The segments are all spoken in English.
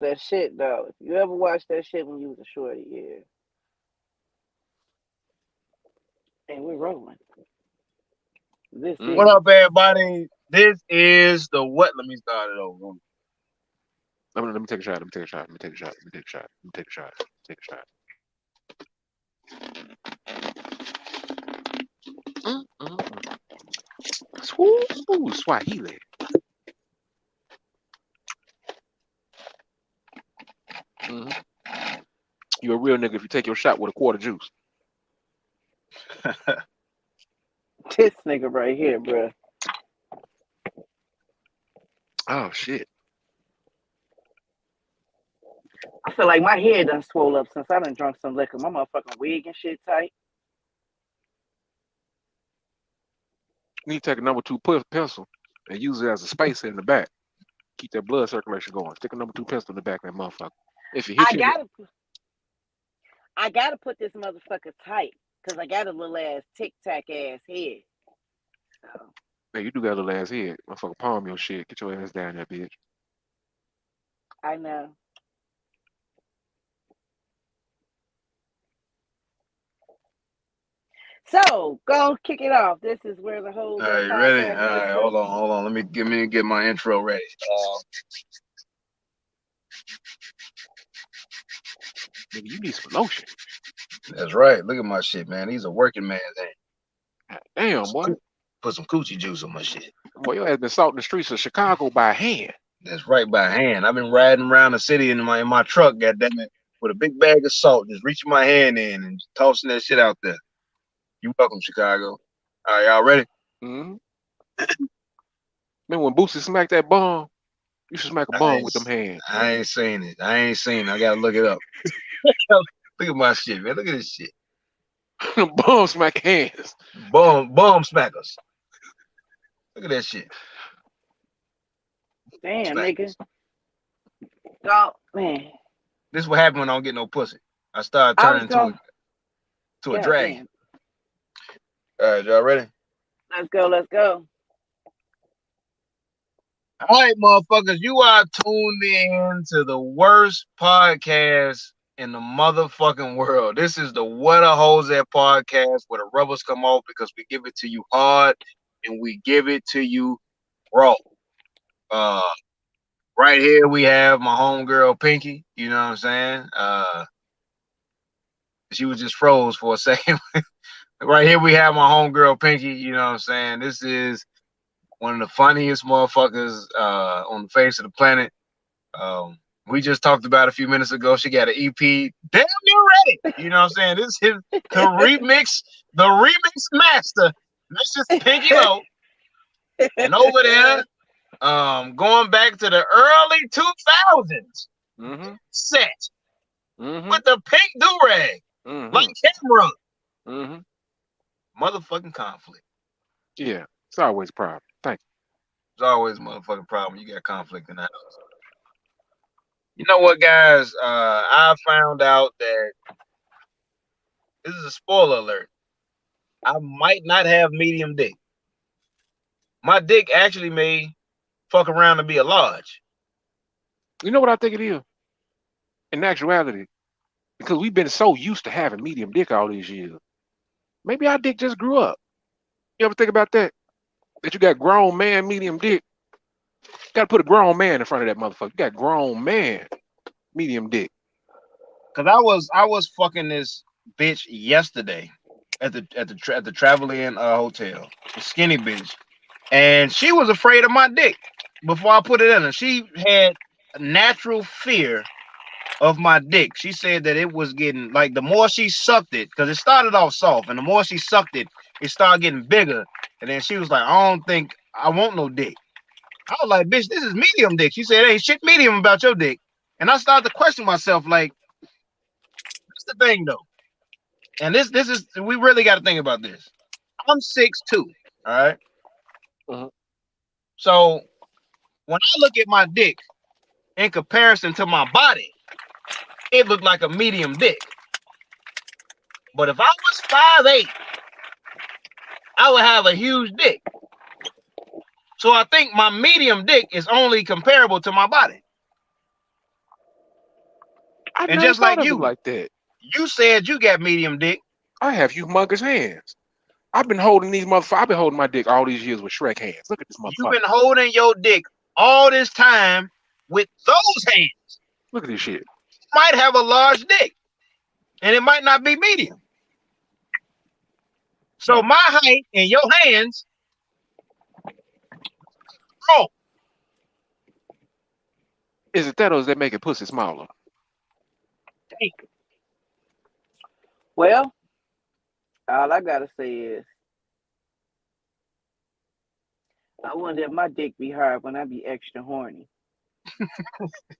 That shit though. If you ever watched that shit when you was a shorty, yeah. And we're rolling. This What is. up, everybody? This is the what? Let me start it over. Let me take a shot. Let me take a shot. Let me take a shot. Let me take a shot. Let me take a shot. Take a shot. Mm. Ooh, Swahili. hmm You a real nigga if you take your shot with a quart of juice. This nigga right here, bruh. Oh shit. I feel like my head done swole up since I done drunk some liquor. My motherfucking wig and shit tight. You need to take a number two pencil and use it as a spacer in the back. Keep that blood circulation going. Stick a number two pencil in the back of that motherfucker. If it hit I you, gotta, I gotta put this motherfucker tight because I got a little ass tic tac ass head. So man, you do got a little ass head. Motherfucker, palm your shit. Get your ass down there, bitch. I know. So go kick it off. This is where the All hoes right, at you ready? All podcast and right, discuss. hold on. Let me get my intro ready. Nigga, you need some lotion. That's right. Look at my shit, man. These are working man's hands. God damn, boy. Put some coochie juice on my shit. Boy, your ass been salting the streets of Chicago by hand. That's right by hand. I've been riding around the city in my truck, goddamn it, with a big bag of salt, just reaching my hand in and just tossing that shit out there. You welcome, Chicago. All right, y'all ready? Mm-hmm. Man, when Boosie smacked that bomb, you should smack a I bomb ain't, with them hands. I ain't seen it. I gotta look it up. Look at my shit, man. Look at this shit. Bomb smack hands. Bomb smackers. Look at that shit. Damn, nigga. Smackers. Oh man. This is what happened when I don't get no pussy. I start I was turning into going. a God dragon. damn. All right, y'all ready? Let's go. Let's go. All right, motherfuckers, you are tuned in to the worst podcast in the motherfucking world. This is the What a Hoes At podcast where the rubbers come off because we give it to you hard and we give it to you raw. Uh, right here we have my homegirl Pinky. You know what I'm saying? She was just froze for a second. Right here we have my homegirl Pinky. You know what I'm saying? This is one of the funniest motherfuckers on the face of the planet. We just talked about a few minutes ago. She got an EP. Damn near ready. You know what I'm saying? This is the remix master. This is Pinky Low. And over there, going back to the early 2000s, Mm-hmm. set Mm-hmm. with the pink do-rag, like Mm-hmm. camera. Mm-hmm. Motherfucking conflict. Yeah. It's always a problem. Thank There's always a motherfucking problem. You got conflict in the house. You know what, guys? I found out that this is a spoiler alert. I might not have medium dick. My dick actually may fuck around and be a large. you. You know what I think it is? In actuality, because we've been so used to having medium dick all these years. Maybe our dick just grew up. You ever think about that? That you got grown man medium dick. Got to put a grown man in front of that motherfucker. You got grown man medium dick. Cause I was fucking this bitch yesterday at the Travel Inn hotel, a skinny bitch, and she was afraid of my dick before I put it in her. She had a natural fear of my dick. She said that it was getting like the more she sucked it, because it started off soft, and the more she sucked it, it started getting bigger. And then she was like, I don't think I want no dick. I was like, bitch, this is medium dick. She said, hey, shit medium about your dick. And I started to question myself, like, what's the thing though? And this is we really got to think about this. I'm 6'2", all right? Uh-huh. So when I look at my dick in comparison to my body, it looked like a medium dick. But if I was 5'8", I would have a huge dick. So I think my medium dick is only comparable to my body. I And never just like thought of it you, like that. you said you got medium dick. I have humongous hands. I've been holding these motherfuckers. I've been holding my dick all these years with Shrek hands. Look at this You've motherfucker. been holding your dick all this time with those hands. Look at this shit. You might have a large dick, and it might not be medium. So my height and your hands, oh, Is it that or is that making pussy smaller? damn. Well, all I gotta say is, I wonder if my dick be hard when I be extra horny.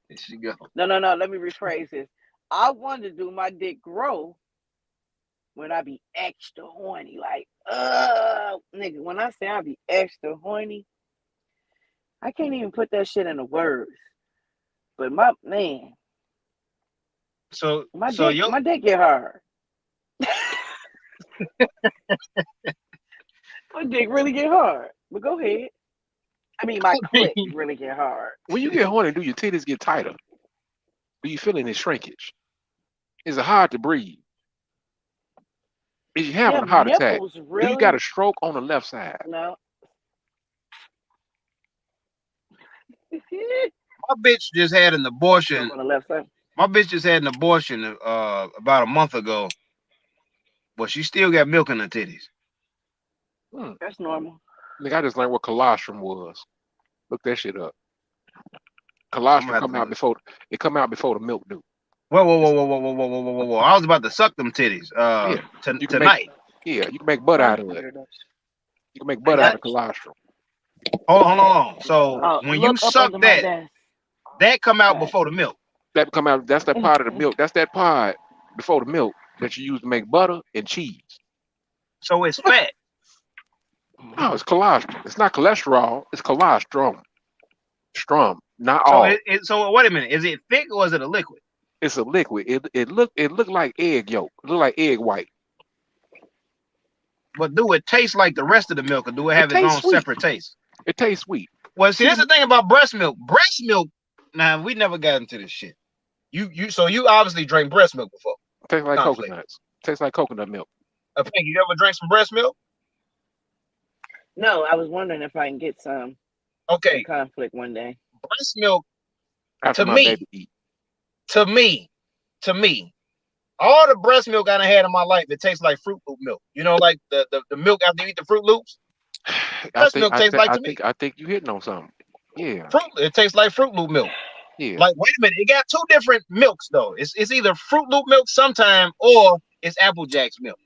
There she go. No. Let me rephrase this. I wonder, do my dick grow when I be extra horny? Like, nigga, when I say I be extra horny, I can't even put that shit into words. But my man, So my so dick, your my dick get hard. My dick really get hard. But go ahead. I mean, my clit really get hard. When you get horny, do your titties get tighter? Do you feel any shrinkage? Is it hard to breathe? Is you having a Them heart attack? nipples Do you got a really? stroke on the left side? No. my bitch just had an abortion. On the left side. My bitch just had an abortion about a month ago, but she still got milk in her titties. That's normal. Nigga, I just learned what colostrum was. Look that shit up. I'm Colostrum gonna have come to out before it come out before the milk do. whoa. I was about to suck them titties Yeah, you can make tonight. you can make butter out of it. You can make butter out of colostrum. Hold on. So when you Look up suck under my that, desk. that come out Right. before the milk. That come out. That's that part of the milk. That's that part before the milk that you use to make butter and cheese. So it's fat. No, it's colostrum. It's not cholesterol. It's colostrum. Strum, not So all. so wait a minute. Is it thick or is it a liquid? It's a liquid. It look like egg yolk. It look like egg white. But do it taste like the rest of the milk, or do it It have its tastes own sweet. separate taste? It tastes sweet. Well, see, that's the thing about breast milk. Breast milk. Now we never got into this shit. So you obviously drank breast milk before. Tastes like Conflict. coconuts. Tastes like coconut milk. Pinky, you ever drank some breast milk? No, I was wondering if I can get some Okay, conflict one day. breast milk After to my me, baby eat. to me, all the breast milk I done had in my life, it tastes like Fruit Loop milk. You know, like the milk after you eat the Fruit Loops. Breast milk tastes like to me. I think you hitting on something. Yeah. It tastes like Fruit Loop milk. Yeah. Like, wait a minute, it got two different milks though. It's either Fruit Loop milk sometime or it's Apple Jacks milk.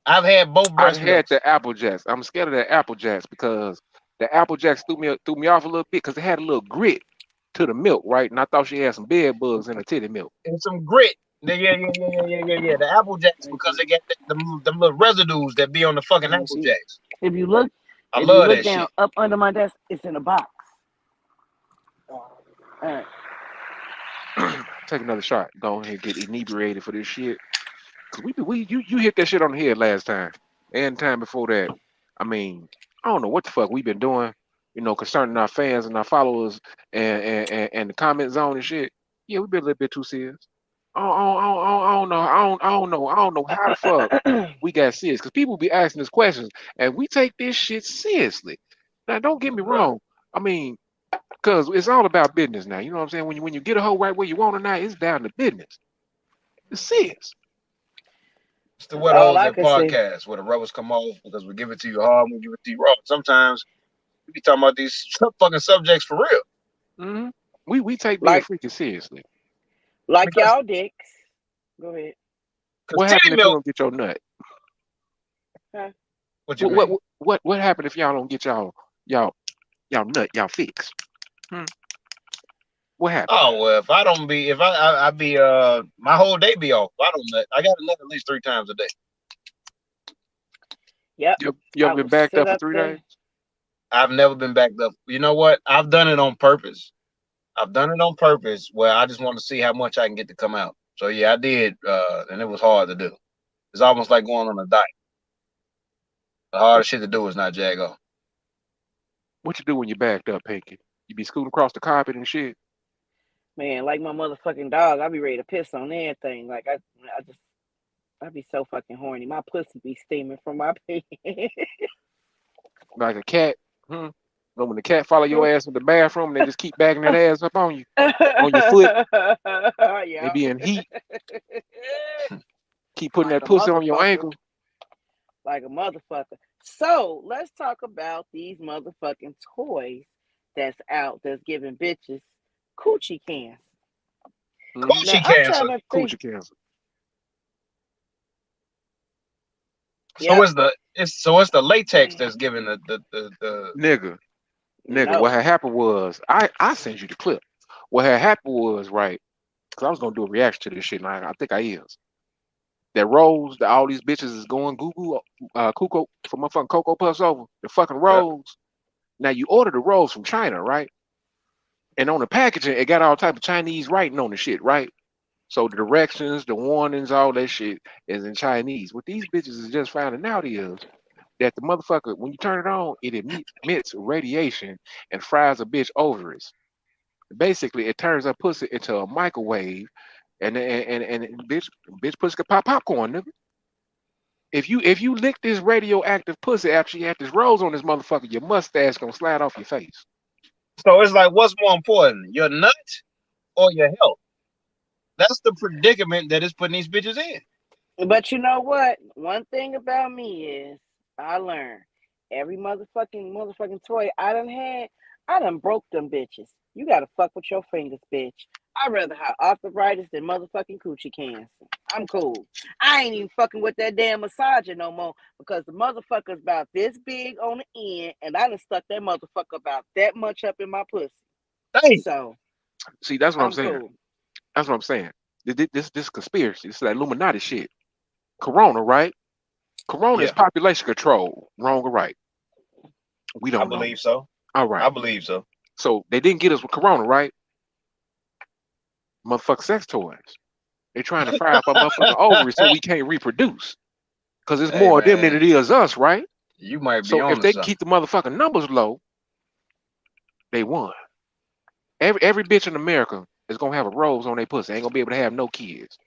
I've had both I breast had milks. the Apple Jacks. I'm scared of the Apple Jacks because the Apple Jacks threw me off a little bit because it had a little grit to the milk, right? And I thought she had some bed bugs in her titty milk. And some grit. Yeah. The Apple Jacks, because they get them little residues that be on the fucking Apple Jacks. If you look, I love that down shit. up under my desk, it's in a box. All right. Take another shot. Go ahead and get inebriated for this shit. Cause you hit that shit on the head last time and the time before that. I mean, I don't know what the fuck we've been doing, concerning our fans and our followers and the comment zone and shit. Yeah, we've been a little bit too serious. I don't know. I don't know how the fuck we got serious. Cause people be asking us questions and we take this shit seriously. Now, don't get me wrong. I mean, cause it's all about business now. You know what I'm saying? When you get a hoe right where you want her now, it's down to business. It's serious. It's the What Hoes That podcast where the rubbers come off because we give it to you hard, we give it to you raw. Sometimes we be talking about these fucking subjects for real. Mm-hmm. We take being freaking seriously. Like because, y'all dicks. Go ahead. What happened if you don't get your nut? Huh? What happened if y'all don't get y'all nut, y'all fix? What happened? Oh well, if I don't be, if I be my whole day be off. If I don't nut, I got to nut at least 3 times a day. Yep. You ever been backed up for 3 days? I've never been backed up. You know what? I've done it on purpose. Where I just want to see how much I can get to come out. So yeah, I did, and it was hard to do. It's almost like going on a diet. The hardest shit to do is not jag off. What you do when you backed up, Pinky? You be scooting across the carpet and shit? Man, like my motherfucking dog, I be ready to piss on everything. Like I be so fucking horny. My pussy be steaming from my pee. Like a cat. Hmm. Know when the cat follow your ass in the bathroom and they just keep bagging that ass up on your foot. They Yeah. be in heat. Keep putting Like that a pussy on your motherfucker. ankle. Like a motherfucker. So let's talk about these motherfucking toys that's out that's giving bitches coochie cans. Mm-hmm. Now Coochie I'm cancer. trying to think. Coochie cancer. So Yep. it's the latex that's giving the Nigga. Nigga. What No. had happened was I sent you the clip. What had happened was, right, because I was gonna do a reaction to this shit, and I think I is. That rose that all these bitches is going Google cuckoo for motherfucking Cocoa Puffs over. The fucking yeah. rose. Now you order the rose from China, right? And on the packaging, it got all type of Chinese writing on the shit, right? So the directions, the warnings, all that shit is in Chinese. What these bitches is just finding out is that the motherfucker, when you turn it on, it emits radiation and fries a bitch ovaries. Basically, it turns a pussy into a microwave, and bitch pussy could pop popcorn, nigga. If you lick this radioactive pussy after you had this rose on this motherfucker, your mustache gonna slide off your face. So it's like, what's more important, your nut or your health? That's the predicament that it's putting these bitches in. But you know what? One thing about me is I learned every motherfucking toy I done broke them bitches. You gotta fuck with your fingers, bitch. I'd rather have arthritis than motherfucking coochie cancer. I'm cool. I ain't even fucking with that damn massager no more because the motherfucker's about this big on the end and I done stuck that motherfucker about that much up in my pussy. Hey, So See, that's what I'm I'm saying. cool. That's what I'm saying. This conspiracy. This is that Illuminati shit. Corona, right? Corona is yeah, population control. Wrong or right? We I don't know. believe so. All I right. believe so. So they didn't get us with Corona, right? Motherfucking sex toys. They trying to fry up our motherfucking ovaries so we can't reproduce. Cause it's Hey more of them than man, it is us, right? you might be So on if to they can something. keep the motherfucking numbers low, they won. Every bitch in America is gonna have a rose on their pussy. Ain't gonna be able to have no kids.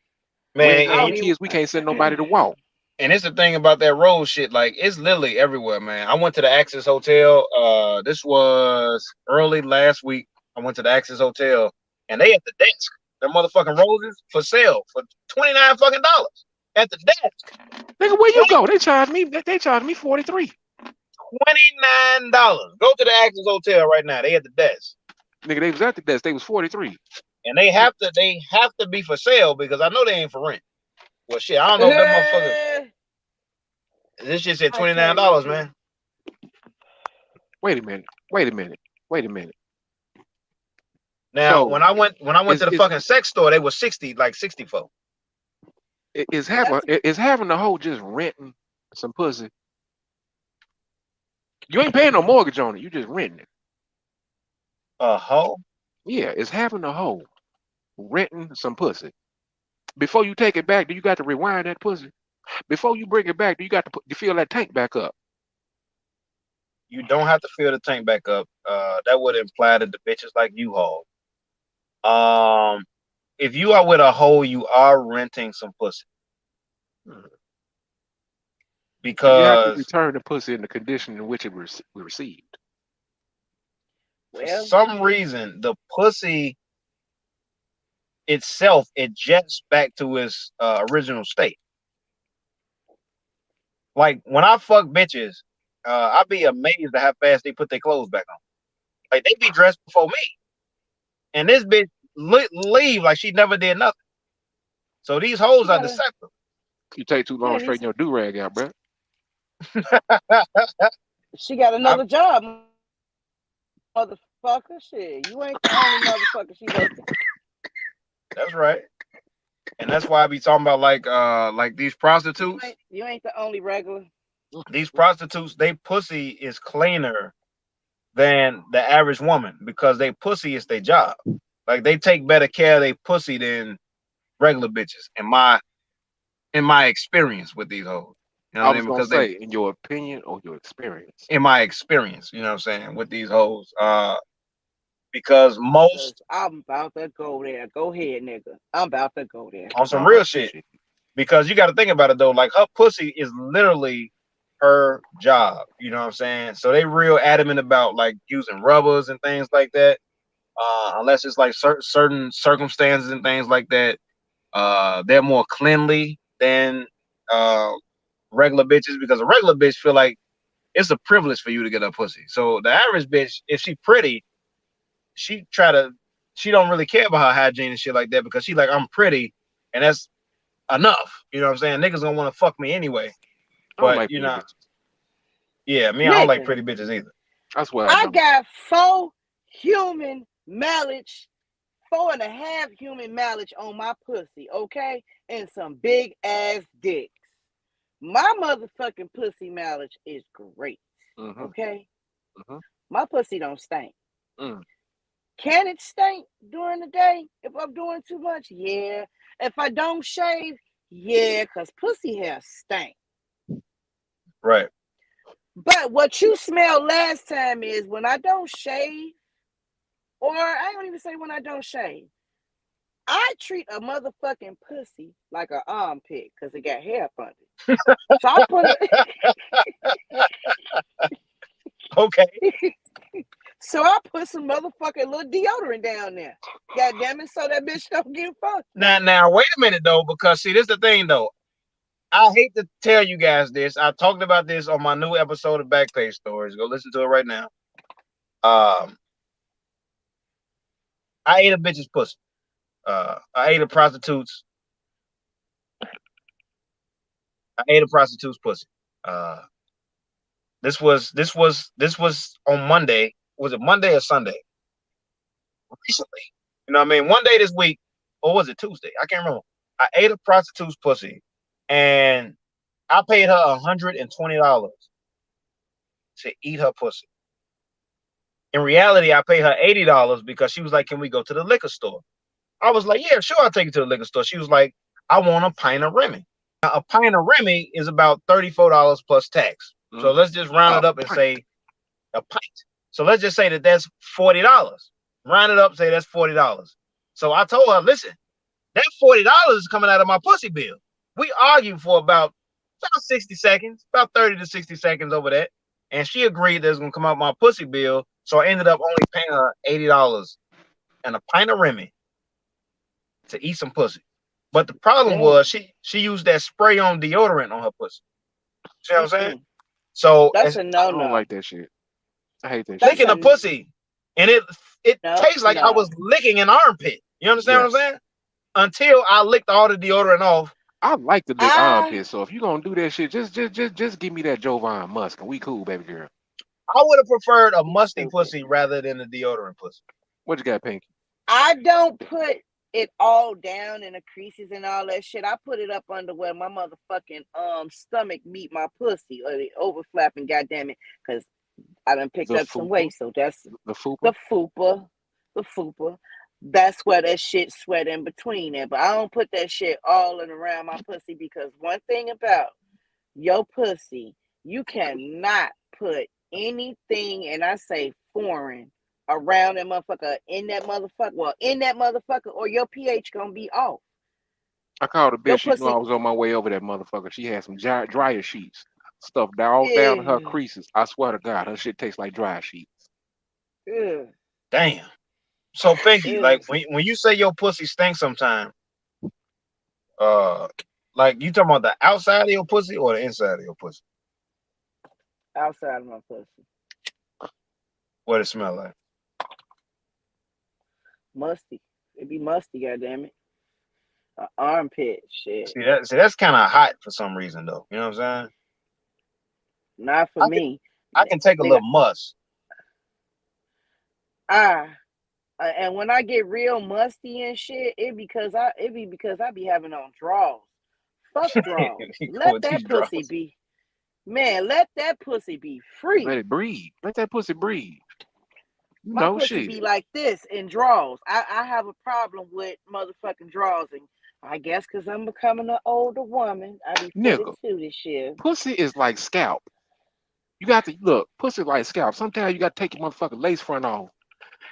We ain't Man, got I no don't kids. We can't send nobody to walk. and it's the thing about that road shit. Like, it's literally everywhere, man. I went to the Axis Hotel. This was early last week. I went to the Axis Hotel, and they at the desk. Their motherfucking roses for sale for $29 fucking dollars at the desk. Nigga, where you go? They charged me. They charged me 43. $29. Go to the Axis Hotel right now. They at the desk, Nigga, they was at the desk. They was 43. and they have to be for sale because I know they ain't for rent. Well, shit, I don't know if that motherfucker. This shit said I twenty tell nine you dollars, too. man. Wait a minute. Wait a minute. Wait a minute. Now, So when I went is to the is fucking sex store, they was 60, like 64. Well, that's is having the hoe just renting some pussy? You ain't paying no mortgage on it. You just renting it. A hoe? Yeah, it's having a hoe renting some pussy. Before you take it back, do you got to rewind that pussy? Before you bring it back, do you got to you fill that tank back up? You don't have to fill the tank back up. That would imply that the bitches like you haul. Um, if you are with a hoe, you are renting some pussy Mhm. Do you have to because return the pussy in the condition in which it was received? for well. some reason the pussy itself ejects back to its original state. Like when I fuck bitches, I be amazed at how fast they put their clothes back on. Like they be dressed before me, and this bitch leave like she never did nothing. So these She hoes are got a deceptive. You take too long yeah. These straightening your do rag out, bro. she got I, another job, motherfucker. Shit, you ain't the only motherfucker she working. that's right, and that's why I be talking about like these prostitutes. You ain't the only regular. These prostitutes, they pussy is cleaner than the average woman because they pussy is their job. Like they take better care of their pussy than regular bitches. In my experience with these hoes, you know I what I was mean? gonna Because they, say, in your opinion or your experience. in my experience, you know what I'm saying, with these hoes. because Cause most I'm about to go there. Go ahead, nigga. I'm about to go there. on some real No, shit. shit. Because you got to think about it though, like her pussy is literally her job. You know what I'm saying? So they real adamant about like using rubbers and things like that. Unless it's like certain circumstances and things like that. They're more cleanly than uh, regular bitches because a regular bitch feel like it's a privilege for you to get a pussy. So the average bitch, if she pretty, she try to she don't really care about her hygiene and shit like that because she like I'm pretty and that's enough. You know what I'm saying? Niggas gonna want to fuck me anyway. I don't But like you pretty know, bitches. yeah, me, I don't like Nigga, pretty bitches either. I swear I I don't. got 4.5 human mileage on my pussy, okay? And some big ass dicks. My motherfucking pussy mileage is great, Mm-hmm. okay? Mm-hmm. My pussy don't stink. Mm. Can it stink during the day if I'm doing too much? Yeah. If I don't shave, yeah, because pussy hair stink. Right. But what you smelled last time is when I don't shave, or I don't even say when I don't shave. I treat a motherfucking pussy like an armpit because it got hair up under it. So I put it. Okay. So I put some motherfucking little deodorant down there. God damn it, so that bitch don't get funky. Now, wait a minute though, because see, this is the thing though. I hate to tell you guys this. I talked about this on my new episode of Backpage Stories. Go listen to it right now. Um, I ate a bitch's pussy. I ate a prostitute's. I ate a prostitute's pussy. Uh, this was on Monday. Was it Monday or Sunday? Recently, you know what I mean. One day this week, or was it Tuesday? I can't remember. I ate a prostitute's pussy, and I paid her $120 to eat her pussy. In reality, I paid her $80 because she was like, "Can we go to the liquor store?" I was like, "Yeah, sure, I'll take you to the liquor store." She was like, "I want a pint of Remy." Now, a pint of Remy is about $34 plus tax. So Mm. let's just round A it up and pint. say a pint. So let's just say that that's $40. Round it up, say that's $40. So I told her, listen, that $40 is coming out of my pussy bill. We argued for about 60 seconds, about 30 to 60 seconds over that. And she agreed that it's gonna come out my pussy bill. So I ended up only paying her $80 and a pint of Remy to eat some pussy. But the problem Damn. was she used that spray on deodorant on her pussy. See what I'm saying? Mm-mm. So That's as a I don't no-no. like that shit. I hate that shit. That's licking a a pussy, and it tastes like I no. was licking an armpit. You understand what I'm Yes. saying? Until I licked all the deodorant off. I like to lick I armpits, so if you gonna do that shit, just give me that Jovan Musk and we cool, baby girl. I would have preferred a you musty stupid. pussy rather than a deodorant pussy. What you got, Pinky? I don't put it all down in the creases and all that shit. I put it up under where my motherfucking stomach meet my pussy or the overflapping, goddamn it, because I done picked The up some fupa? weight. So that's The fupa? the fupa, the fupa. That's where that shit sweat in between there. But I don't put that shit all in around my pussy because one thing about your pussy, you cannot put anything, and I say foreign, around that motherfucker, in that motherfucker, or your pH gonna be off. I called a Your bitch. She knew I pussy, was on my way over that motherfucker. She had some dryer sheets stuffed all down in her ew, creases. I swear to God, her shit tastes like dryer sheets. ew, Damn. So Pinky, like ew. when you say your pussy stinks sometime, uh, like you talking about the outside of your pussy or the inside of your pussy? Outside of my pussy, What it smell like? musty. It be musty, goddamn it. Armpit shit. See that's kind of hot for some reason though. You know what I'm saying? Not for I can me, I can take a nigga. little must. I and when I get real musty and shit, it be because I be having on draws. Fuck draws. You go Let with these that pussy draws. be. Man, let that pussy be Let free. it breathe. Let that pussy breathe. You My know pussy be shit. like this in draws. I have a problem with motherfucking draws, and I guess because I'm becoming an older woman, I be Nigga, 42 this year. pussy is like scalp. You got to look, pussy like scalp. Sometimes you got to take your motherfucking lace front off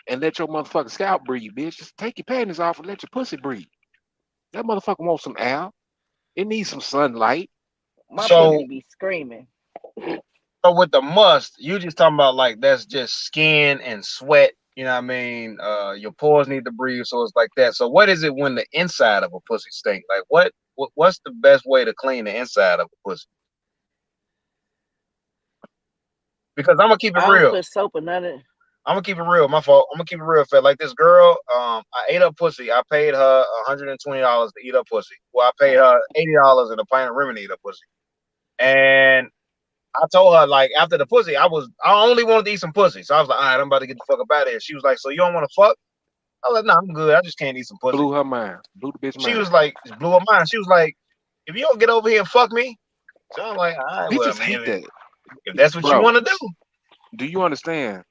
and let your motherfucking scalp breathe, bitch. Just take your panties off and let your pussy breathe. That motherfucker wants some air. It needs some sunlight. My So pussy be screaming. so with the must, you just talking about like that's just skin and sweat. You know what I mean? Your pores need to breathe, so it's like that. So what is it when the inside of a pussy stink? Like what's the best way to clean the inside of a pussy? Because I'm gonna keep it I don't real. put soap or nothing. I'm gonna keep it real. My fault. I'm gonna keep it real, fat. Like this girl, I ate her pussy. I paid her $120 to eat her pussy. Well, I paid her $80 in a pint of Remedy to eat her pussy. And I told her like after the pussy, I only wanted to eat some pussy. So I was like, all right, I'm about to get the fuck up out of here. She was like, so you don't want to fuck? I was like, nah, I'm good. I just can't eat some pussy. Blew her mind. Blew the bitch She mind. was like, it blew her mind. She was like, if you don't get over here and fuck me, so I'm like, all right, well, I Bitches mean, hate that. if that's what you Bro, want to do, do you understand?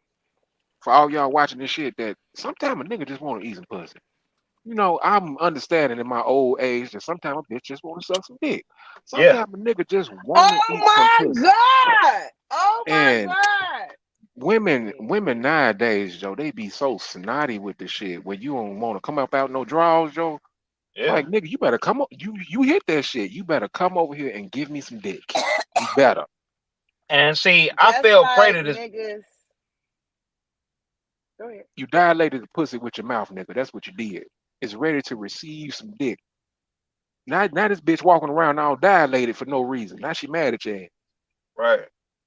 For all y'all watching this shit, that sometimes a nigga just want to eat some pussy. You know, I'm understanding in my old age that sometimes a bitch just want to suck some dick. yeah. Sometimes a nigga just want to Oh eat some my pussy. god! Oh my And god! women nowadays, Joe, they be so snotty with the shit. When you don't want to come up out no draws, Joe. Yeah. Like nigga, you better come up. You hit that shit. You better come over here and give me some dick. You better. And see, I Just feel prey like to this. niggas. Go ahead. You dilated the pussy with your mouth, nigga. That's what you did. It's ready to receive some dick. Now this bitch walking around all dilated for no reason. Now she mad at you. Right.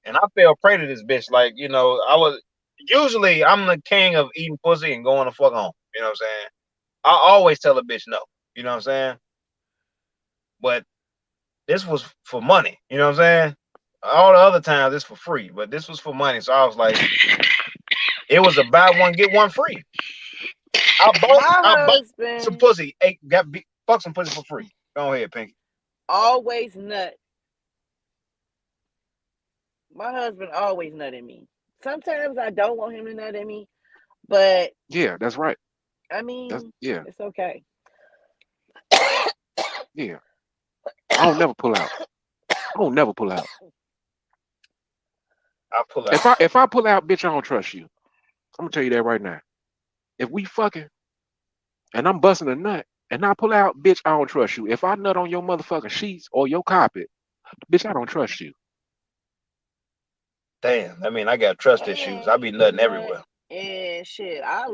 And I fell prey to this bitch. Like, I was usually I'm the king of eating pussy and going to fuck home. You know what I'm saying? I always tell a bitch no. You know what I'm saying? But this was for money. You know what I'm saying? All the other times it's for free, but this was for money. So I was like, it was a buy one get one free. My I bought some husband pussy. Hey, fuck some pussy for free. Go ahead, Pinky. always nut. My husband always nut at me. Sometimes I don't want him to nut at me, but Yeah, that's right. I That's mean, yeah, it's okay. yeah. I don't never pull out. I don't never pull out. I pull If out. I pull out, bitch, I don't trust you. I'm gonna tell you that right now. If we fucking and I'm busting a nut and I pull out, bitch, I don't trust you. If I nut on your motherfucking sheets or your carpet, bitch, I don't trust you. Damn, I mean, I got trust issues. And I be he can nutting nut everywhere. and shit. I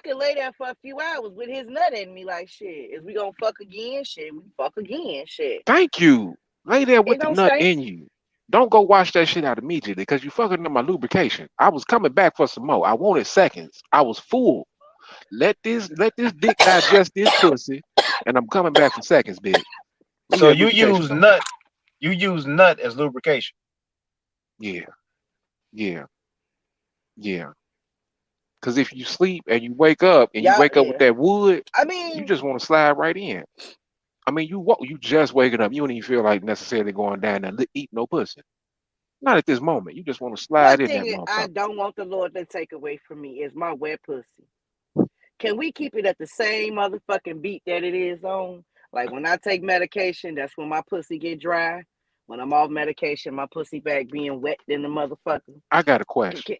could lay there for a few hours with his nut in me like shit. Is we gonna fuck again? Shit, we fuck again. Shit. Thank you. Lay there It with the don't nut stink. in you. Don't go wash that shit out immediately because you fucking up my lubrication. I was coming back for some more. I wanted seconds. I was full. Let this dick digest this pussy, and I'm coming back for seconds, bitch. Leave So that lubrication on. you use nut as lubrication. Yeah, yeah, yeah. Because if you sleep and you wake up and you Y'all, wake up with yeah. that wood, I you mean, just want to slide right in. I mean, you just waking up. You don't even feel like necessarily going down there eat no pussy. Not at this moment. You just want to slide one in that thing I motherfucker. don't want the Lord to take away from me is my wet pussy. Can we keep it at the same motherfucking beat that it is on? Like when I take medication, that's when my pussy get dry. When I'm off medication, my pussy back being wet than the motherfucker. I got a Can, question, can,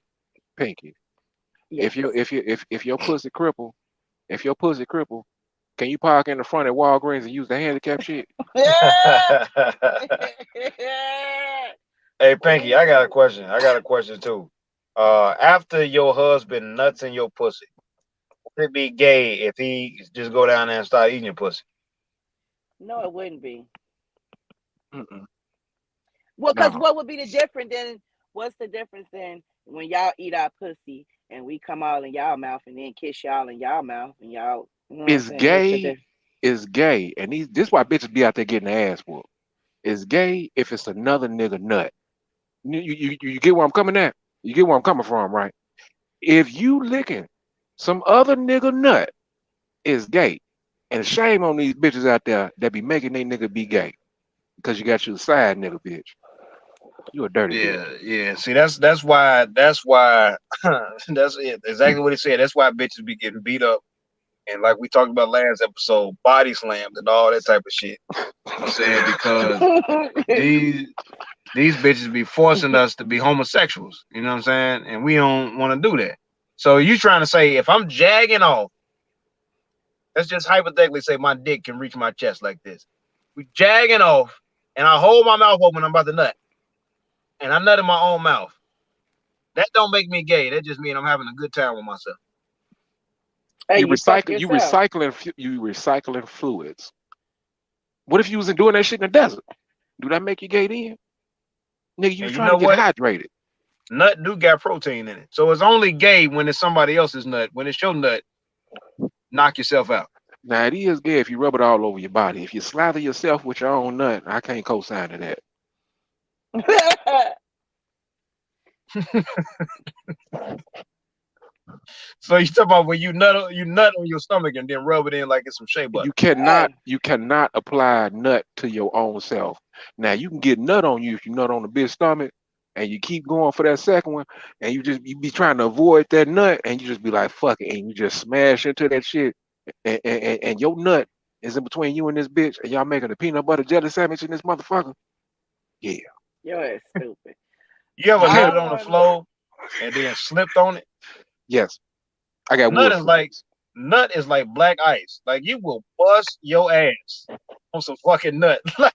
Pinky. yes. If your pussy cripple, if your pussy cripple, can you park in the front at Walgreens and use the handicap shit? Hey, Pinky, I got a Ooh. question. I got a question too. After your husband nuts in your pussy, would it be gay if he just go down there and start eating your pussy? No, it wouldn't be. Mm-mm. Well, because No. what would be the difference then? What's the difference then when y'all eat our pussy and we come all in y'all mouth and then kiss y'all in y'all mouth and y'all, you know what I'm It's saying? What's the gay. difference? It's gay. And this why bitches be out there getting their ass whooped. It's gay if it's another nigga nut. You get where I'm coming at? You get where I'm coming from, right? If you licking some other nigga nut, it's gay. And shame on these bitches out there that be making they nigga be gay. Because you got you a side nigga, bitch. You a dirty bitch. Yeah, yeah. See, that's why that's it. Exactly what he said. That's why bitches be getting beat up and like we talked about last episode, body slammed and all that type of shit. You know what I'm saying? Because these these bitches be forcing us to be homosexuals. You know what I'm saying? And we don't want to do that. So you trying to say if I'm jagging off, let's just hypothetically say my dick can reach my chest like this. We jagging off, and I hold my mouth open. I'm about to nut, and I nut in my own mouth. That don't make me gay. That just means I'm having a good time with myself. Hey, You you fuck recycle, yourself. you recycling fluids. What if you wasn't doing that shit in the desert? Do that make you gay then? Nigga, you And was you trying to know get what? hydrated. Nut do got protein in it. So it's only gay when it's somebody else's nut. When it's your nut, knock yourself out. Now it is gay if you rub it all over your body. If you slather yourself with your own nut, I can't co-sign to that. So you talk about when you nut on your stomach and then rub it in like it's some shea butter. Hey, You cannot apply nut to your own self. Now you can get nut on you if you nut on a big stomach and you keep going for that second one and you be trying to avoid that nut and you just be like fuck it and you just smash into that shit and your nut is in between you and this bitch and y'all making a peanut butter jelly sandwich in this motherfucker. Yeah. your ass stupid. You ever You can't. nutted I on the wanna. floor and then slipped on it? Yes. I got Nut wood is like flings. nut is like black ice. Like you will bust your ass on some fucking nut. Like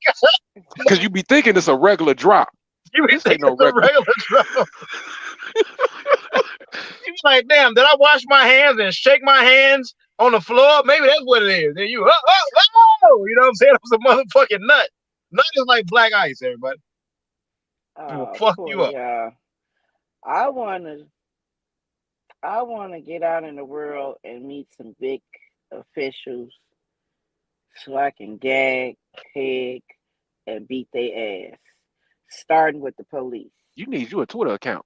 Cause you be thinking it's a regular drop. you be This ain't thinking no it's a regular. regular drum. You be like, damn, did I wash my hands and shake my hands on the floor? Maybe that's what it is. Then you, you know what I'm saying? It was a motherfucking nut. Nut is like black ice, everybody. It will Oh, fuck poor you up. y'all. I wanna. I wanna get out in the world and meet some big officials so I can gag, peg, and beat their ass. Starting with the police. You need you a Twitter account.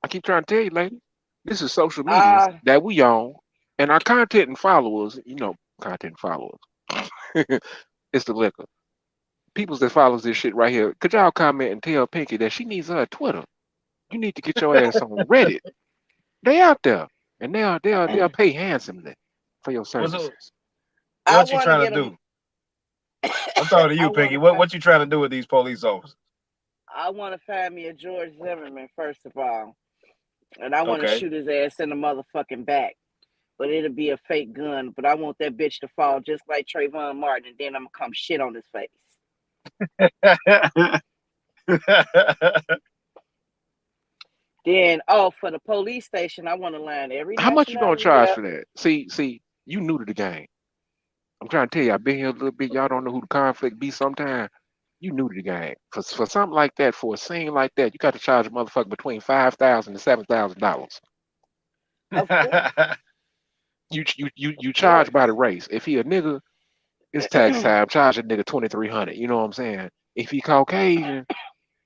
I keep trying to tell you, lady. This is social medias Ah, that we own, and our content and followers. You know, content and followers. It's the liquor. Peoples that follows this shit right here. Could y'all comment and tell Pinky that she needs her a Twitter? You need to get your ass on Reddit. They out there, and they'll I pay handsomely for your What's up? services. What you want to trying get to them. do? I'm talking to I you, want Pinky. to What you trying to do with these police officers? I want to find me a George Zimmerman first of all, and I want to Okay. shoot his ass in the motherfucking back. But it'll be a fake gun. But I want that bitch to fall just like Trayvon Martin, and then I'm gonna come shit on his face. Then, oh, for the police station, I want to line every How much you gonna nationality charge up. for that? See, you new to the game. I'm trying to tell you, I've been here a little bit. Y'all don't know who the conflict be sometime. You new to the game. For something like that, for a scene like that, you got to charge a motherfucker between $5,000 and $7,000. Of course, You of charge course. by the race. If he a nigga, it's tax time. Charge a nigga 2,300. You know what I'm saying? If he Caucasian,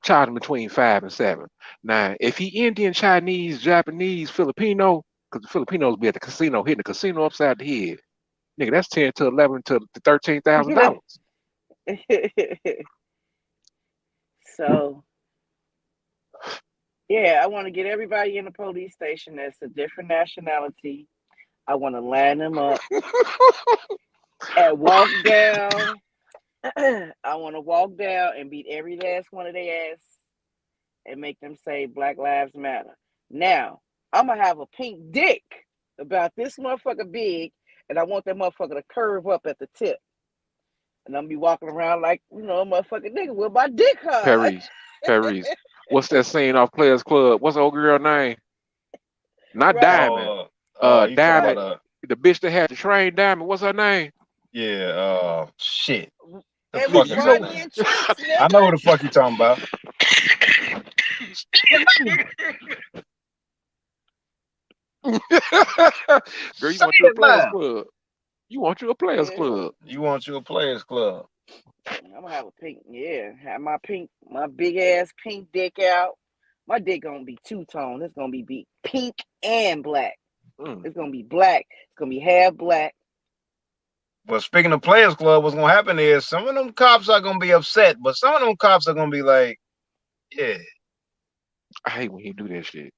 charge him between 5 and 7. Now, if he Indian, Chinese, Japanese, Filipino, because the Filipinos be at the casino hitting the casino upside the head, nigga, that's 10 to 11 to $13,000. So yeah, I want to get everybody in the police station that's a different nationality. I want to line them up and walk down. I want to walk down and beat every last one of their ass and make them say Black Lives Matter. Now, I'm gonna have a pink dick about this motherfucker big, and I want that motherfucker to curve up at the tip. And I'm gonna be walking around like, a motherfucking nigga with my dick hard. Paris, Paris. What's that scene off Players Club? What's the old girl name? Not Right, Diamond. oh, you talking about Diamond. right. The bitch that had the train. Diamond. What's her name? yeah, shit. The It was fuck Nigga, is you her know. Rodney name? and Chunks, I know who nigga. the fuck you talking about. Girl, you Say want you a it Players now. Club? You want you a Players Yeah, Club? You want you a players club. I'm gonna have a pink. Yeah, have my big ass pink dick out. My dick gonna be two tone. It's gonna be pink and black. Mm. It's gonna be black. It's gonna be half black. But speaking of players club, what's gonna happen is some of them cops are gonna be upset, but some of them cops are gonna be like, yeah. I hate when he do that shit.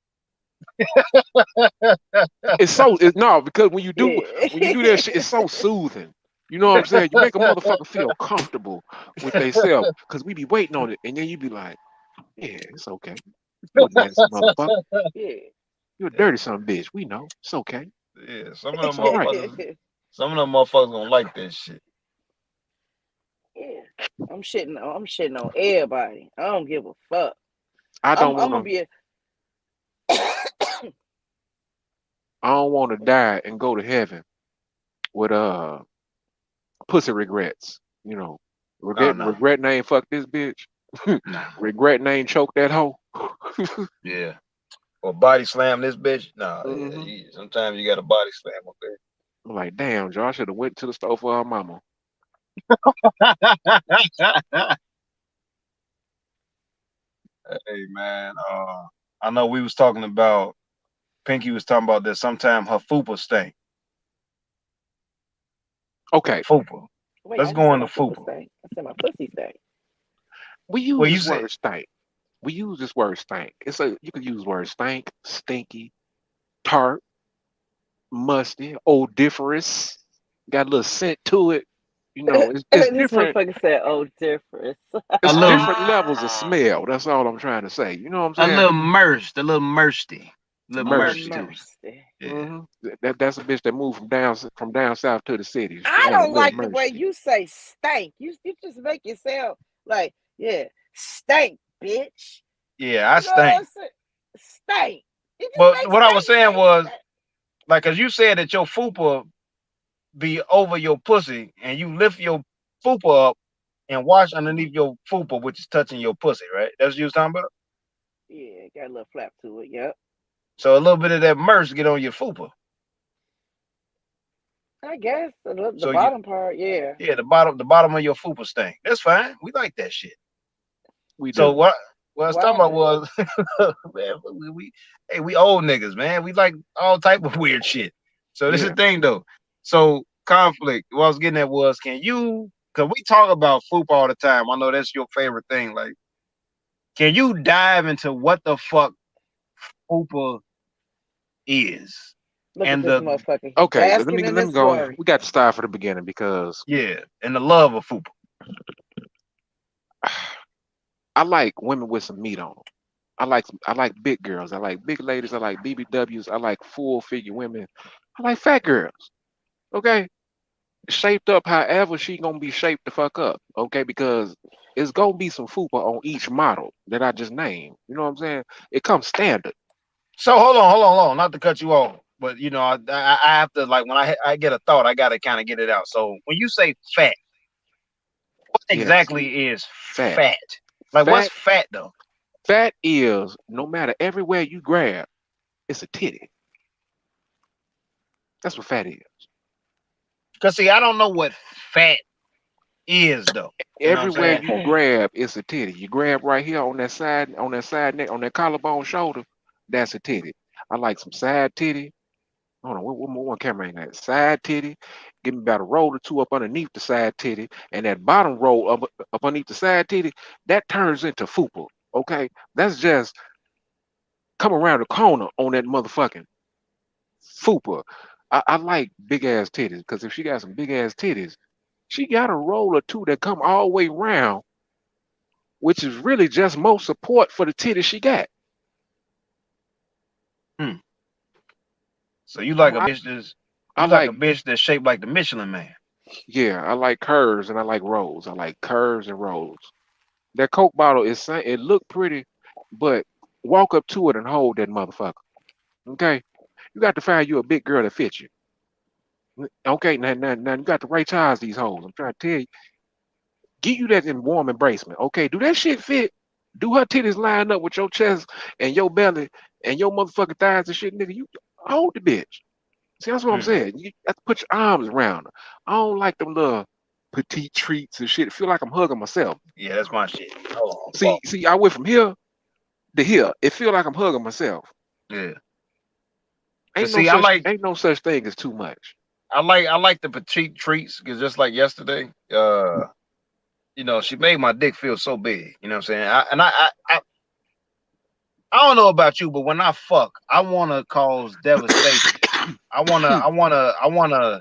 No, because when you do that Yeah. shit, it's so soothing. You know what I'm saying? You make a motherfucker feel comfortable with themselves because we be waiting on it, and then you be like, Yeah, it's okay. You a nasty motherfucker. Yeah. You a dirty son of a bitch. We know. It's okay. Yeah, some of them It's all right. motherfuckers, some of them motherfuckers gonna like that shit. Yeah. I'm shitting on everybody. I don't give a fuck. I I'm don't I'm gonna wanna be a I don't wanna die and go to heaven with pussy regrets. You know. Oh Regret no, regret name fuck this bitch. nah, Regret name choke that hoe. yeah. Or body slam this bitch. Nah, yeah. hmm Sometimes you got a body slam up I'm like, damn, Joe, I should have went to the store for her mama. there. Hey man, I know we was talking about Pinky was talking about that sometime her fupa stink. Okay, Fupa. wait. Let's I didn't go say into my fupa fupa. stank. I said my pussy stank. we use Well, you this said word stank. We use this word stank. It's a you could use word stank, stinky, tart, musty, odoriferous, got a little scent to it. You know, it's This different. motherfucker said, "Oh, difference." a It's little different levels of smell. That's all I'm trying to say. You know what I'm a saying? little merced, a little mursty. A little A little mercy Mercy. to it. mercy. Yeah. That's a bitch that moved from down south to the city. She I had a don't little like the way mercy. you say stank. You just make it sound like, yeah, stank, bitch. Yeah, I You know what I'm stink. saying? Stank. It just But makes what I was stank saying say was stank. like, cause you said that your fupa be over your pussy, and you lift your fupa up and wash underneath your fupa, which is touching your pussy, right? That's what you was talking about. Yeah, got a little flap to it. Yep. So a little bit of that merce get on your fupa. I guess the So you, bottom part, yeah. yeah, the bottom of your fupa stink. That's fine. We like that shit. We So do. what I was talking about Why? was, man, hey, we old niggas, man. We like all type of weird shit. So this is Yeah. the thing though. So conflict. What I was getting at was, can you? Cause we talk about fupa all the time. I know that's your favorite thing. Like, can you dive into what the fuck fupa is Look at and this the motherfucker. He Okay. Let basking me in let me this go. glory. We got to start from the beginning because yeah and the love of fupa? I like women with some meat on them. I like big girls. I like big ladies. I like BBWs. I like full figure women. I like fat girls. Okay, shaped up however she gonna be shaped the fuck up. Okay, because it's gonna be some fupa on each model that I just named. You know what I'm saying? It comes standard. So hold on, not to cut you off, but you know, I have to like when I get a thought, I gotta kind of get it out. So when you say fat, what Yes, exactly is fat. fat? Like what's Fat. fat though? Fat is no matter everywhere you grab, it's a titty. That's what fat is. Cause see, I don't know what fat is though. You know what I'm Everywhere saying? you grab, it's a titty. You grab right here on that side neck, on that collarbone shoulder, that's a titty. I like some side titty. Hold on, what one camera ain't that? Side titty. Give me about a roll or two up underneath the side titty, and that bottom roll up underneath the side titty, that turns into fupa. Okay, that's just come around the corner on that motherfucking fupa. I like big ass titties because if she got some big ass titties, she got a roll or two that come all the way around, which is really just more support for the titties she got. Hmm. So you Oh, like a bitch that's I you like a like, bitch that's shaped like the Michelin Man. yeah, I like curves and I like rolls. I like curves and rolls. That Coke bottle it look pretty, but walk up to it and hold that motherfucker. Okay, you got to find you a big girl that fits you. Okay, now you got to right size these hoes. I'm trying to tell you, get you that in warm embracement. Okay, do that shit fit? Do her titties line up with your chest and your belly and your motherfucking thighs and shit, nigga? You hold the bitch. See, that's what I'm Hmm. saying. You have to put your arms around her. I don't like them little petite treats and shit. I feel like I'm hugging myself. Yeah, that's my shit. Hold on, See, I went from here to here. It feel like I'm hugging myself. yeah. Cause see, Ain't no such thing as too much. I like the petite treats because just like yesterday, you know, she made my dick feel so big. You know what I'm saying? I don't know about you, but when I fuck, I want to cause devastation. I wanna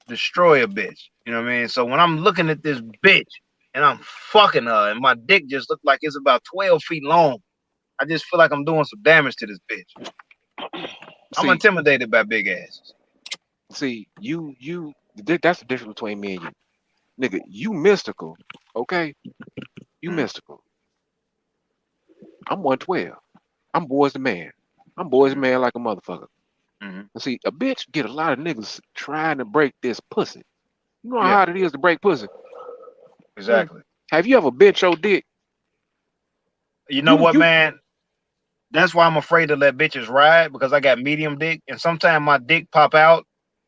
destroy a bitch. You know what I mean? So when I'm looking at this bitch and I'm fucking her, and my dick just looked like it's about 12 feet long. I just feel like I'm doing some damage to this bitch. I'm See, intimidated by big asses. that's the difference between me and you. Nigga, you mystical, okay? You Mm-hmm. mystical. I'm 112. I'm boys the man. I'm boys the Mm-hmm. man like a motherfucker. Mm-hmm. And see, a bitch get a lot of niggas trying to break this pussy. You know how Yeah, hard it is to break pussy? Hmm. exactly. Have you ever bent your dick? You know You what, you man? That's why I'm afraid to let bitches ride because I got medium dick, and sometimes my dick pop out,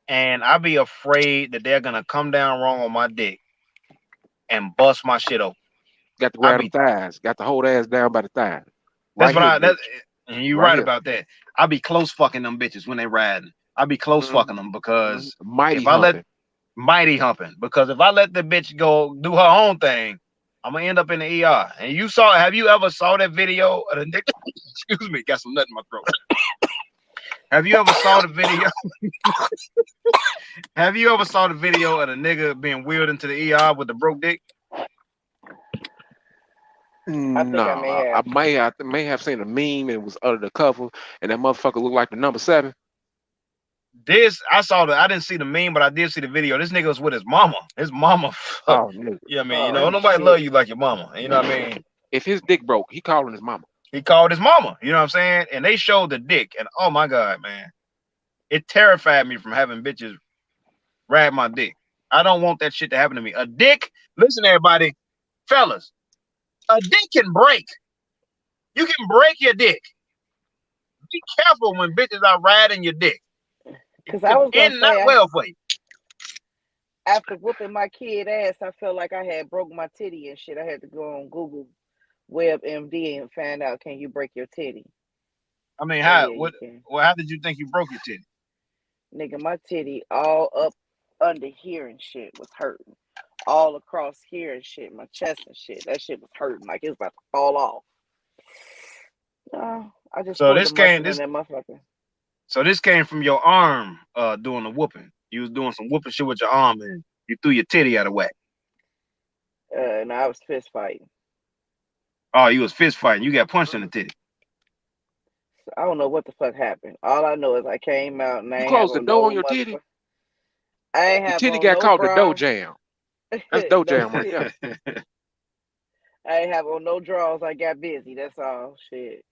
and I be afraid that they're gonna come down wrong on my dick and bust my shit open. got to I grab them be thighs, got to hold ass down by the thigh. that's Right what here, I that bitch. and you Right right here. about that. I be close fucking them bitches when they riding. I be close Hmm. fucking them because Mighty if I let humping. mighty humping because if I let the bitch go do her own thing, I'm gonna end up in the ER. And you saw have you ever saw that video of the nigga? Excuse me, got some nut in my throat. Have you ever saw the video? Have you ever saw the video of the nigga being wheeled into the ER with the broke dick? I think I No, may I have. may have seen a meme and it was under the cover, and that motherfucker looked like the number 7. This I saw the I didn't see the meme, but I did see the video. This nigga was with his mama. His mama, Oh nigga, yeah, I mean, Oh nobody love shit. you like your mama. You know what I mean? if his dick broke, he calling his mama. He called his mama. You know what I'm saying? And they showed the dick, and oh my god, man, it terrified me from having bitches ride my dick. I don't want that shit to happen to me. A dick. Listen, everybody, fellas, a dick can break. You can break your dick. Be careful when bitches are riding your dick. It Cause I could was gonna end not say, well for you. after whooping my kid ass, I felt like I had broke my titty and shit. I had to go on Google WebMD and find out, can you break your titty? I mean, Oh how yeah, you what? can. Well, how did you think you broke your titty? Nigga, my titty all up under here and shit was hurting. All across here and shit, my chest and shit. That shit was hurting like it was about to fall off. No, I just So pulled the this came muscle in this that motherfucker. so this came from your arm doing the whooping. You was doing some whooping shit with your arm and you threw your titty out of whack. And I was fist fighting. Oh, you was fist fighting. You got punched in the titty. So I don't know what the fuck happened. All I know is I came out and I You ain't have closed the on door no on your titty. motherfucker. I ain't Your have titty on got no caught the dough bra. jam. That's dough No jam right shit. there. I ain't have on no drawers. I got busy. That's all. Shit.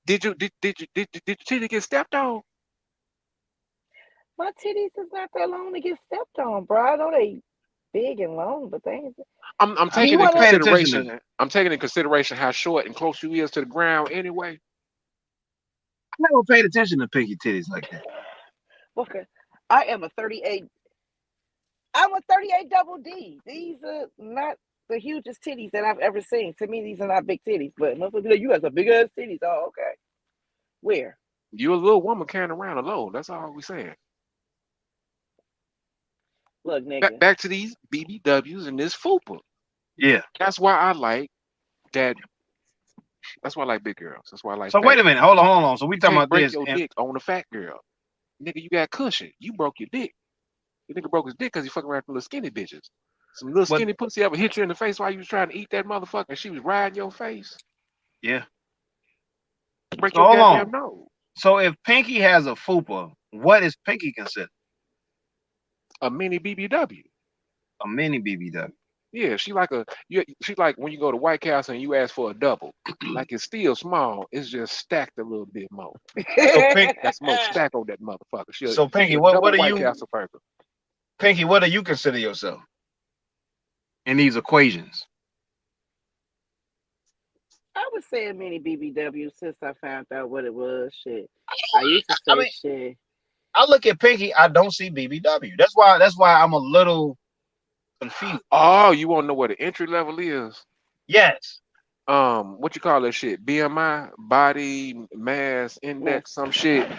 Did your titty get stepped on? My titties is not that long to get stepped on, bro. I know they big and long, but they ain't. I'm I Do you taking in want to? paid attention to consideration. I'm taking in consideration how short and close you is to the ground anyway. I never paid attention to pinky titties like that. Okay. I am a 38. I'm a 38 double D. These are not the hugest titties that I've ever seen. To me, these are not big titties, but motherfucker, you got some big ass titties. Oh, okay. Where? You a little woman carrying around a load. That's all we saying. Look, Back nigga. back to these BBWs and this FUPA. Yeah. That's why I like that. That's why I like big girls. That's why I like So fat wait a minute. girls. Hold on. So we You talking can't about break this your and dick on a fat girl. Nigga, you got cushion. You broke your dick. Your nigga broke his dick because he fucking around with little skinny bitches. Some little but skinny pussy ever hit you in the face while you was trying to eat that motherfucker and she was riding your face. yeah. Break So your hold goddamn on. nose. So if Pinky has a fupa, what is Pinky considered? A mini BBW. A mini BBW. Yeah, she like when you go to White Castle and you ask for a double. Like it's still small, it's just stacked a little bit more. So Pink Got some more stack on that motherfucker. so She Pinky, a what double do White you Castle burger. Pinky, what do you consider yourself in these equations? I was saying mini BBW since I found out what it was. Shit. I used to I say mean, shit. I look at Pinky, I don't see BBW. That's why I'm a little confused. Oh, you wanna know what the entry level is? Yes. What you call that shit? BMI, body mass Yes. index, some shit.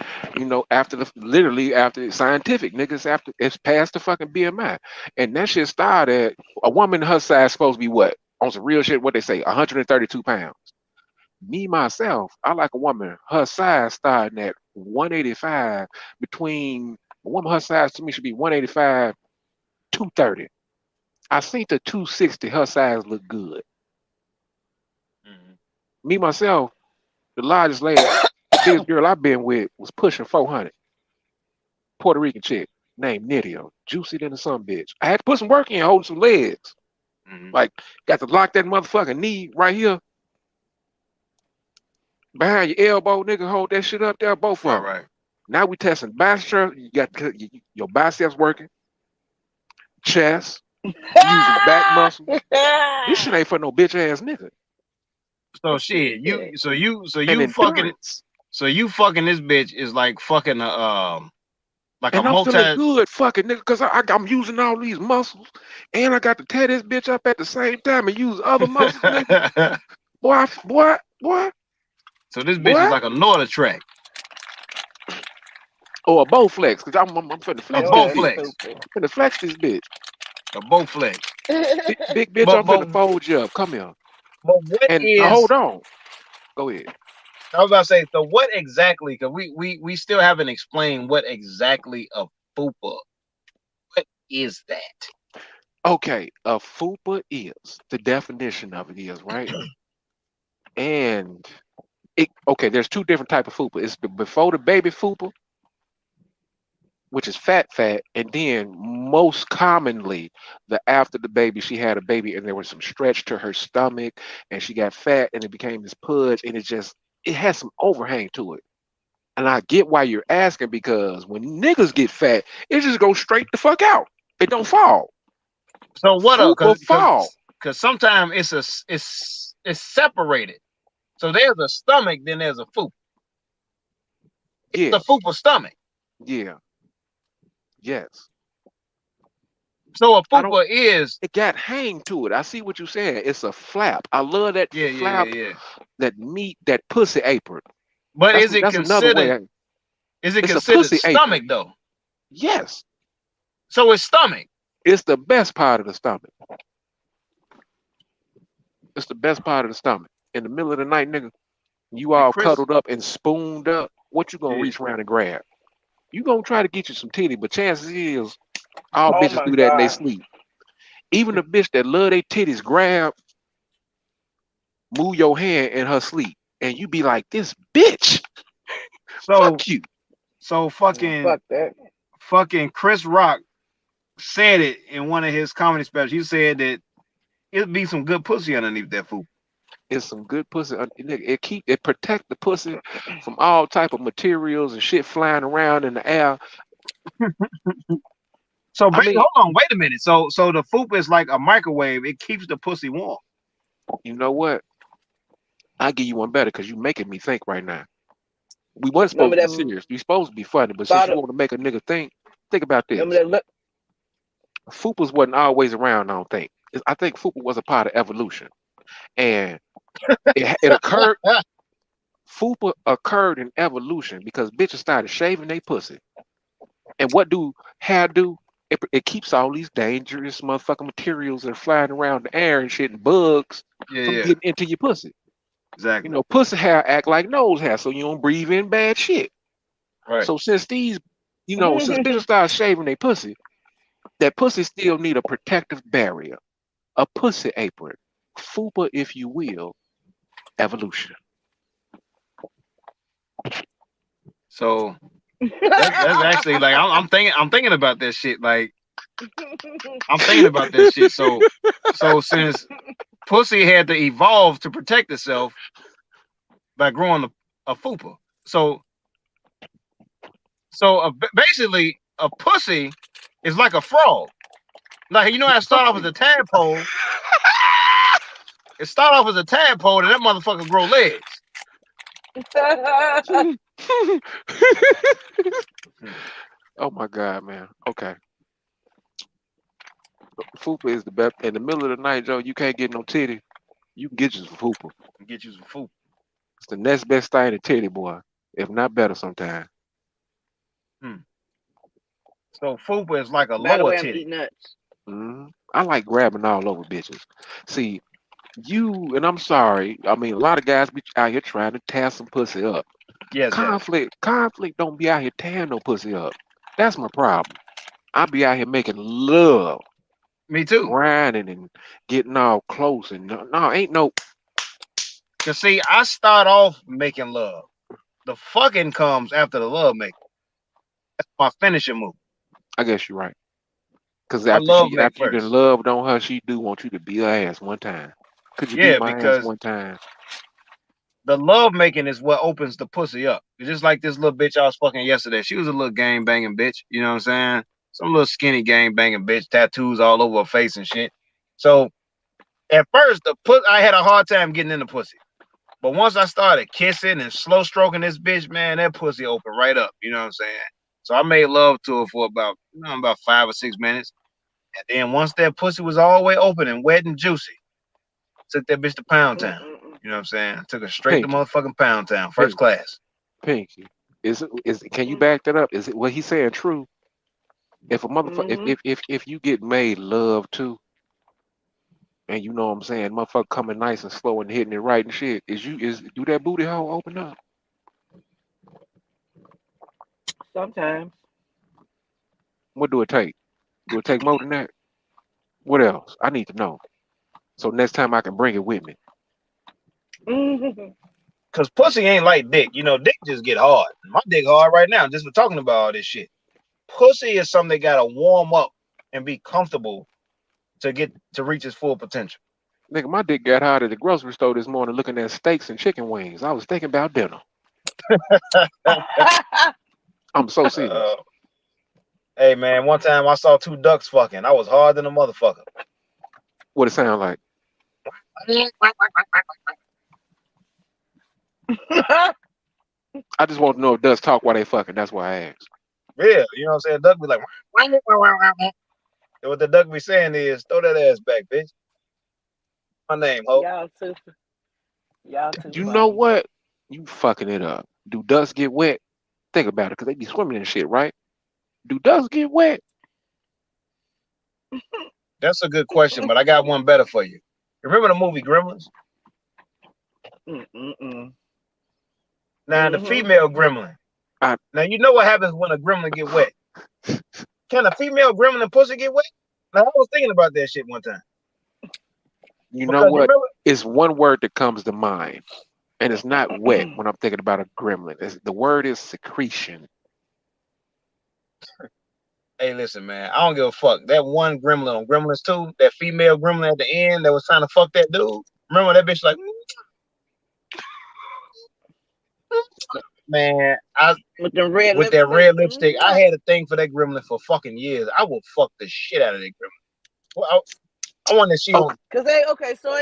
After literally after scientific niggas after it's past the fucking BMI, and that shit started at a woman her size supposed to be what on some real shit. What they say, 132 pounds. Me myself, I like a woman her size starting at 185. Between a woman her size to me should be 185, 230. I seen the 260. Her size look good. Mhm. Me myself, the largest lady, biggest girl I've been with was pushing 400. Puerto Rican chick named Nidia, juicy than the some bitch. I had to put some work in holding some legs. Mhm. Like, got to lock that motherfucking knee right here behind your elbow, nigga. Hold that shit up there, both Right, of them. right. Now we testing biceps. You got your biceps working, chest. You using back muscles. This shit ain't for no bitch ass nigga. So shit, so And you fucking endurance. so you fucking this bitch is like fucking a like a And I'm feeling multi. good, fucking nigga, because I'm using all these muscles. And I got to tear this bitch up at the same time and use other muscles, nigga. Boy, boy, So this bitch is boy. like a Nordic track, Or a bow flex, because I'm finna a flex this bow You're bitch. flex, stupid. Finna flex this bitch. a bow flex. Big bitch, But I'm but finna fold you up. Come here. but what And hold is on. Go ahead. I was about to say? So what exactly? Because we still haven't explained what exactly a fupa. What is that? Okay, a fupa is the definition of it is right, and it okay. There's two different type of fupa. It's the before the baby fupa, which is fat, and then most commonly the after the baby she had a baby and there was some stretch to her stomach and she got fat and it became this pudge and it has some overhang to it. And I get why you're asking because when niggas get fat, it just goes straight the fuck out. It don't fall. So what? Fupa fall. Because sometimes it's separated. So there's a stomach, then there's a fupa. It's Yeah, a fupa stomach. yeah, yes. So a I don't. fupa is It got hang to it. I see what you're saying. It's a flap. I love that flap, yeah. that meat, that pussy apron. But That's another way. is it It's a considered pussy apron. stomach though? Yes, So it's stomach. it's the best part of the stomach. It's the best part of the stomach. In the middle of the night, nigga, you And all Chris, cuddled up and spooned up. What you gonna yeah. reach around and grab? You gonna try to get you some titty, but chances is all Oh bitches my do that in they god. sleep. Even the bitch that love they titties grab, move your hand in her sleep, and you be like, this bitch, So fuck you. so Oh, fucking fuck that. fucking Chris Rock said it in one of his comedy specials. He said that it'd be some good pussy underneath that fupa. It's some good pussy. Nigga, it protect the pussy from all type of materials and shit flying around in the air. So I mean, hold on, wait a minute. So the fupa is like a microwave. It keeps the pussy warm. you know what? I give you one better because you making me think right now. We weren't supposed Remember to be that serious. We supposed to be funny, but since you bottle? want to make a nigga think about Remember this. that look? Fupas wasn't always around. I don't think. I think Fupa was a part of evolution, and it occurred. Fupa occurred in evolution because bitches started shaving their pussy. And what do hair do? It keeps all these dangerous motherfucking materials that are flying around the air and shit and bugs Yeah, from yeah, getting into your pussy. You exactly. know, pussy hair act like nose hair, so you don't breathe in bad shit. Right. So since bitches started shaving their pussy, that pussy still need a protective barrier, a pussy apron, fupa, if you will, evolution. So that's actually like I'm thinking about that shit. Like I'm thinking about that shit. So since pussy had to evolve to protect itself by growing a fupa, so basically a pussy is like a frog. Like you know, I start Fuck off as you. a tadpole. It start off as a tadpole, and that motherfucker grow legs. Hmm. Oh my god, man. Okay, fupa is the best. In the middle of the night, Joe, you can't get no titty. You can get you some fupa. Get you some fupa. It's the next best thing to titty, boy, if not better sometimes. Hmm. So fupa is like a By the lower way, I'm titty. eating nuts. I like grabbing all over bitches. See, and I'm sorry. I mean, a lot of guys be out here trying to tear some pussy up. Yes, yes. Conflict don't be out here tearing no pussy up. That's my problem. I be out here making love. Me too. grinding and getting all close and no, ain't no. Cause see, I start off making love. The fucking comes after the love making. My finishing move. I guess you're right. Cause I love make after you done first. loved on her, she do want you to beat her ass one time. Could you beat Yeah, my ass because one time? the love making is what opens the pussy up. It's just like this little bitch I was fucking yesterday. She was a little gang banging bitch. You know what I'm saying? Some little skinny gang banging bitch, tattoos all over her face and shit. So at first, I had a hard time getting in the pussy. But once I started kissing and slow stroking this bitch, man, that pussy opened right up. You know what I'm saying? So I made love to her for about 5 or 6 minutes. And then once that pussy was all the way open and wet and juicy, took that bitch to Pound Town. Mm-mm. You know what I'm saying? Took her straight to Pinky, motherfucking Pound Town, first Pinky, class. Pinky. Can you back that up? Is it what he's saying true? If a motherfucker, Mm-hmm. if you get made love to, and you know what I'm saying, motherfucker coming nice and slow and hitting it right and shit, do that booty hole open up? Sometimes. What do it take? Do it take more than that? What else? I need to know. So next time I can bring it with me. Mm-hmm. Cause pussy ain't like dick. You know, dick just get hard. My dick hard right now, just for talking about all this shit. Pussy is something that gotta warm up and be comfortable to reach its full potential. Nigga, my dick got hot at the grocery store this morning looking at steaks and chicken wings. I was thinking about dinner. I'm so serious. Uh, hey man, one time I saw two ducks fucking. I was hard than a motherfucker. What it sound like? I just want to know if ducks talk while they fucking. That's why I asked. Yeah, you know what I'm saying? Duck be like, and what the duck be saying is, throw that ass back, bitch. My name, ho. y'all too. Y'all too You know funny. what? You fucking it up. Do ducks get wet? Think about it, because they be swimming and shit, right? Do ducks get wet? That's a good question, but I got one better for you. Remember the movie Gremlins? Mm-mm-mm. Now the Mm-hmm. female gremlin. I, Now you know what happens when a gremlin get wet. Can a female gremlin pussy get wet? Now I was thinking about that shit one time. you know Because what? remember, It's one word that comes to mind, and it's not wet when I'm thinking about a gremlin. The word is secretion. hey, listen, man, I don't give a fuck. That one gremlin on Gremlins 2, that female gremlin at the end that was trying to fuck that dude. Remember that bitch like, man, I With the red with that lipstick. red lipstick, I had a thing for that gremlin for fucking years. I will fuck the shit out of that gremlin. Well, I want to see Okay, on Cause they okay, so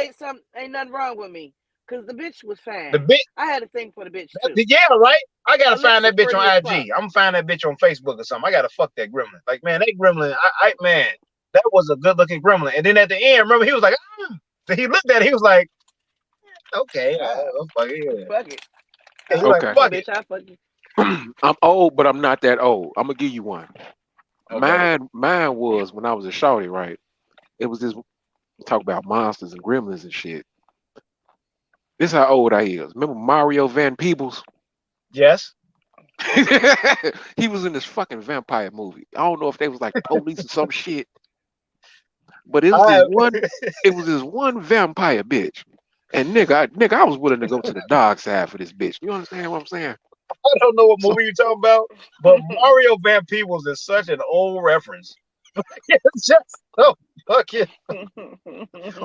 ain't nothing wrong with me. Cause the bitch was the fine. bitch. I had a thing for the bitch too. Yeah, right. I gotta Her lips find was that bitch on pretty as fuck. IG. I'm gonna find that bitch on Facebook or something. I gotta fuck that gremlin. Like, man, that gremlin, man, that was a good looking gremlin. And then at the end, remember, he was like, ah. Then he looked at it, he was like, okay, Ah, fuck it. fuck it. Yeah, I he like, fuck okay. you, fuck it. bitch. I fuck you. I'm old, but I'm not that old. I'm gonna give you one. Okay. Mine was when I was a shorty, right? It was this talk about monsters and gremlins and shit. This how old I is. Remember Mario Van Peebles? Yes. He was in this fucking vampire movie. I don't know if they was like police or some shit, but I it was this one vampire bitch. And nigga, I was willing to go to the dark side for this bitch. You understand what I'm saying? I don't know what So movie you're talking about, but Mario Van Peebles is such an old reference. It's just so fucking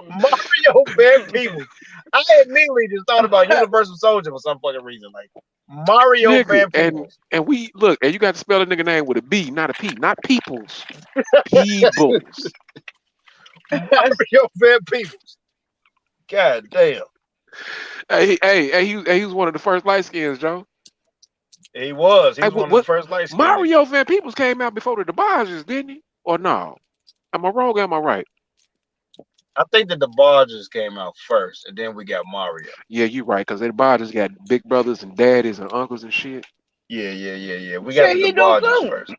Mario Van Peebles. I immediately just thought about Universal Soldier for some fucking reason. Like Mario nigga, Van Peebles. and we look, and you got to spell a nigga name with a B, not a P, not peoples. Peebles. Mario Van Peebles. God damn. He was one of the first light skins, Joe. He was. He Hey, was one of the first light skinned niggas. Mario Van Peebles came out before the DeBarges, didn't he? Or no? Am I wrong? Or am I right? I think that the Barges came out first, and then we got Mario. Yeah, you right, because the DeBarges got big brothers and daddies and uncles and shit. Yeah. We got Shit, the he do Barges too. first.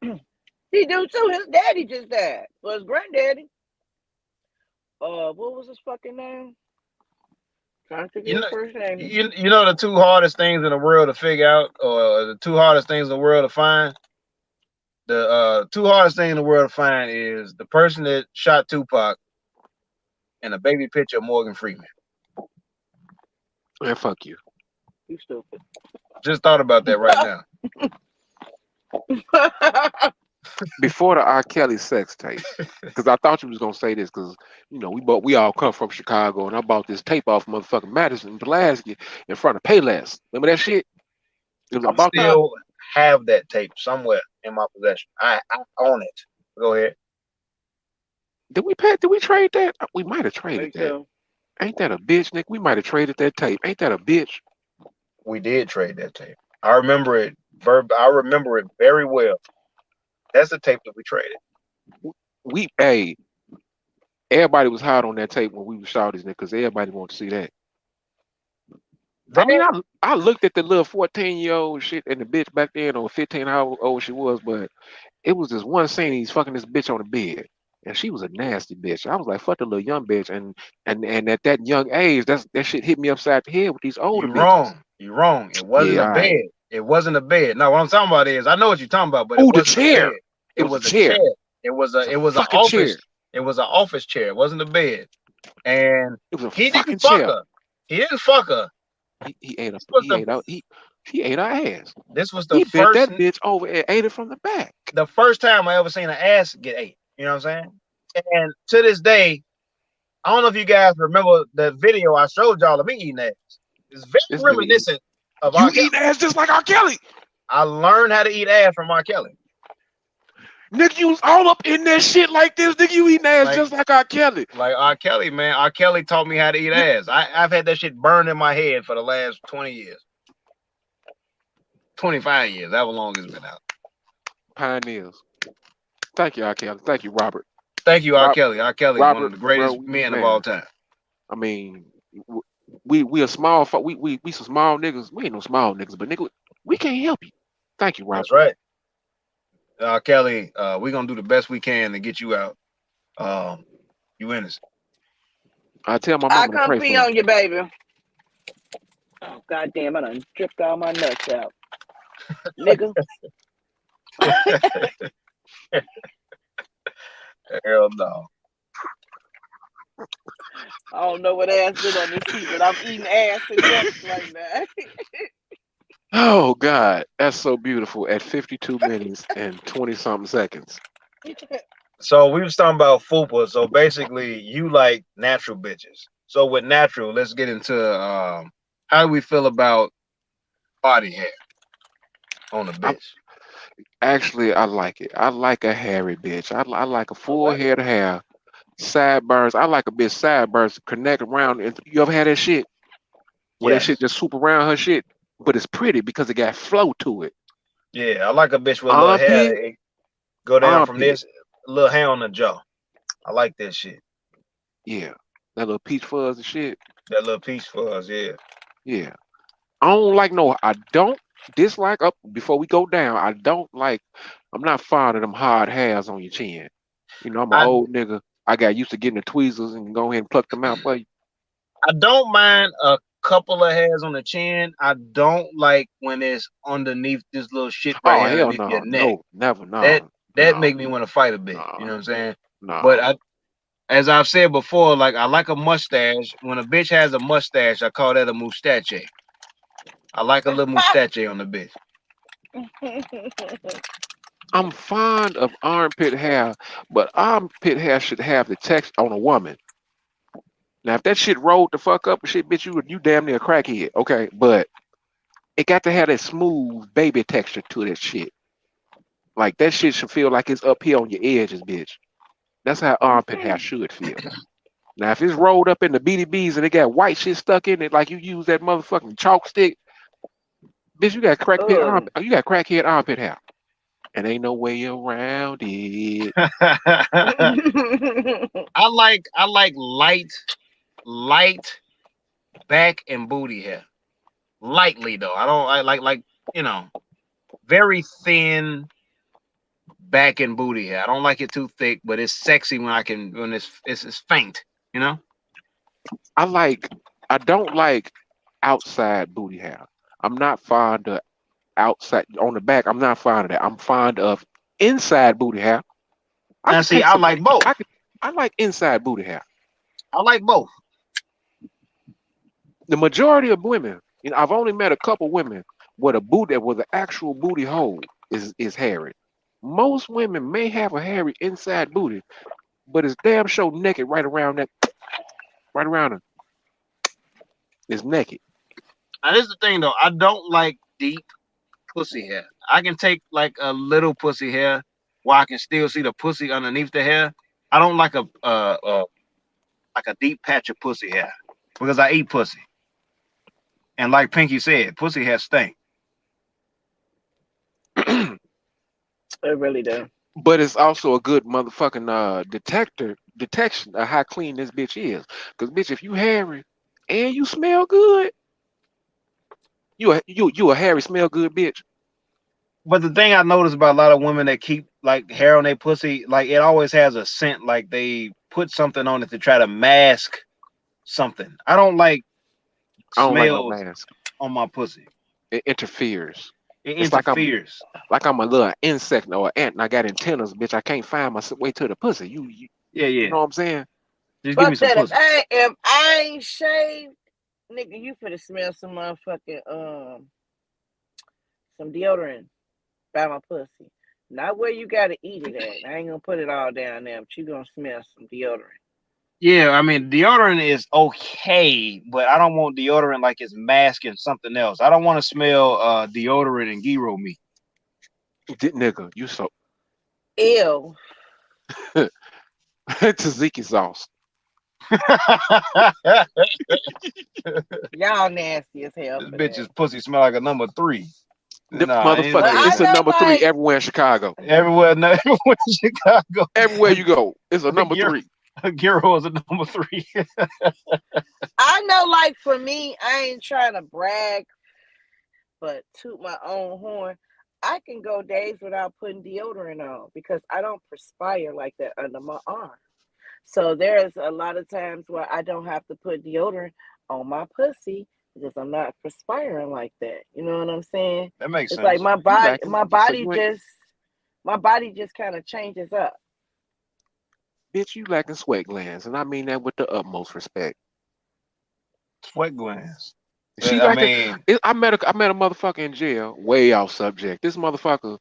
He do too. His daddy just died. Well, his granddaddy. What was his fucking name? Trying to think of You his know, first name. you know the two hardest things in the world to figure out, or the two hardest things in the world to find: The two hardest thing in the world to find is the person that shot Tupac and a baby picture of Morgan Freeman. Man, fuck you. You stupid. Just thought about that right now. Before the R. Kelly sex tape, because I thought you was gonna say this, because we all come from Chicago, and I bought this tape off motherfucking Madison, Pulaski, in front of Payless. Remember that shit? It was I about that. still have that tape somewhere in my possession. I own it. Go ahead. Did we pay? Did we trade that? We might have traded Me that. too. Ain't that a bitch, Nick? We might have traded that tape. Ain't that a bitch? We did trade that tape. I remember it. I remember it very well. That's the tape that we traded. Hey, everybody was hot on that tape when we were shouting, because everybody wanted to see that. I mean, That I looked at the little 14-year-old shit and the bitch back then, or 15 how old she was, but it was this one scene he's fucking this bitch on the bed. And she was a nasty bitch. I was like, fuck the little young bitch. And at that young age, that shit hit me upside the head with these older you bitches. wrong. You wrong. It wasn't Yeah, a all right. bed. It wasn't a bed. No, what I'm talking about is I know what you're talking about, but it Oh, the wasn't a bed. chair. It It was a was a chair. chair. It was It's a an fucking chair. office. It was an office chair. It wasn't a bed. And It was a he fucking didn't fuck chair. her. He didn't fuck her. He ate up. This was He the ate out. He ate our ass. this was He bent that bitch over and ate it from the back. the first time I ever seen an ass get ate. You know what I'm saying? And to this day, I don't know if you guys remember the video I showed y'all of me eating ass. It's very This nigga eat. reminiscent of R. You Kelly. eating ass just like R. Kelly. I learned how to eat ass from R. Kelly. Nigga, you was all up in that shit like this. Nigga, you eating ass Like just like R. Kelly. like R. Kelly, man. R. Kelly taught me how to eat You ass. I've had that shit burned in my head for the last 20 years. 25 years. However long it's been out. pioneers. Thank you, R. Kelly. Thank you, Robert. Thank you, R. Rob, Kelly. R. Kelly, one of Robert, the bro, greatest men of all man. time. I mean, we a small we some small niggas. We ain't no small niggas, but nigga, we can't help you. Thank you, That's Robert. right. Kelly, we're gonna do the best we can to get you out. You innocent. I tell my I mama to come pray pee for you. on you, baby. Oh, goddamn, I done dripped all my nuts out. Nigga. Hell no. I don't know what ass did on this seat, but I'm eating ass and nuts right now. Oh God, that's so beautiful. At 52 minutes and 20 something seconds. So we was talking about fupa. So basically, you like natural bitches. So with natural, let's get into how do we feel about body hair on a I bitch? actually I like it. I like a hairy bitch. I like a full Okay. head of hair, sideburns. I like a bitch sideburns to connect around. You ever had that shit where that shit Yes. just swoop around her shit, but it's pretty because it got flow to it. Yeah, I like a bitch with a little hair. Armpit, It go down from armpit. this little hair on the jaw. I like that shit. Yeah, that little peach fuzz and shit. That little piece for us. Yeah. Yeah, I don't like no. I don't dislike up before we go down. I don't like. I'm not fond of them hard hairs on your chin. I'm an I old nigga. I got used to getting the tweezers and go ahead and pluck them out for you. I don't mind a couple of hairs on the chin. I don't like when it's underneath this little shit right Oh here hell underneath your no, neck. no, never, That no, that no, make me want to fight a bit. You know no, what I'm saying? But no. as I've said before, like I like a mustache. When a bitch has a mustache, I call that a mustache. I like a little mustache on the bitch. I'm fond of armpit hair, but armpit hair should have the text on a woman. Now, if that shit rolled the fuck up and shit, bitch, you damn near a crackhead, okay? But it got to have that smooth baby texture to that shit. Like that shit should feel like it's up here on your edges, bitch. That's how armpit hair should feel. Now, if it's rolled up in the BDBs and it got white shit stuck in it, like you use that motherfucking chalk stick, bitch, Ugh. you got crackhead armpit hair, and ain't no way around it. I like light back and booty hair. Lightly though. I don't I like you know very thin back and booty hair. I don't like it too thick, but it's sexy when it's faint. You know. I like, I don't like outside booty hair. I'm not fond of outside on the back. I'm not fond of that. I'm fond of inside booty hair. I Now could see, take I some. like both. I like inside booty hair. I like both. The majority of women, I've only met a couple women where the actual booty hole is hairy. Most women may have a hairy inside booty, but it's damn sure naked right around it. It's naked. Now this is the thing though. I don't like deep pussy hair. I can take like a little pussy hair where I can still see the pussy underneath the hair. I don't like a deep patch of pussy hair because I eat pussy. And like Pinky said, pussy hair stink. It really do. But it's also a good motherfucking detection of how clean this bitch is. Cause bitch, if you hairy and you smell good, you a hairy smell good bitch. But the thing I notice about a lot of women that keep like hair on their pussy, like it always has a scent, like they put something on it to try to mask something. I don't like I don't like no smells mask. on my pussy. It interferes. It It's like interferes. I'm a little insect or an ant and I got antennas, bitch. I can't find my way to the pussy. Yeah, You yeah. know what I'm saying? Just give me Fuck some that. pussy. If I ain't shaved, nigga, you finna smell some motherfucking some deodorant by my pussy. Not where you gotta eat it at. I ain't gonna put it all down there, but you gonna smell some deodorant. Yeah, I mean deodorant is okay, but I don't want deodorant like it's masking something else. I don't want to smell deodorant and gyro meat. Nigga, you so Ew. tzatziki sauce. Y'all nasty as hell This for bitch's that. pussy smell like a number three. Nah, Motherfucker, But I it's a anyway. know number three like everywhere in Chicago. Everywhere, everywhere in Chicago, Everywhere you go, it's a number gyro, three. gyro is a number three. I know like for me, I ain't trying to brag, but toot my own horn. I can go days without putting deodorant on because I don't perspire like that under my arm. So there's a lot of times where I don't have to put deodorant on my pussy because I'm not perspiring like that. You know what I'm saying? That makes It's like sense. my You body, lacking. my So body you ain't, just, my body just kind of changes up. bitch, you lacking sweat glands, and I mean that with the utmost respect. Sweat glands. She I lacking. mean, I met a motherfucker in jail. Way off subject. This motherfucker.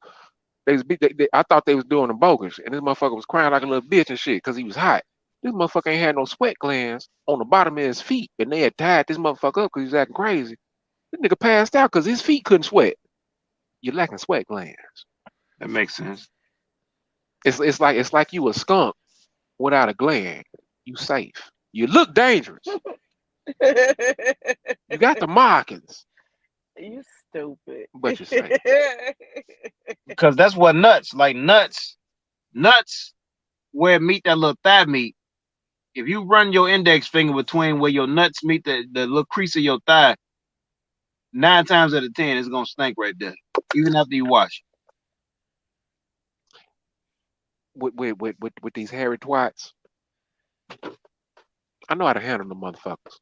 I thought they was doing the bogus, and this motherfucker was crying like a little bitch and shit because he was hot. This motherfucker ain't had no sweat glands on the bottom of his feet, and they had tied this motherfucker up because he was acting crazy. This nigga passed out because his feet couldn't sweat. You're lacking sweat glands. that makes sense. It's like you a skunk without a gland. You safe. You look dangerous. You got the markings, You stupid. but you're safe. Because that's what nuts, like nuts where it meet that little thigh meat. If you run your index finger between where your nuts meet the little crease of your thigh, 9 times out of 10, it's gonna stink right there, even after you wash With these hairy twats, I know how to handle them motherfuckers.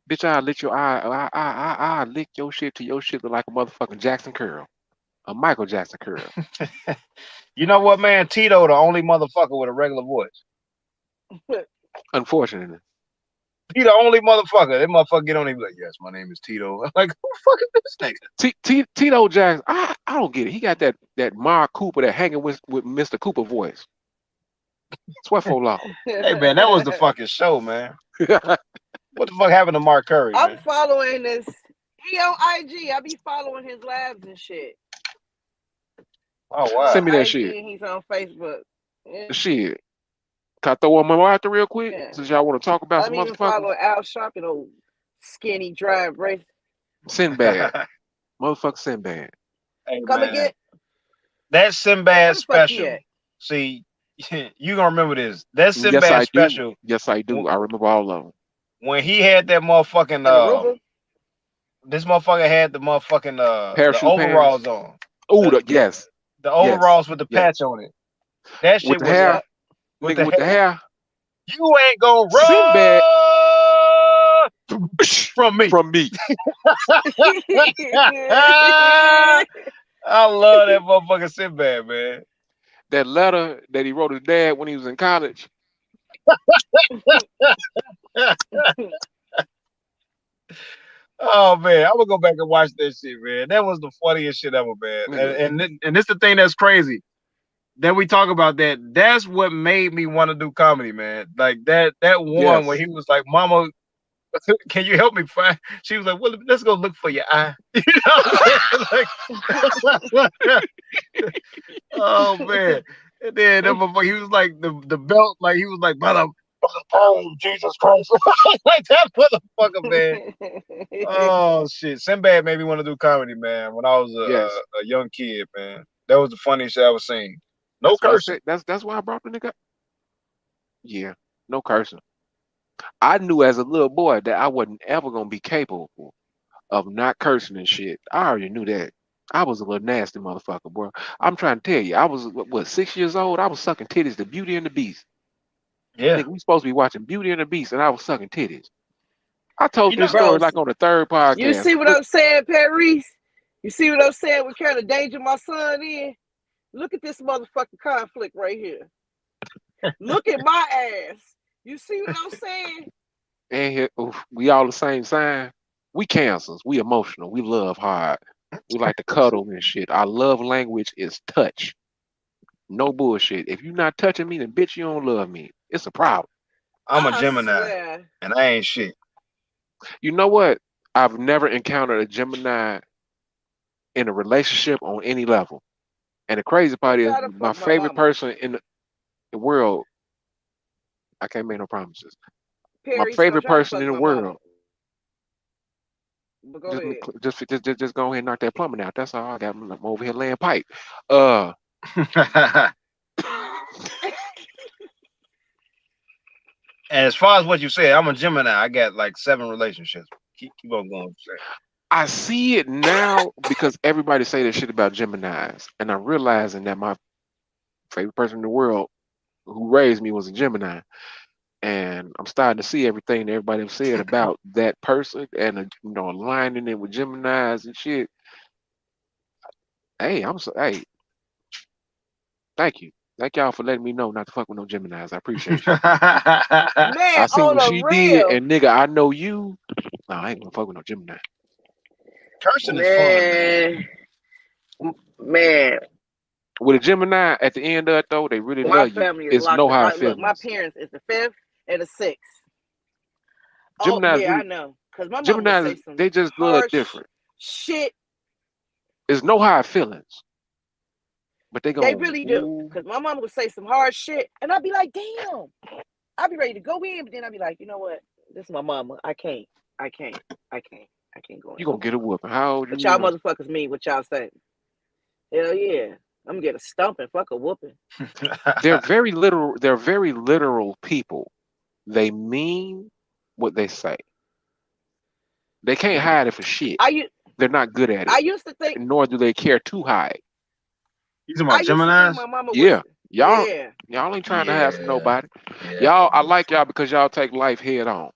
Bitch, I lick your I lick your shit to your shit look like a motherfucking Jackson curl, a Michael Jackson curl. it. You know what, man? Tito, the only motherfucker with a regular voice. Unfortunately, He the only motherfucker. That motherfucker get on him like, yes, my name is Tito. I'm like, who the fuck is this nigga? Tito Jackson, I don't get it. He got that Mark Cooper, that hanging with Mr. Cooper voice. Sweat for law. Hey man, that was the fucking show, man. What the fuck happened to Mark Curry, I'm man? following this. He on IG. I be following his lives and shit. Oh He wow. Send on me that IG shit. and he's on Facebook. Yeah. Shit. Can I throw one more out there real quick? Yeah. Since y'all want to talk about I'm some even motherfuckers? following Al Sharpton, old skinny, dry brace. Sinbad. Motherfucker Sinbad. Hey Come man, again? that Sinbad Where the fuck he special. at? See, you gonna remember this. That Yes, Sinbad I do. special Yes, I do. I remember all of them. when he had that motherfucking In Aruba? this motherfucker had the motherfucking the Parachute panties. overalls on. Oh, The yes. the Yes. overalls with the Yes. patch on it. That With shit the was hair. Yep. with Nigga the with the hair. hair. You ain't gonna Sinbad run from me. from me. I love that motherfucking Sinbad, man. that letter that he wrote his dad when he was in college. Oh man, I'm gonna go back and watch that shit, man. That was the funniest shit ever, man. Nigga, And this the thing that's crazy. That we talk about that. That's what made me want to do comedy, man. Like that one where yes. he was like, "Mama, can you help me find?" She was like, "Well, let's go look for your eye." You know what I'm saying? Like, oh man. And then that motherfucker, he was like the belt, like he was like, by the power of Jesus Christ, like that motherfucker, man. Oh shit, Sinbad made me want to do comedy, man. When I was Yes. a young kid, man, that was the funniest shit I ever seen. No That's what I cursing. said. That's why I brought the nigga. Yeah. No cursing. I knew as a little boy that I wasn't ever gonna be capable of not cursing and shit. I already knew that. I was a little nasty motherfucker, bro. I'm trying to tell you, I was what 6 years old. I was sucking titties to Beauty and the Beast. Yeah, Nigga, we supposed to be watching Beauty and the Beast, and I was sucking titties. I told you know. this story Bro, like on the third you podcast. see what I'm saying, Paris? You see what I'm saying? What kind of danger my son in? Look at this motherfucking conflict right here. Look at my ass. You see what I'm saying? And here, oof, we all the same sign. We cancers. We emotional. We love hard. We like to cuddle and shit. Our love language is touch. No bullshit. If you're not touching me, then bitch, you don't love me. It's a problem. I'm a I Gemini, swear. and I ain't shit. You know what? I've never encountered a Gemini in a relationship on any level. And the crazy part Don't is try to my fuck my favorite mama. person in the world, I can't make no promises. My Paris, don't favorite try to person fuck in the my mama. world, But go ahead. just go ahead and knock that plumbing out. That's all I got. I'm over here laying pipe. Uh As far as what you said, I'm a Gemini. I got like 7 relationships. Keep on going. I see it now because everybody say that shit about Geminis. And I'm realizing that my favorite person in the world who raised me was a Gemini. And I'm starting to see everything that everybody have said about that person and aligning it with Geminis and shit. Hey, hey, thank you. Thank y'all for letting me know not to fuck with no Geminis. I appreciate you. I Man, seen on what the she did, real. and nigga, I know you. No, I ain't gonna fuck with no Gemini. Cursing is fun, man. Man, man, With a Gemini, at the end of it though, they really my love you. family is It's locked no up. hard Look, my feelings. parents is the fifth and the sixth. Oh Geminis yeah, I really, know. Cause my mama would say Geminis, some they just love harsh different. shit. It's no hard feelings, but they They gon' really do. ooh. Cause my mama would say some hard shit, and I'd be like, damn. I'd be ready to go in, but then I'd be like, you know what? This is my mama. I can't. I can't. I can't. I can't go in You no gonna more. get a whooping. How old But you y'all is? motherfuckers mean what y'all say. Hell yeah. I'm gonna get a stumping, fuck a whooping. They're very literal people. They mean what they say. They can't hide it for shit. I They're not good at I it, used to think nor do they care to hide. You talking I about used to think Gemini's? my mama was Yeah, y'all, yeah. y'all ain't trying to hide from Yeah, nobody. yeah, Y'all, I like y'all because y'all take life head on.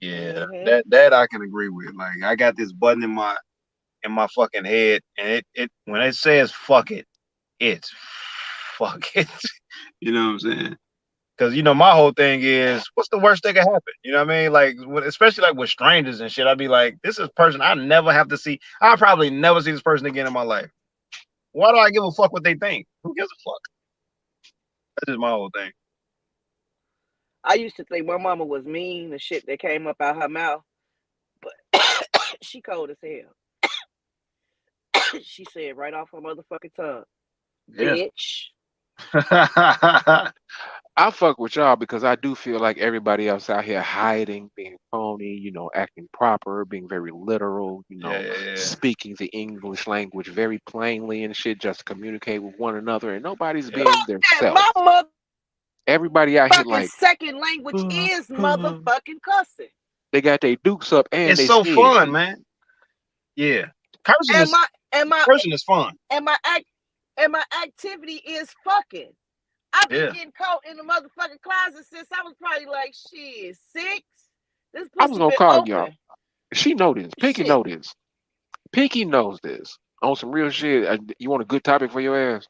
yeah. Mm-hmm. That I can agree with. Like I got this button in my fucking head, and it when it says fuck it, it's fuck it. You know what I'm saying? Because my whole thing is, what's the worst that can happen? You know what I mean? Like, especially like with strangers and shit, I'd be like, this is a person I never have to see. I'll probably never see this person again in my life. Why do I give a fuck what they think? Who gives a fuck? That's just my whole thing. I used to think my mama was mean, the shit that came up out her mouth, but she cold as hell. She said right off her motherfucking tongue, Yeah. bitch. I fuck with y'all because I do feel like everybody else out here hiding, being phony, acting proper, being very literal, Yeah, yeah, speaking the English language very plainly and shit just to communicate with one another, and nobody's yeah. being their And self. my Everybody out here motherfucking like second language is they motherfucking cussing. got their dukes up and It's they so scared. fun, man. Yeah. Cursing And is my and my cursing is fun. and my act and my activity is fucking. I've been Yeah. getting caught in the motherfucking closet since I was probably like shit 6. This I was pussy gonna been call y'all. open. She know this. Pinky Shit. know this. Pinky knows this. On some real shit. You want a good topic for your ass?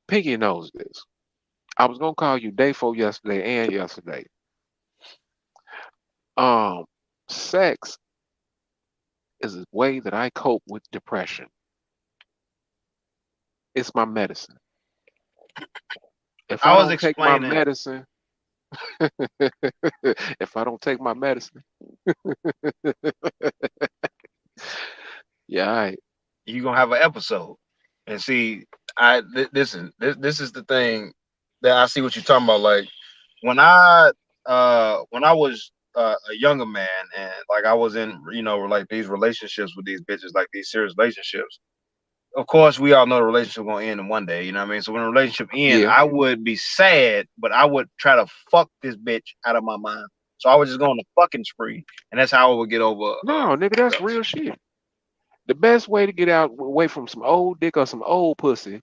Pinky knows this. I was gonna call you day 4 yesterday and yesterday. Um, Sex is a way that I cope with depression. It's my medicine. If I I was don't take my explaining. medicine, if I don't take my medicine, yeah, You gonna have an episode. And see, listen, this is the thing that I see what you're talking about. Like when I was a younger man and like I was in like these relationships with these bitches, like these serious relationships. Of course, we all know the relationship gonna end in one day. You know what I mean? So when the relationship end, yeah. I would be sad, but I would try to fuck this bitch out of my mind. So I would just go on a fucking spree, and that's how I would get over No, nigga, that's breakups. real shit. The best way to get out away from some old dick or some old pussy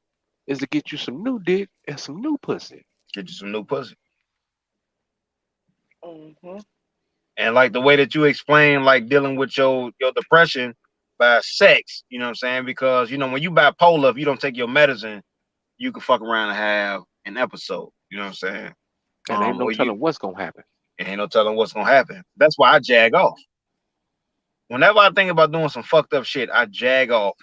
is to get you some new dick and some new pussy. Get you some new pussy. Mm-hmm. And like the way that you explain like dealing with your depression by sex, you know what I'm saying? Because when you bipolar, if you don't take your medicine, you can fuck around and have an episode. You know what I'm saying? And ain't no Or you telling what's gonna happen. ain't no telling what's gonna happen. That's why I jag off. Whenever I think about doing some fucked up shit, I jag off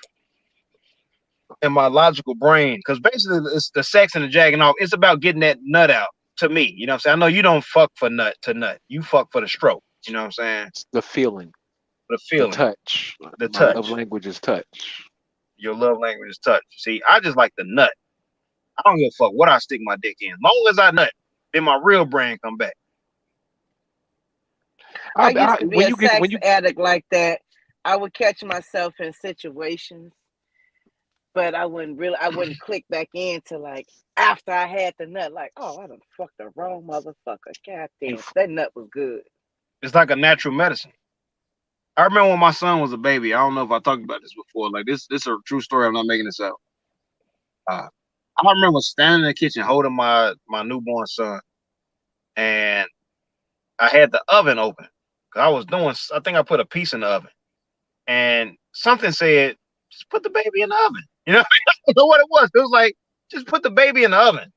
in my logical brain. Because basically it's the sex and the jagging off. It's about getting that nut out to me. You know what I'm saying? I know you don't fuck for nut to nut. You fuck for the stroke. You know what I'm saying? It's the feeling, The the feeling, touch. the My love touch. language is touch. Your love language is touch. See, I just like the nut. I don't give a fuck what I stick my dick in. Long as I nut, then my real brain come back. I used to be When a you get sex addict like that. I would catch myself in situations, but I wouldn't click back into like after I had the nut. Like, oh, I done fucked the wrong motherfucker. God you damn, that nut was good. It's like a natural medicine. I remember when my son was a baby. I don't know if I talked about this before. Like this is a true story. I'm not making this up. Uh, I remember standing in the kitchen holding my newborn son, and I had the oven open. 'Cause I was doing. I think I put a piece in the oven, and something said, "Just put the baby in the oven." I don't know what it was. It was like, just put the baby in the oven.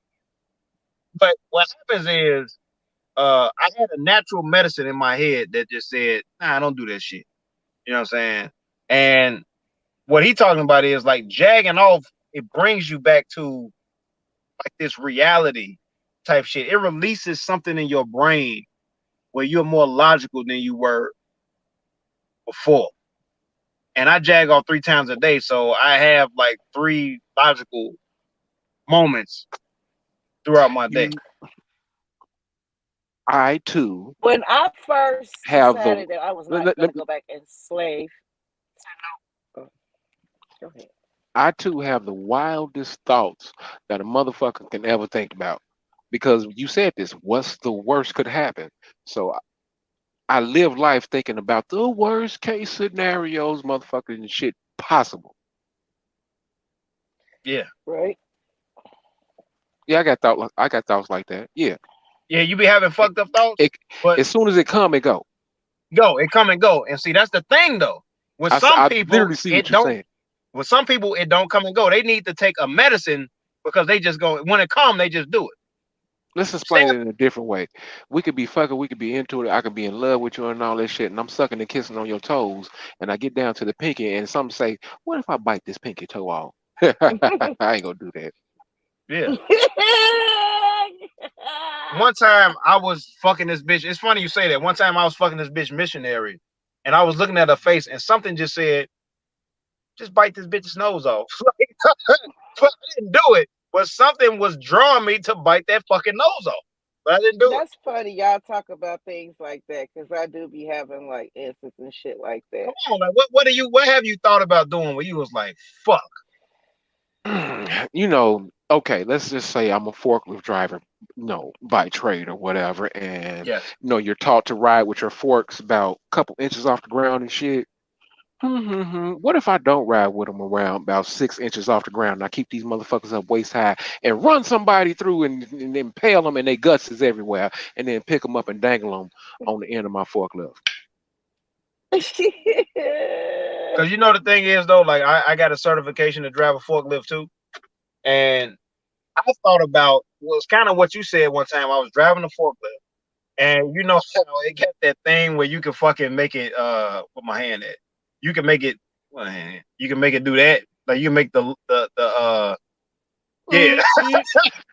But what happens is, I had a natural medicine in my head that just said, "Nah, don't do that shit." You know what I'm saying? And what he talking about is like jagging off. It brings you back to like this reality type shit. It releases something in your brain where you're more logical than you were before. And I jag off 3 times a day, so I have like 3 logical moments throughout my day. you I too When I first have the decided that I was let, not let, going let to go back and slave, oh, go ahead. I too have the wildest thoughts that a motherfucker can ever think about. Because you said this, what's the worst could happen? So I live life thinking about the worst case scenarios, motherfuckers and shit possible. Yeah. Right? Yeah, I got thoughts like that. Yeah. Yeah, you be having It, fucked up thoughts, it but as soon as it come, it go. it come and go. And see, that's the thing though. With some I people, literally see what it you're don't saying. with some people it don't come and go. They need to take a medicine because they just go when it come, they just do it. Let's explain Sam, it in a different way. We could be fucking, we could be into it. I could be in love with you and all that shit, and I'm sucking and kissing on your toes, and I get down to the pinky, and some say, "What if I bite this pinky toe off?" I ain't gonna do that. yeah. One time I was fucking this bitch. It's funny you say that. One time I was fucking this bitch missionary, and I was looking at her face, and something just said, "Just bite this bitch's nose off." But I didn't do it. But something was drawing me to bite that fucking nose off. But I didn't do it. That's funny. Y'all talk about things like that because I do be having like instances and shit like that. Come on, like what have you thought about doing where you was like, fuck. Okay, let's just say I'm a forklift driver, by trade or whatever, and Yes. you're taught to ride with your forks about a couple inches off the ground and shit. What if I don't ride with them around about 6 inches off the ground and I keep these motherfuckers up waist high and run somebody through and impale them and their guts is everywhere and then pick them up and dangle them on the end of my forklift? Cause you know the thing is though, like I got a certification to drive a forklift too. And I thought about was kind of what you said one time. I was driving the forklift, and you know how it got that thing where you can fucking make it with my hand at. You can make it one hand. You can make it do that. Like you can make the yeah.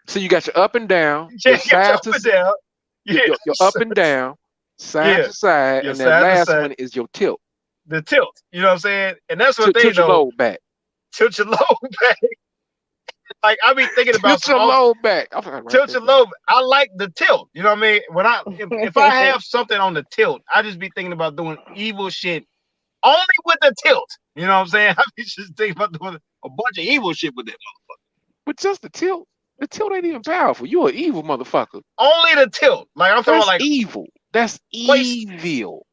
So you got your up and down, Yeah, your get your side up to and down. Yeah. your up and down, side Yeah. to side, Your and that side to last side. one is your tilt. The tilt. You know what I'm saying? And that's one thing Tilt your though. load back. Tilt your low back. Like I be thinking about Tilt some your off load back. I'm gonna write tilt that your down. low. I like the tilt. You know what I mean? When if I have something on the tilt, I just be thinking about doing evil shit only with the tilt. You know what I'm saying? I be just thinking about doing a bunch of evil shit with it. But just the tilt ain't even powerful. You an evil motherfucker. Only the tilt. Like I'm talking about That's like evil. That's hoist, evil.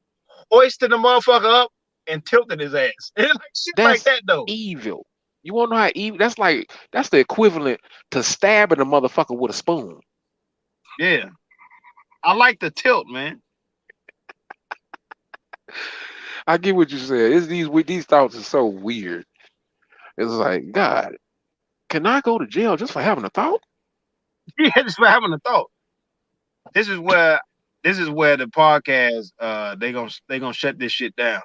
hoisting the motherfucker up and tilting his ass. Like shit like That's that though. evil. You wanna know how evil? That's the equivalent to stabbing a motherfucker with a spoon. Yeah. I like the tilt, man. I get what you said. It's these thoughts are so weird. It's like, God, can I go to jail just for having a thought? Yeah, just for having a thought. This is where the podcast they gonna shut this shit down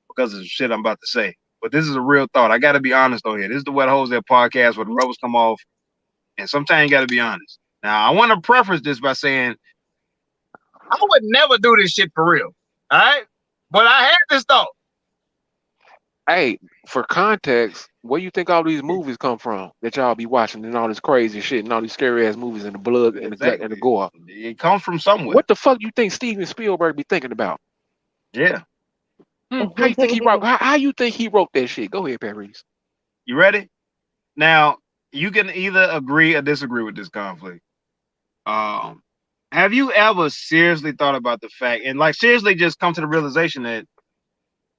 because of the shit I'm about to say. But this is a real thought. I gotta be honest on here. This is the Wet Holes That podcast where the rebels come off, and sometimes you gotta be honest. Now I want to preface this by saying I would never do this shit for real. All right? But I had this thought. Hey, for context, where you think all these movies come from that y'all be watching and all this crazy shit and all these scary ass movies and the blood and the gut and the Exactly. gore? It comes from somewhere. What the fuck you think Steven Spielberg be thinking about? Yeah. How you think he wrote? How you think he wrote that shit? Go ahead, Paris. You ready? Now you can either agree or disagree with this conflict. Um, have you ever seriously thought about the fact and like seriously just come to the realization that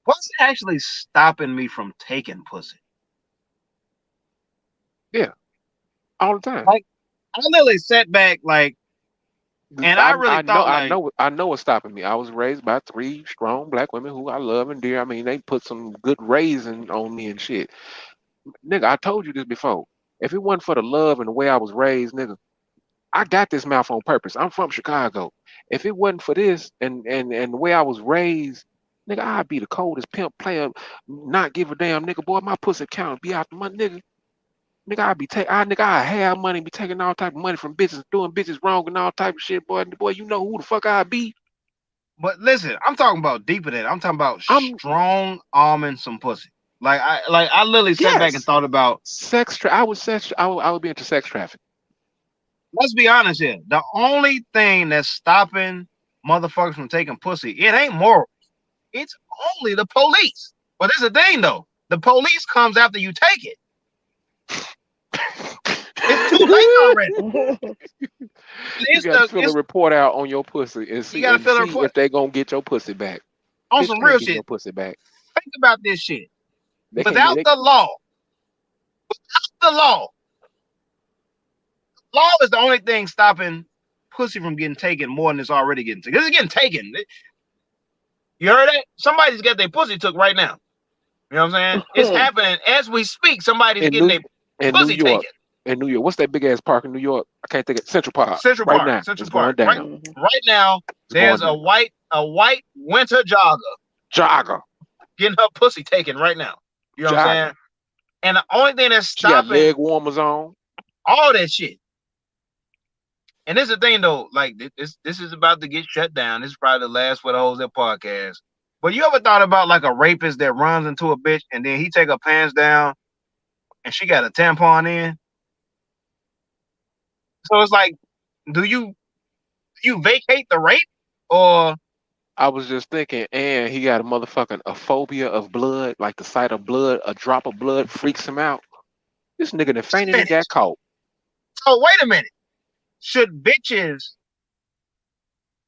what's actually stopping me from taking pussy? Yeah, all the time. Like I literally sat back like, and I really thought like, I know what's stopping me. I was raised by three strong black women who I love and dear. I mean, they put some good raising on me and shit. Nigga, I told you this before. If it wasn't for the love and the way I was raised, nigga, I got this mouth on purpose. I'm from Chicago. If it wasn't for this and the way I was raised, nigga, I'd be the coldest pimp player, not give a damn, nigga. Boy, my pussy count be out the money, nigga. Nigga, I have money, be taking all type of money from bitches, doing bitches wrong and all type of shit, boy. Boy, you know who the fuck I be? but listen, I'm talking about deeper than that. I'm talking about I'm strong arming some pussy. I literally sat back and yes, thought about. I would be into sex traffic. Let's be honest here. The only thing that's stopping motherfuckers from taking pussy, it ain't moral. It's only the police. But this is the thing though. The police comes after you take it. It's too late already. You It's got to the fill a it's report out on your pussy and you see gotta and fill a see report if they gonna get your pussy back. on Bitch some can't real get your shit. pussy back. Think about this shit. They can't get Without it. the law is the only thing stopping pussy from getting taken more than it's already getting taken. It's getting taken. You heard that? Somebody's got their pussy took right now. You know what I'm saying? It's happening as we speak. Somebody's In getting New their in New pussy York. taken. In New York. What's that big ass park in New York? I can't think of Central Park. Central Right Park. now. Central It's going Park. Right, down. right now, It's there's going a down. white winter jogger Jogger. getting her pussy taken right now. You know what I'm Jogger. saying? And the only thing that's She got stopping leg warmers on. all that shit. And this is the thing though, like this is about to get shut down. This is probably the last for the Hoes That podcast. But you ever thought about like a rapist that runs into a bitch and then he take her pants down and she got a tampon in? So it's like, do you vacate the rape or I was just thinking, and he got a motherfucking a phobia of blood, like the sight of blood, a drop of blood freaks him out. This nigga that just a fainted and minute? got caught. So wait a minute. Should bitches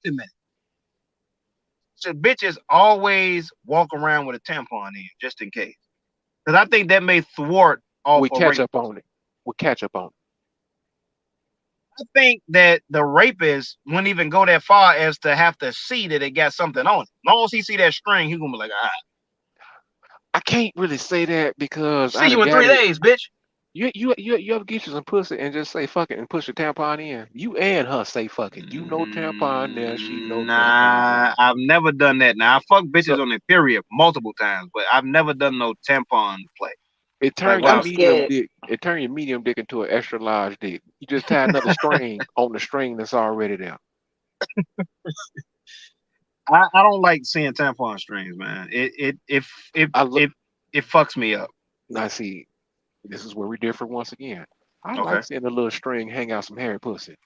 wait a minute? Should bitches always walk around with a tampon in just in case? Because I think that may thwart off We a catch rape. up on it. We catch up on it. I think that the rapist wouldn't even go that far as to have to see that it got something on it. As long as he see that string, he gonna be like, I can't really say that because see I you done in got three it. days, bitch. You ever get you some pussy and just say fuck it and push the tampon in? You and her say fuck it. You know tampon there, she know tampon there. Nah, I've never done that. Now I fuck So bitches on their period multiple times, but I've never done no tampon play. it Like turn your wow. I'm medium scared. dick. It turn your medium dick into an extra large dick. You just tie another string on the string that's already there. I don't like seeing tampon strings, man. I look. It fucks me up. Now see, this is where we differ once again. I Okay. like seeing a little string hang out some hairy pussy.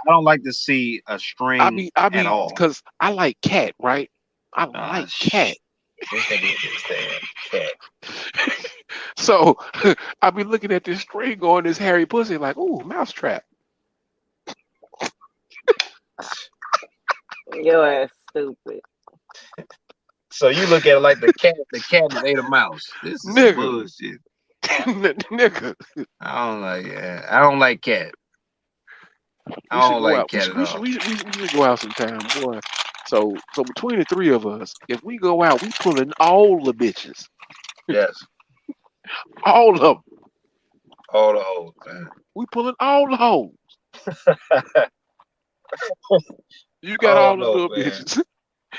I don't like to see a string I at be, all. because I like cat, right? I Ah, like cat. this nigga is saying cat. So I be looking at this string on this hairy pussy like, ooh, mousetrap. Your ass stupid. So you look at it like the cat that ate a mouse. This is some Nigga. bullshit. Nigga. I don't like yeah. I don't like cat. I We should don't go like out. cat at all. We should go out sometime, boy. So between the three of us, if we go out, we pulling all the bitches. Yes. All of them. All the hoes, man. We pulling all the hoes. You I got all don't the know, little man. bitches.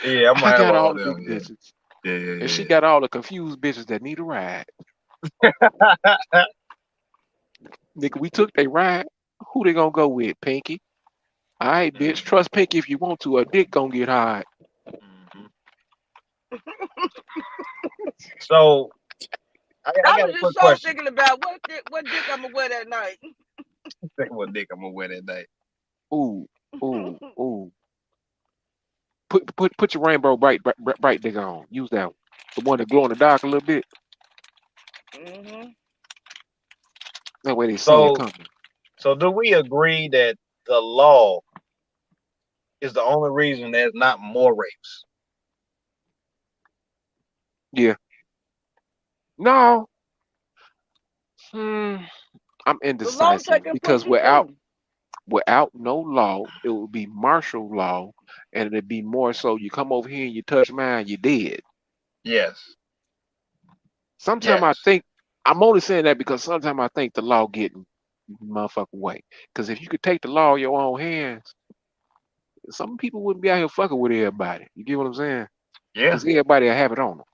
Yeah, I'm I gonna have got all all the them. big Yeah. bitches. Yeah, And she yeah, got all the confused bitches that need a ride. yeah. Nigga, we took they ride. Who they gonna go with? Pinky. All right, bitch. Mhm, Trust Pinky if you want to. A dick gonna get hard. mhm. So I I got was a just quick so question. thinking about what dick I'm gonna wear that night. Think what dick I'm gonna wear that night. Ooh, ooh, ooh. Put your rainbow bright dick on. Use that one. The one that glow in the dark a little bit. Hmm. That way they see it So coming. so do we agree that the law is the only reason there's not more rapes? Yeah. No. Hmm. I'm The law indecisive taking because pussy too. without no law, it would be martial law, and it'd be more so you come over here and you touch mine, you dead. Yes. Sometimes I Yes. think I'm only saying that because sometimes I think the law getting motherfucking way. Because if you could take the law in your own hands, some people wouldn't be out here fucking with everybody. You get what I'm saying? Yeah. Because everybody will have it on them.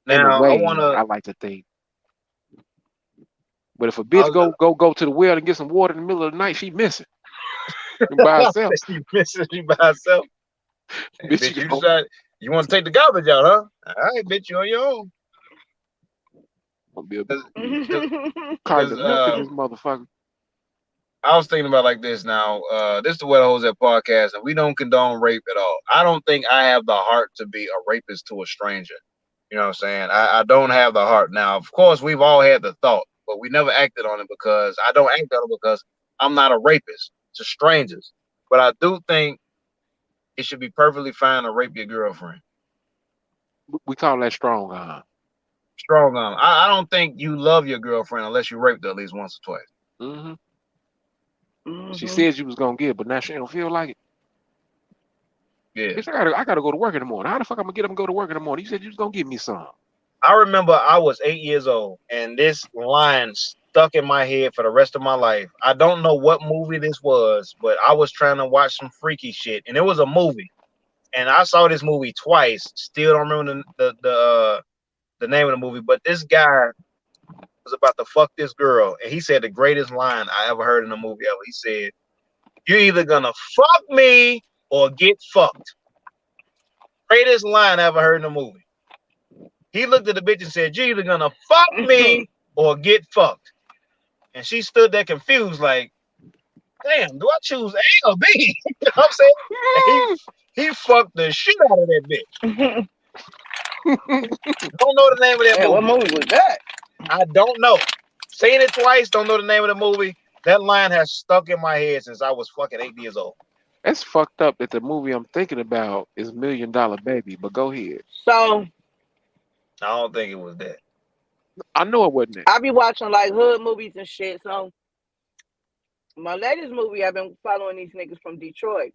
In a Now I way, wanna I like to think. But if a I bitch was go to the well and get some water in the middle of the night, she missing by herself. she missing you by herself. Hey, Bitch, bitch, you decide you want to take the garbage out, huh? All right, bitch, you on your own. gonna be a Cause, cause, carton 'cause, of milk in this motherfucker. I was thinking about like this now. This is the Wet Hoes at podcast, and we don't condone rape at all. I don't think I have the heart to be a rapist to a stranger. You know what I'm saying? I don't have the heart. Now, of course, we've all had the thought, but we never acted on it because I don't act on it because I'm not a rapist to strangers. But I do think it should be perfectly fine to rape your girlfriend. We call that strong arm. Strong arm. I don't think you love your girlfriend unless you raped her at least once or twice. Hmm. She Hmm. said you was gonna get it, but now she don't feel like it. Yeah. Bitch, I gotta go to work in the morning. How the fuck I'm gonna get up and go to work in the morning? You said you was gonna give me some. I remember I was 8 years old and this line stuck in my head for the rest of my life. I don't know what movie this was, but I was trying to watch some freaky shit and it was a movie. And I saw this movie twice. Still don't remember the name of the movie, but this guy was about to fuck this girl and he said the greatest line I ever heard in a movie ever. He said, "You're either gonna fuck me or get fucked." Greatest line I ever heard in a movie. He looked at the bitch and said, "You're either gonna fuck me or get fucked." And she stood there confused, like, damn, do I choose A or B? You know what I'm saying? And he fucked the shit out of that bitch. Don't know the name of that Man, what movie. movie was that? I don't know. Saying it twice, don't know the name of the movie. That line has stuck in my head since I was fucking 8 years old. That's fucked up that the movie I'm thinking about is $1 Million Baby, but go ahead. So I don't think it was that. I know it wasn't that. I be watching like hood movies and shit. So my latest movie, I've been following these niggas from Detroit.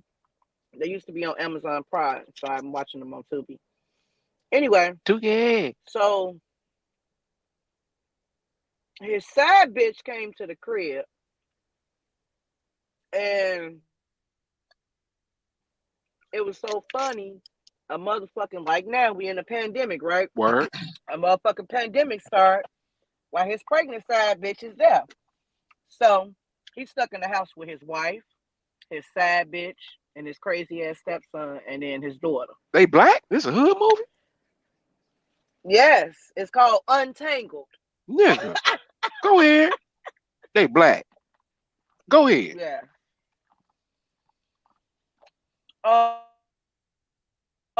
They used to be on Amazon Prime, so I'm watching them on Tubi. Anyway, Too yeah. so His side bitch came to the crib, and it was so funny. A motherfucking, like, now we in a pandemic, right? Word. A motherfucking pandemic start while his pregnant side bitch is there. So he's stuck in the house with his wife, his side bitch, and his crazy ass stepson, and then his daughter. They black? This a hood movie? Yes, it's called Untangled. Nigga. Go ahead. They black. Go ahead. Yeah.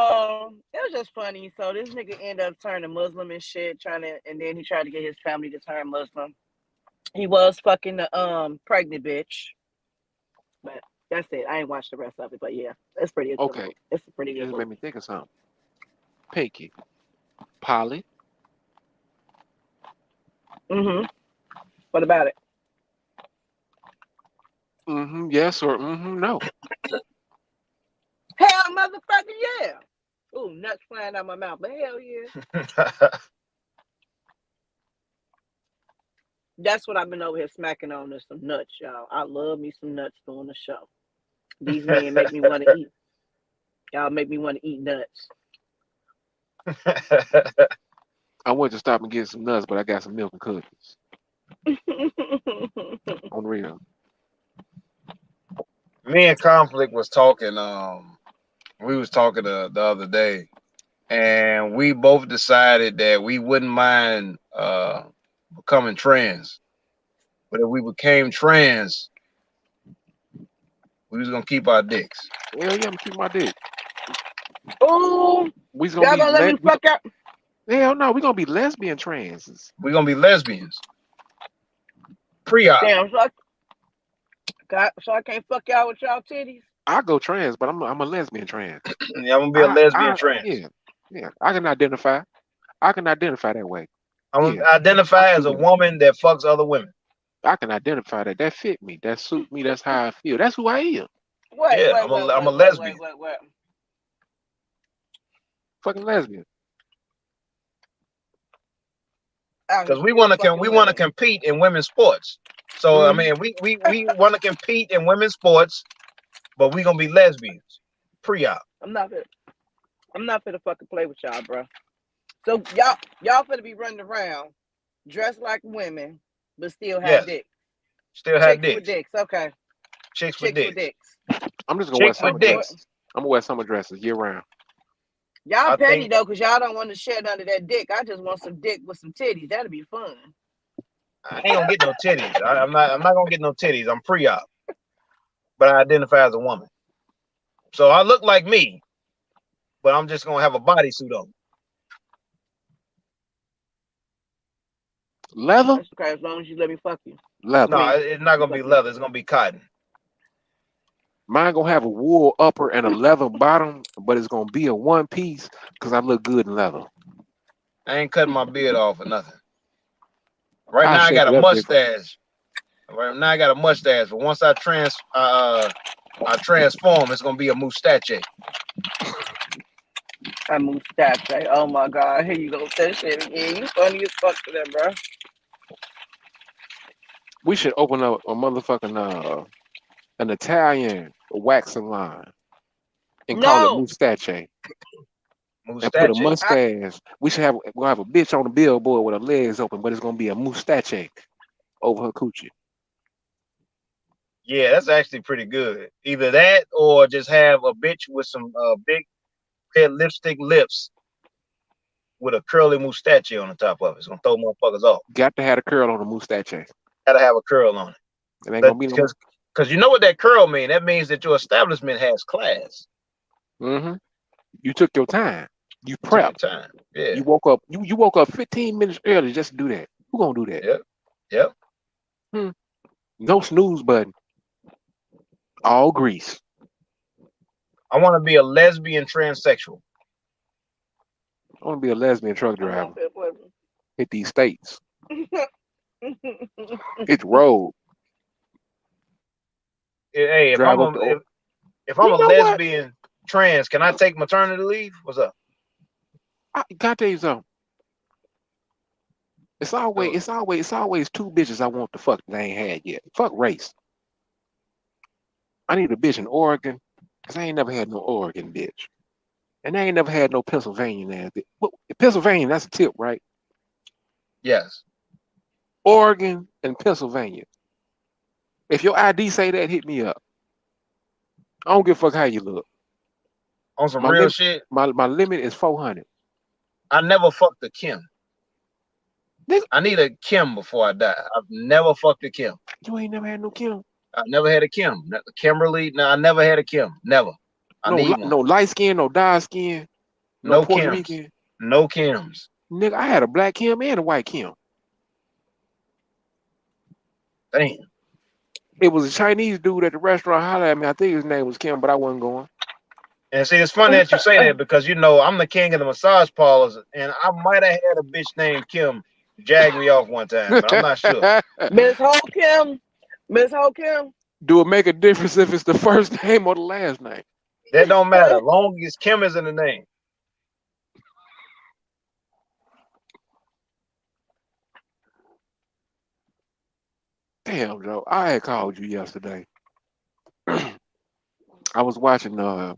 It was just funny. So this nigga ended up turning Muslim and shit, and then he tried to get his family to turn Muslim. He was fucking the pregnant bitch, but that's it. I ain't watched the rest of it, but yeah, it's pretty good. Okay. It's a pretty This good made movie. me think of something. Pinky. Polly. What about it? Mm-hmm. Yes or no. Hell, motherfucker, yeah. Ooh, nuts flying out my mouth, but hell yeah. That's what I've been over here smacking on is some nuts, y'all. I love me some nuts doing the show. These men make me want to eat. Y'all make me want to eat nuts. I went to stop and get some nuts, but I got some milk and cookies. On the real. Me and Conflict was talking. We was talking the other day, and we both decided that we wouldn't mind becoming trans, but if we became trans, we was gonna keep our dicks. Hell yeah, I'm gonna keep my dick. Oh, We's gonna y'all be gonna let me fuck out? hell no, we're gonna be lesbian transes. We're gonna be lesbians. Pre-op. Damn, so I can't fuck y'all with y'all titties? I go trans, but I'm a lesbian trans. Yeah, I'm gonna be a lesbian trans. Yeah. I can identify. I can identify that way. I'm Yeah. gonna identify as a woman that fucks other women. I can identify that. That fit me. That suit me. That's how I feel. That's who I am. Wait, Yeah, wait, I'm wait, a wait, wait, wait, lesbian. wait, wait. Fucking lesbian. Out here Because we still want to fucking we want to women. compete in women's sports. So I mean, we want to compete in women's sports, but we gonna be lesbians. Pre-op. I'm not finna fucking play with y'all, bro. So y'all finna be running around dressed like women, but still have Yes, dicks. still have Chicks with dicks. dicks, okay. Chicks with Chicks with dicks. dicks. I'm just gonna wear Chicks summer with dicks. dresses. I'm gonna wear summer dresses year round. Y'all I petty think though, cause y'all don't want to shed under that dick. I just want some dick with some titties. That'd be fun. I ain't gonna get no titties. I'm not gonna get no titties. I'm pre-op, but I identify as a woman. So I look like me, but I'm just gonna have a bodysuit on. Leather? That's okay, as long as you let me fuck you. I Leather. No, mean, it's not you gonna be fuck me. leather. It's gonna be cotton. Mine gonna have a wool upper and a leather bottom, but it's gonna be a one piece because I look good in leather. I ain't cutting my beard off or nothing. Right I now I shake got a it up different. mustache. Right now I got a mustache, but once I transform, it's gonna be a mustache. I moved stats, right? Oh my god, here you go with that shit again. You funny as fuck for that, bro. We should open up a motherfucking an Italian waxing line and call it No, mustache and put a Mustache. mustache. We'll have a bitch on the billboard with her legs open, but it's gonna be a mustache over her coochie. Yeah, that's actually pretty good. Either that or just have a bitch with some big red lipstick lips with a curly mustache on the top of it. It's gonna throw motherfuckers off. Got to have a curl on the mustache. Gotta have a curl on it. It ain't That gonna be no. because you know what that curl mean? That means that your establishment has class. Mm-hmm. You took your time. You You took your prepped. time. Yeah. You woke up. You woke up 15 minutes early just to do that. Who gonna do that? Yep. Yep. No snooze button. All grease. I want to be a lesbian transsexual. I want to be a lesbian truck I'm driver. not fit for Hit these states. it. Hit the road. Hey, Drive up the. if I'm You a know what? lesbian trans, can I take maternity leave? What's up? Can I tell you something? So, it's always two bitches I want to fuck that I ain't had yet. Fuck race. I need a bitch in Oregon, cause I ain't never had no Oregon bitch, and I ain't never had no Pennsylvania now. Pennsylvania, that's a tip, right? yes, Oregon and Pennsylvania. If your ID say that, hit me up. I don't give a fuck how you look. on some My real limit, shit. my limit is 400. I never fucked a Kim. Nigga, I need a Kim before I die. I've never fucked a Kim. you ain't never had no Kim. I've never had a Kim. Kimberly, no, I never had a Kim. Never. I No, need one. no light skin, no dark skin, no No Puerto Kims. Rican. No Kims. Nigga, I had a black Kim and a white Kim. Damn. It was a Chinese dude at the restaurant hollered at me. I think his name was Kim, but I wasn't going. And see, it's funny that you say that because you know I'm the king of the massage parlors, and I might have had a bitch named Kim jag me off one time, but I'm not sure. Miss Holcomb, Miss Holcomb. Do it make a difference if it's the first name or the last name? That don't matter. Long as Kim is in the name. Damn, Joe. I had called you yesterday. I was watching I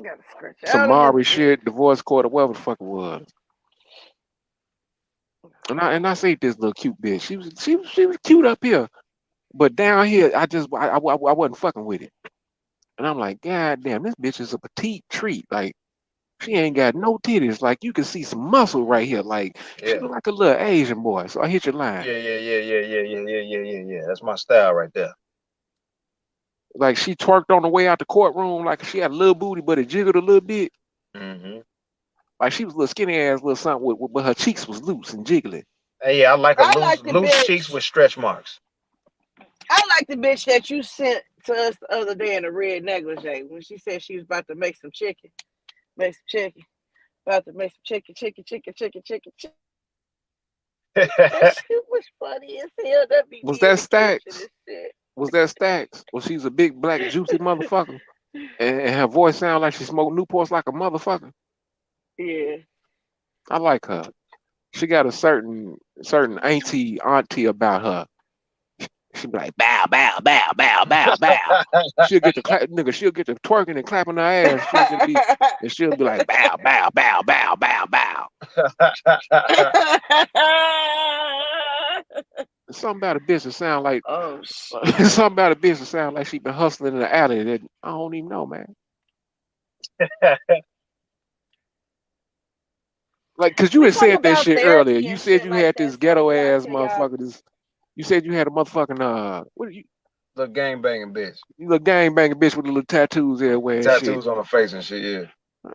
gotta scratch out of this Samari bitch. shit, divorce court, or whatever the fuck it was. And I see this little cute bitch. She was cute up here, but down here I wasn't fucking with it. And I'm like, God damn, this bitch is a petite treat. Like she ain't got no titties. Like you can see some muscle right here. Like she Yeah. look like a little Asian boy. So I hit your line. Yeah. That's my style right there. Like she twerked on the way out the courtroom. Like she had a little booty, but it jiggled a little bit. Hmm. Like she was a little skinny ass little something, but her cheeks was loose and jiggly. Hey, yeah, I like a I loose like the loose cheeks bitch. with stretch marks. I like the bitch that you sent to us the other day in a red negligee when she said she was about to make some chicken. Make some chicken. About to make some chicken. That shit was funny as hell. That be Was me in that the kitchen Stacks? and shit. Was that Stacks? Well, she's a big black juicy motherfucker, and her voice sound like she smoked Newports like a motherfucker. Yeah. I like her. She got a certain auntie about her. She be like bow bow bow bow bow bow. She'll get the nigga. She'll get the twerking and clapping her ass. She'll be like bow bow bow bow bow bow. Something about a bitch that sound like Oh shit. something about a bitch that sound like she been hustling in the alley that I don't even know, man. Like, cause you We had talk said that about shit earlier. therapy You and said shit you like had that. this So ghetto did I ass tell y'all? motherfucker. You said you had a motherfucking what? Little gang banging bitch. You little gang banging bitch with the little tattoos everywhere and shit. Tattoos on her face and shit, yeah.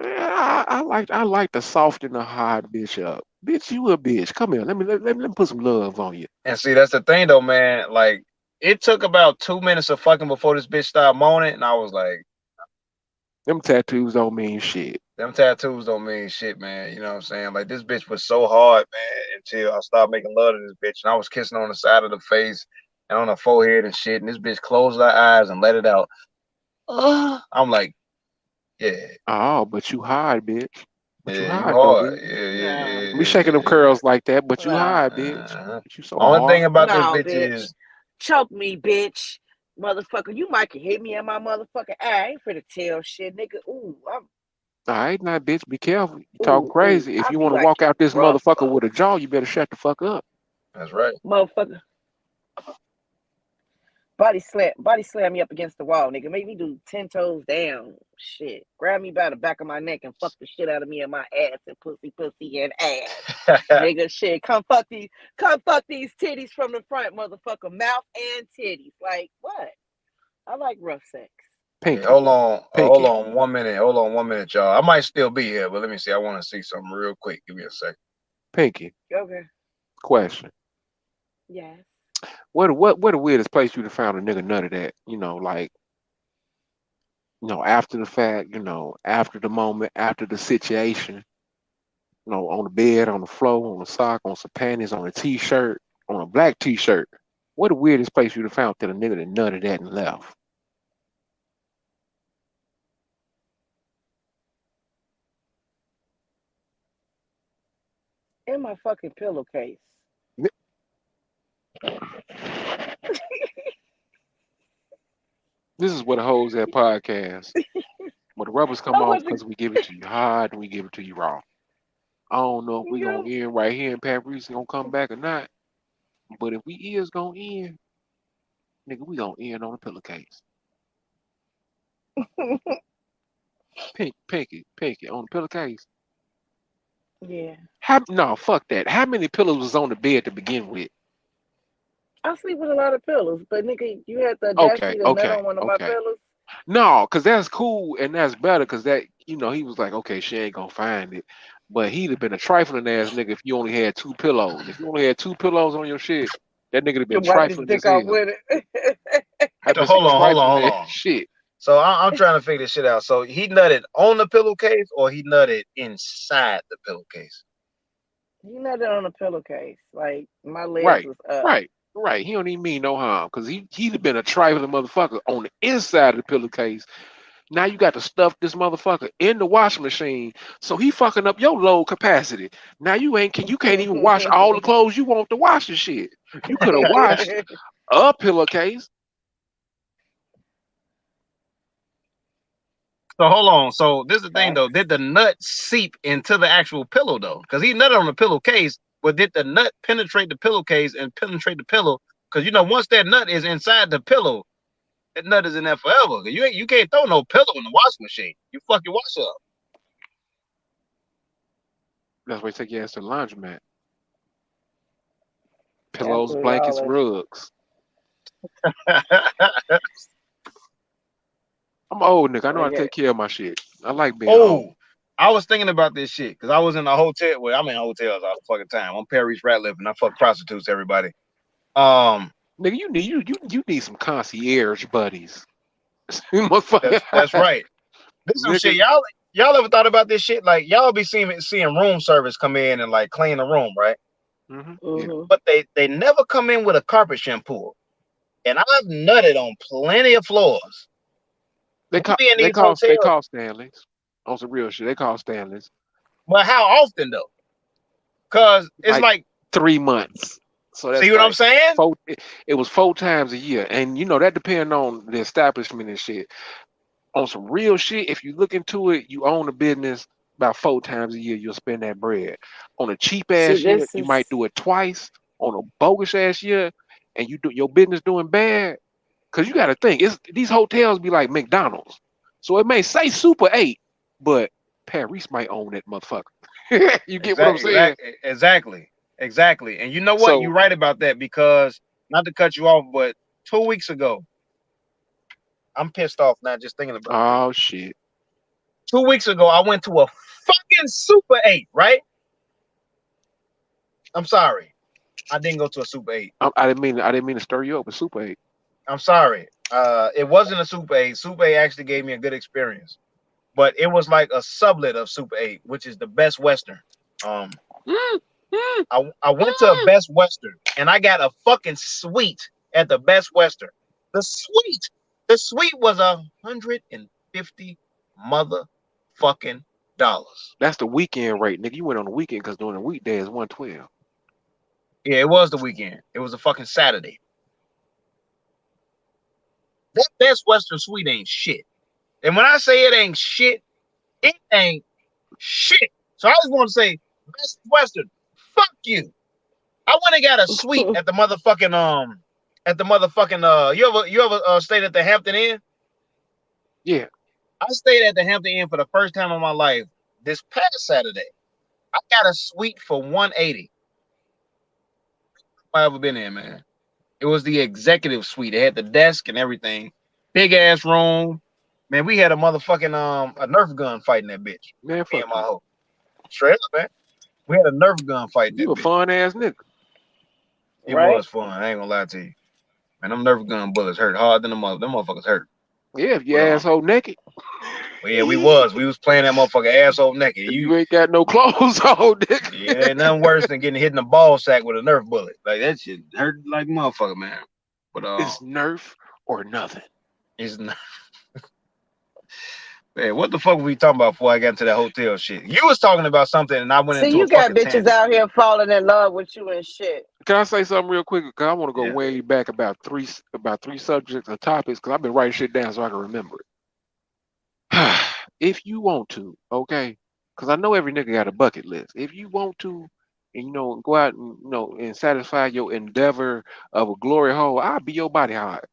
Yeah, I like to soften the hard bitch up. Bitch, you a bitch. Come here. Let me put some love on you. And see, that's the thing though, man. Like, it took about 2 minutes of fucking before this bitch started moaning, and I was like, Them tattoos don't mean shit. them tattoos don't mean shit, man. You know what I'm saying? Like, this bitch was so hard, man, until I started making love to this bitch. And I was kissing on the side of the face and on her forehead and shit. And this bitch closed her eyes and let it out. I'm like, yeah, Oh, but you hard, bitch. But you yeah, you hard though, hard. bitch. Nah. Me shaking them Yeah. curls like that, but you Nah. hard, bitch. Uh-huh. But you so Only thing hard. about this No, bitch bitch. is, Choke me, bitch. Motherfucker, you might can hit me in my motherfucking eye. I ain't finna tell shit, nigga. All right, now, bitch, be careful. You talking Ooh. crazy. If I you be want to like walk out this rough motherfucker with a fucks. jaw, you better shut the fuck up. that's right. Motherfucker. Body slam me up against the wall, nigga. Make me do 10 toes down. Shit. Grab me by the back of my neck and fuck the shit out of me in my ass and pussy and ass. Nigga, shit. Come fuck these titties from the front, motherfucker. Mouth and titties. Like, what? I like rough sex. Hey, Pinky, hold pinky, on 1 minute. Hold on 1 minute, y'all. I might still be here, but let me see. I want to see something real quick. Give me a second. pinky. Okay. Question. Yes. What the weirdest place you'd have found a nigga nutted at? Like, after the fact, after the moment, after the situation, on the bed, on the floor, on the sock, on some panties, on a t-shirt, on a black t-shirt. What the weirdest place you'd have found that a nigga that nutted at and left? In my fucking pillowcase. This is what holds that podcast. When the rubbers come I off, want to. because we give it to you hard and we give it to you raw. I don't know if we gonna You end right here and Pat Reese gonna come back or not. But if we is gonna end, nigga, we gonna end on a pillowcase. know. Pinky on the pillowcase. Yeah. No, fuck that. How many pillows was on the bed to begin with? I sleep with a lot of pillows, but nigga, you had the Okay, audacity to nut okay, on one of my okay. pillows. No, cause that's cool and that's better, cause that he was like, okay, she ain't gonna find it. But he'd have been a trifling ass nigga if you only had two pillows. If you only had two pillows on your shit, that nigga have been To wipe his trifling as dick off hell. with it. Had So been some trifling hold ass on. shit. So I'm trying to figure this shit out. So he nutted on the pillowcase or he nutted inside the pillowcase? He nutted on a pillowcase. Like my legs Right, was up. right, right. He don't even mean no harm, cause he'd have been a trifling motherfucker on the inside of the pillowcase. Now you got to stuff this motherfucker in the washing machine, so he fucking up your load capacity. Now you can't even wash all the clothes you want to wash and shit. You could have washed a pillowcase. So hold on. So this is the thing though. Facts. Did the nut seep into the actual pillow though? Because he nutted on the pillowcase, but did the nut penetrate the pillowcase and penetrate the pillow? Because once that nut is inside the pillow, that nut is in there forever. You can't throw no pillow in the washing machine. You fuck your wash That's why you take your ass to the laundromat. Pillows, Absolutely all blankets, that shit. rugs. up. I'm old nigga. I know Like how to it. take care of my shit. I like being old. Oh, I was thinking about this shit because I was in a hotel. Well, I'm in hotels all the fucking time. I'm Paris Ratliff and I fuck prostitutes. Everybody. Um, Nigga, you need some concierge buddies. that's Motherfucker. right. This some shit. Nigga. Y'all ever thought about this shit? Like y'all be seeing room service come in and like clean the room, right? Yeah. Mhm. But they never come in with a carpet shampoo. And I've nutted on plenty of floors. They We call be in they these call they hotels, call Stanleys. On some real shit. They call Stanleys. but how often though? Cause it's Like like, 3 months. So see that's what I'm like saying? it was 4 times a year. And that depends on the establishment and shit. On some real shit, if you look into it, you own a business about 4 times a year, you'll spend that bread. On a cheap See, ass year, this you is might do it twice. On a bogus ass year, and you do your business doing bad, because you got to think, it's these hotels be like McDonald's. So it may say Super 8, but Paris might own that motherfucker. You get what I'm saying? Exactly. And you know what? You're So, right about that because not to cut you off, but 2 weeks ago, I'm pissed off now just thinking about this. oh shit. 2 weeks ago, I went to a fucking Super 8, right? I'm sorry. I didn't go to a Super 8. I didn't mean to stir you up with Super 8. I'm sorry. It wasn't a Super 8. Super 8 actually gave me a good experience. But it was like a sublet of Super 8, which is the Best Western. Um, Mm, mm, I went to a mm. Best Western and I got a fucking suite at the Best Western. The suite was $150 motherfucking dollars. That's the weekend rate, nigga. You went on the weekend because during the weekday is 112. Yeah, it was the weekend. It was a fucking Saturday. That Best Western suite ain't shit. And when I say it ain't shit. So I just want to say, Best Western, fuck you. I went and got a suite at the motherfucking you ever stayed at the Hampton Inn? Yeah. I stayed at the Hampton Inn for the first time in my life this past Saturday. I got a suite for 180. I ever been in, man. It was the executive suite. It had the desk and everything. Big ass room. Man, we had a motherfucking a Nerf gun fighting that bitch. Man, Me fuck and my you. hoe. Straight up, man. We had a Nerf gun fighting You that a bitch. fun ass nigga. It right. was fun. I ain't gonna lie to you. Man, them Nerf gun bullets hurt hard than them motherfuckers hurt. Yeah, if you But asshole naked, well, yeah, we was playing that motherfucker asshole naked. if you ain't got no clothes on, Yeah, ain't nigga. nothing worse than getting hit in the ball sack with a Nerf bullet. Like that shit hurt like motherfucker, man. But It's Nerf or nothing. it's not, Hey, what the fuck were we talking about before I got into that hotel shit? You was talking about something and I went See, into a you got fucking bitches tangent. out here falling in love with you and shit. Can I say something real quick? Cause I want to go Yeah. way back about three subjects or topics. Cause I've been writing shit down so I can remember it. If you want to, okay? Cause I know every nigga got a bucket list. If you want to, and go out and and satisfy your endeavor of a glory hole, I'll be your bodyguard.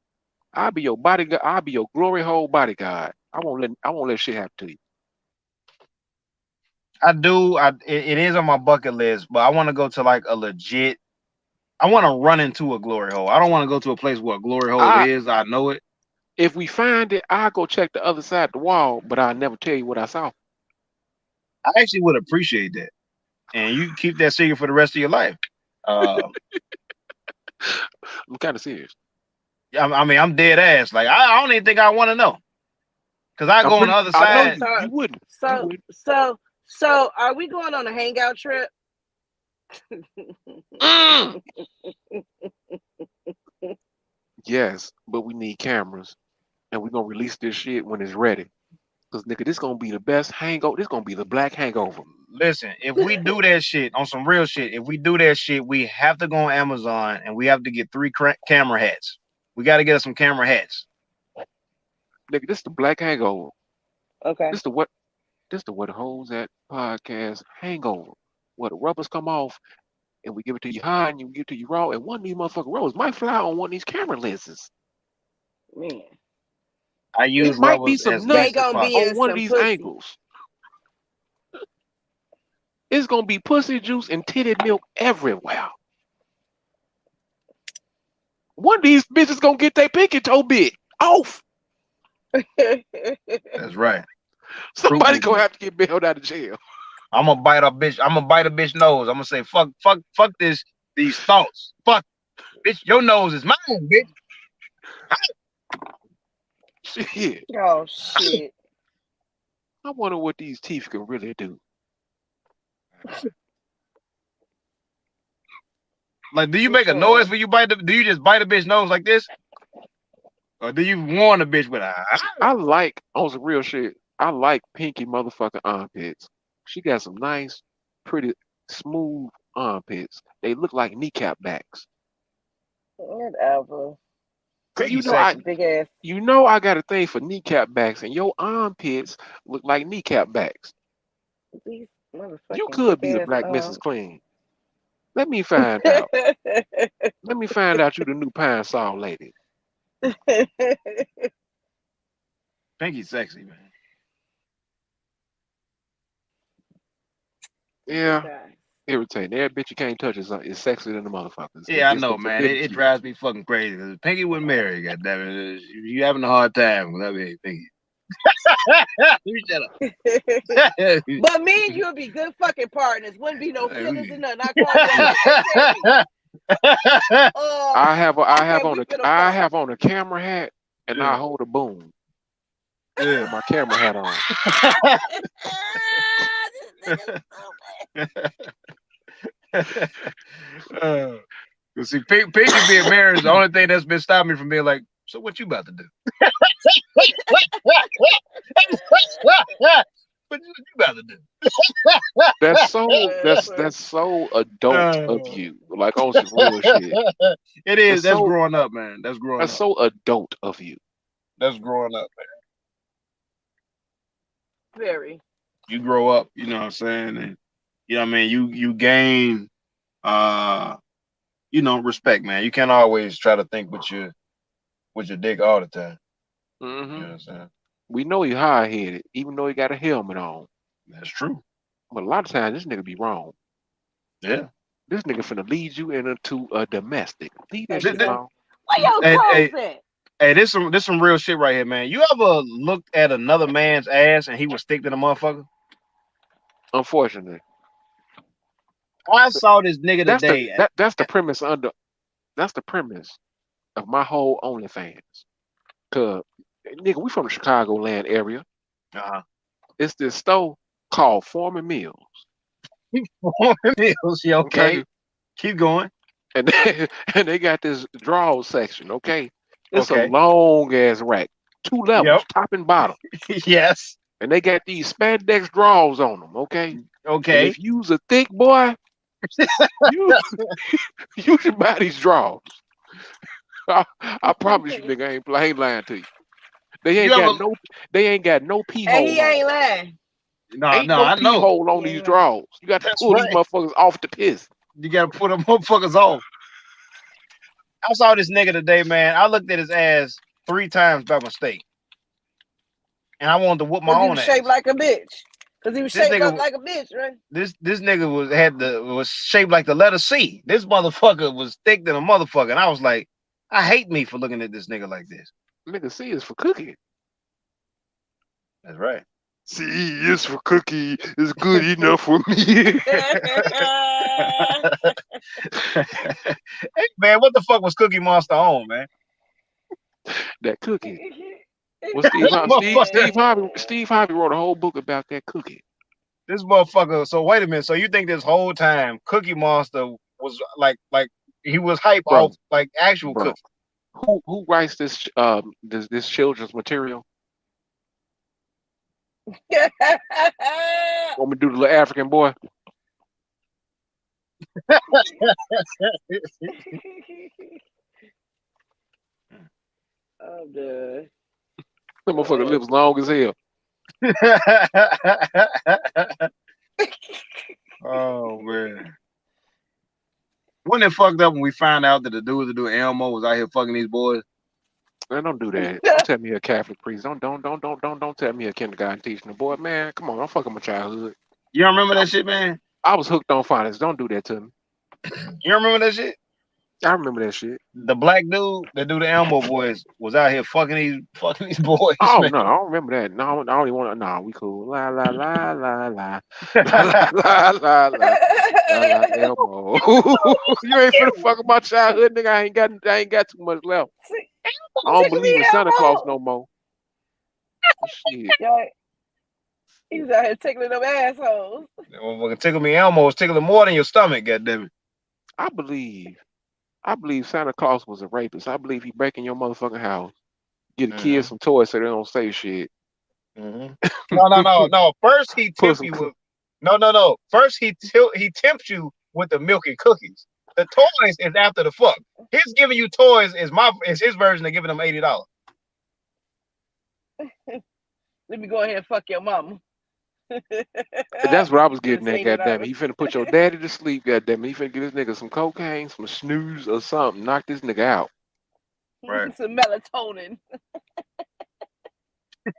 I'll be your bodyguard. I'll be your glory hole bodyguard. I won't let shit happen to you. I do. It is on my bucket list, but I want to go to like a legit. I want to run into a glory hole. I don't want to go to a place where a glory hole I is. I know it. If we find it, I'll go check the other side of the wall, but I'll never tell you what I saw. I actually would appreciate that, and you keep that secret for the rest of your life. Uh, I'm kind of serious. I mean, I'm dead ass. Like I don't even think I want to know, cause I I'm go on pretty. the other I know side. you. So, You wouldn't. You so, wouldn't. so, are we going on a hangout trip? Mm. Yes, but we need cameras, and we're gonna release this shit when it's ready. Cause nigga, this gonna be the best hangover. This gonna be the black hangover. Listen, if we do that shit on some real shit, if we do that shit, we have to go on Amazon and we have to get three camera hats. We got to get us some camera hats. Nigga, this the black hangover. Okay. This the what? This the what holds that podcast hangover. Where the rubbers come off, and we give it to you high, and you give it to you raw, and one of these motherfucking rolls might fly on one of these camera lenses. Man, I It use might be rubbers some as they least nuts as gonna be possible. on in one of some these pussy. angles. It's gonna be pussy juice and titty milk everywhere. One of these bitches gonna get their pinky toe bit off. That's right. Somebody Fruit. gonna have to get bailed out of jail. I'm gonna bite a bitch. I'm gonna bite a bitch nose. I'm gonna say fuck this. These thoughts. Fuck, bitch. Your nose is mine, bitch. Shit. Oh shit. I wonder what these teeth can really do. Like, do you Which make a noise one? when you bite the? Do you just bite a bitch nose like this, or do you warn a bitch with a? I like on some real shit. I like pinky motherfucking armpits. She got some nice, pretty, smooth armpits. They look like kneecap backs. Whatever. Cause Piggy sexy. Big ass. I got a thing for kneecap backs, and your armpits look like kneecap backs. These You motherfucking could big be the ass black Mrs. Clean. Let me find out. Let me find out you the new pine saw lady. Pinky sexy, man. Yeah, God. irritating. Every bitch you can't touch is sexier than the motherfuckers. It's Yeah, I just know, a man. It, forbidden it fruit. drives me fucking crazy. Cause Pinky with Mary, goddamn it, you having a hard time with that baby, Pinky. You shut up. But me and you would be good fucking partners. Wouldn't be no feelings Hey, or nothing. I call you, I'm like, hey Terry, I have okay, on we a finna I fuck. have on a camera hat and I yeah, hold a boom yeah. with my camera hat on. This nigga's uh, see, Pinky being married is the only thing that's been stopping me from being like, so what you about to do? What you about to do? That's so that's stupid. that's so adult of Uh, you. Like on some real shit. it is. That's That's so growing up, man. That's growing that's up. so adult of you. That's growing up. Very. You grow up, you know what I'm saying? And you know what I mean, you gain uh respect, man. You can't always try to think with your dick all the time. You know what Hmm I'm saying? We know he high headed, even though he got a helmet on. That's true. But a lot of times this nigga be wrong. Yeah. This nigga finna lead you into a domestic. Leave that Like you shit say, alone. where your Hey, clothes hey, at? hey, this some real shit right here, man. You ever looked at another man's ass and he was thick than a motherfucker? Unfortunately, I saw this nigga that's the today. that's the premise under that's the premise of my whole OnlyFans. Cause nigga, we from the Chicagoland area. Uh-huh. It's this store called Foreman Mills. Okay. Okay, Keep going. and and they got this draw section. Okay, it's a Okay. long ass rack, two levels, Yep. top and bottom. Yes. and they got these spandex drawers on them, okay? And Okay. if you was a thick boy, you you should buy these drawers. I promise you, nigga, I ain't lying to you. They You ain't ever? got no they ain't got no pee And he hole on. ain't lying. No, Ain't no, no I pee know. hole on He these ain't lying. drawers. You got to That's pull these right. motherfuckers off the piss. You gotta put them motherfuckers off. I saw this nigga today, man. I looked at his ass 3 times by mistake, and I wanted to whoop my Cause he own was shaped ass. like a bitch. Cause he was This shaped up nigga, like a bitch, right? this nigga was shaped like the letter C. This motherfucker was thick than a motherfucker, and I was like, I hate me for looking at this nigga like this. Nigga, C is for cookie. That's right. C is for cookie. It's good enough for me. Hey man, what the fuck was Cookie Monster on, man? That cookie. Well, This motherfucker, Steve Harvey wrote a whole book about that cookie. this motherfucker. So wait a minute. So you think this whole time Cookie Monster was like he was hype off Bro, like actual bro. cookie? Who writes this children's material? Want me to do the little African boy? I'm done. That motherfucker lips long as hell. Oh man. Wasn't it fucked up when we found out that the dude that do Elmo was out here fucking these boys? Man, don't do that. Don't tell me a Catholic priest. Don't tell me a kindergarten teacher. The boy, man, come on, I'm fucking my childhood. You don't remember I, that shit, man? I was hooked on phonics. Don't do that to me. You don't remember that shit? I remember that shit. The black dude that do the Elmo boys was out here fucking these boys, Oh man. no, I don't remember that. No, I don't even want to. Nah, we cool. La la la la la la la la la la la Elmo. You ain't finna fuck up my childhood, nigga. I ain't got too much left. I don't Tickle believe me in Santa Claus Elmo. no more. Shit. Yo, he was out here tickling them assholes. Motherfucker tickle me Elmo was tickling more than your stomach, goddammit. I believe Santa Claus was a rapist. I believe he break in your motherfucking house, get the kids Mm-hmm. some toys so they don't say shit. Mm-hmm. No. First he Put tempt some you with no. First he tempts you with the milk and cookies. The toys is after the fuck. His giving you toys is his version of giving them $80. Let me go ahead and fuck your mama. That's what I was Get getting us at, goddamn it. $80. He finna put your daddy to sleep, goddamn it. He finna give this nigga some cocaine, some snooze or something. Knock this nigga out. Right. Some melatonin.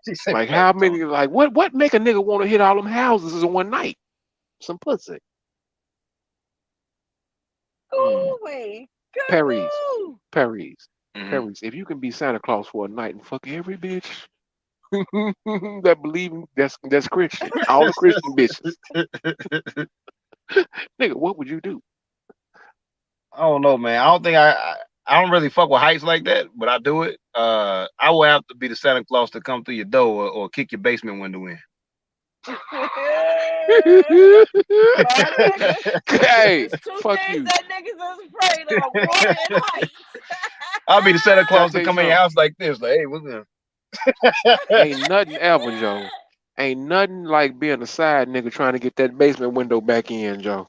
She said Like how melatonin. many like what make a nigga want to hit all them houses in one night? Some pussy. Mm. Ooh-wee. Perry's. Cuckoo. Perry's. Mm-hmm. Perry's. If you can be Santa Claus for a night and fuck every bitch that believe that's Christian. All the Christian bitches. Nigga, what would you do? I don't know, man. I don't really fuck with heights like that, but I do it. I will have to be the Santa Claus to come through your door or kick your basement window in. Hey, There's two fuck things you. that niggas is afraid of: water and heights. I'll be the Santa Can I Claus to tell you come in your something? house like this, like, hey, what's up? Ain't nothing ever, Joe. Ain't nothing like being a side nigga trying to get that basement window back in, Joe.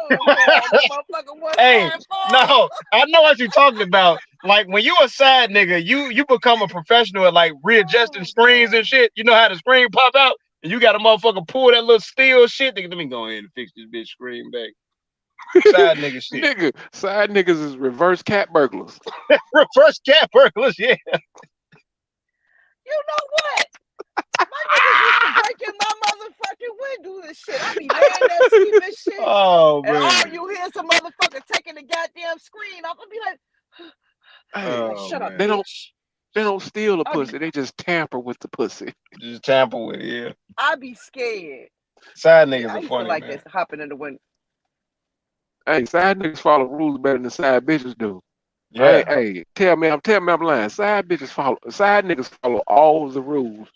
Oh god, that motherfucker one Hey, side full. no, I know what you're talking about. Like when you a side nigga, you become a professional at like readjusting Oh screens and god. shit. You know how the screen pop out, and you got a motherfucker pull that little steel shit. Nigga, let me go ahead and fix this bitch screen back. Side nigga shit. Nigga, side niggas is reverse cat burglars. Reverse cat burglars, yeah. You know what? My niggas used to break in my motherfucking windows and shit. I be laying there sleeping shit. Oh And all man. you hear some motherfucker taking the goddamn screen off. I'll be like, Hey, like, Oh shut up, they man. don't bitch. they don't steal the I be pussy. They just tamper with the pussy. Just tamper with it, yeah. I be scared. Side Yeah, niggas I are used to funny, like man. this hopping in the window. Hey, side niggas follow rules better than side bitches do. Yeah. Hey, tell me I'm lying. Side niggas follow all the rules.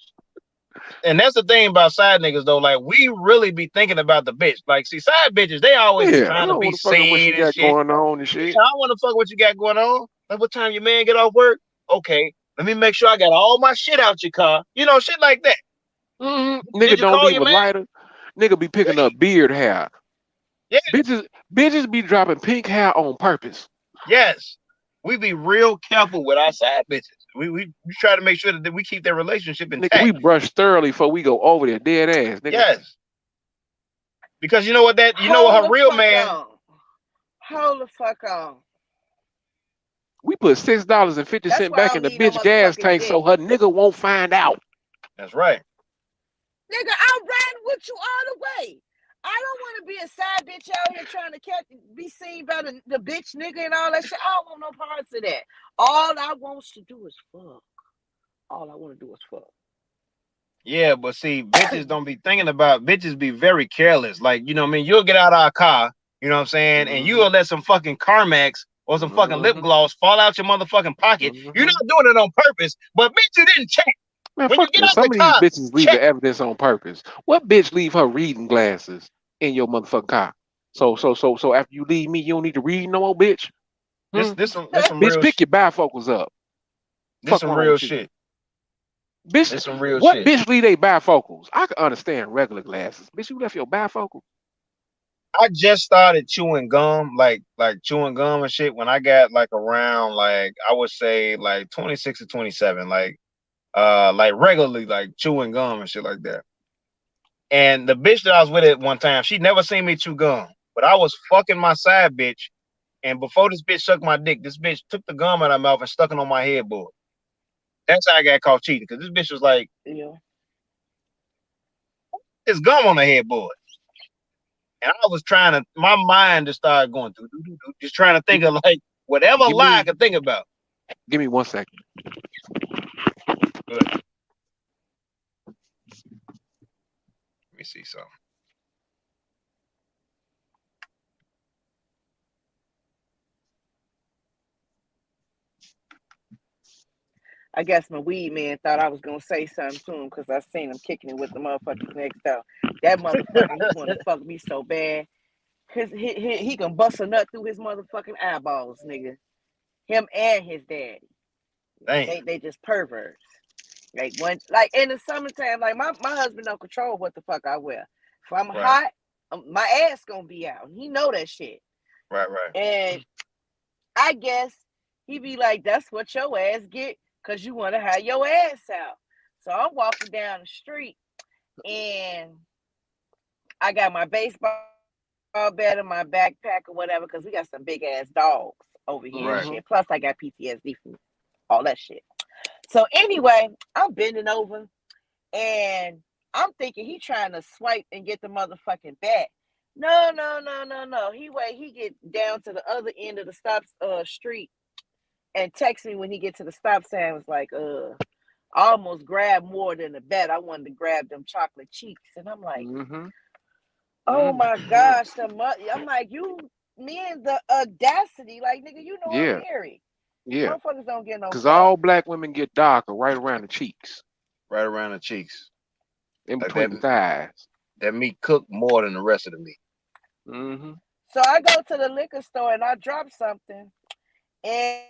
And that's the thing about side niggas though. Like we really be thinking about the bitch. Like, see, side bitches, they always Yeah, I trying to don't be want to fuck up what she seen and got shit. going on and Yeah, shit. I want to fuck what you got going on. Like, what time your man get off work? Okay, let me make sure I got all my shit out your car. You know, shit like that. Nigga Did you don't call leave your a man? lighter. Nigga be picking up beard hair. Yeah. Bitches be dropping pink hair on purpose. Yes. We be real careful with our side bitches. We try to make sure that we keep their relationship Nigga, we intact. brush thoroughly before we go over there, dead ass, nigga. Yes. Because you know what Hold her the real fuck man. on. Hold the fuck on. We put $6.50 That's why back I in don't the need no bitch gas motherfucking tank so dick. her nigga won't find out. That's right. Nigga, I ran with you all the way. I don't want to be a side bitch out here trying to be seen by the bitch nigga and all that shit. I don't want no parts of that. All I want to do is fuck. All I want to do is fuck. Yeah, but see, bitches don't be thinking about bitches be very careless. Like, you know what I mean? You'll get out of our car, you know what I'm saying, and Mm-hmm. you'll let some fucking Carmex or some fucking lip Mm-hmm. gloss fall out your motherfucking pocket. You're Mm-hmm. not doing it on purpose, but bitch, you didn't check. Man, When you fuck get this. out the Some of these car, bitches leave check. the evidence on purpose. What bitch leave her reading glasses in your motherfucking car? So after you leave me, you don't need to read no more, bitch. This Hmm? this some this some Bitch, real pick your bifocals up. this Fuck some wrong real with you. shit. Bitch, This some real what shit. bitch leave they bifocals? I can understand regular glasses. Bitch, you left your bifocal. I just started chewing gum, like chewing gum and shit when I got like around like I would say like 26 or 27, like regularly like chewing gum and shit like that. And the bitch that I was with at one time, she never seen me chew gum. But I was fucking my side bitch. And before this bitch sucked my dick, this bitch took the gum out of her mouth and stuck it on my headboard. That's how I got caught cheating. Because this bitch was like, Yeah. there's gum on the headboard. And I was trying to, my mind just started going through, just trying to think Give, of like whatever give lie I me could think about. give me 1 second. Good. Let me see something. I guess my weed man thought I was gonna say something to him because I seen him kicking it with the motherfuckers next door. That motherfucker, he want to fuck me so bad. Cause he can bust a nut through his motherfucking eyeballs, nigga. Him and his daddy. Damn. They just perverts. Like in the summertime, like my husband don't control what the fuck I wear. If I'm Right, hot, my ass gonna be out. He know that shit. right. And I guess he be like, that's what your ass get, cause you wanna have your ass out. So I'm walking down the street and I got my baseball bat in my backpack or whatever, cause we got some big ass dogs over here and Right. Mm-hmm. shit. Plus I got PTSD from all that shit. So anyway, I'm bending over and I'm thinking he trying to swipe and get the motherfucking bat. No. He get down to the other end of the stop street and text me when he get to the stop sign. Was like, I almost grabbed more than the bat. I wanted to grab them chocolate cheeks, and I'm like, Mm-hmm. oh my Mm-hmm. gosh, I'm like, me and the audacity, like nigga, you know I'm Yeah, married. yeah. Motherfuckers don't get no Cause fuck. all black women get darker right around the cheeks, Right around the cheeks. in Like between the thighs. that meat cooked more than the rest of the meat. Mm-hmm. So I go to the liquor store and I drop something, and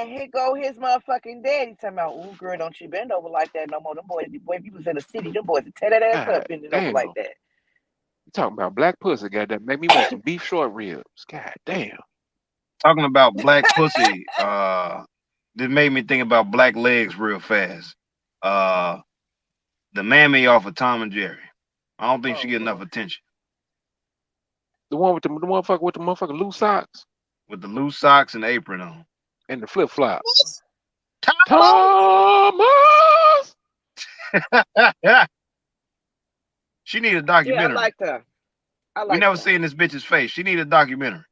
here go his motherfucking daddy talking about, ooh, girl, don't you bend over like that no more. Them boy, if you was in the city, them boys would tear that ass God up bending over damn. like that. You talking about black pussy, goddamn. Make me want some beef short ribs. God damn. Talking about black pussy, this made me think about black legs real fast. Uh, the mammy off of Tom and Jerry. I don't think she Oh get enough Lord. attention The one with the motherfucker with the motherfucking loose socks with the loose socks and the apron on. and the flip flops. Thomas! Thomas! She need a Yeah, I documentary. liked her. I We liked never her. seen this bitch's face. She need a documentary.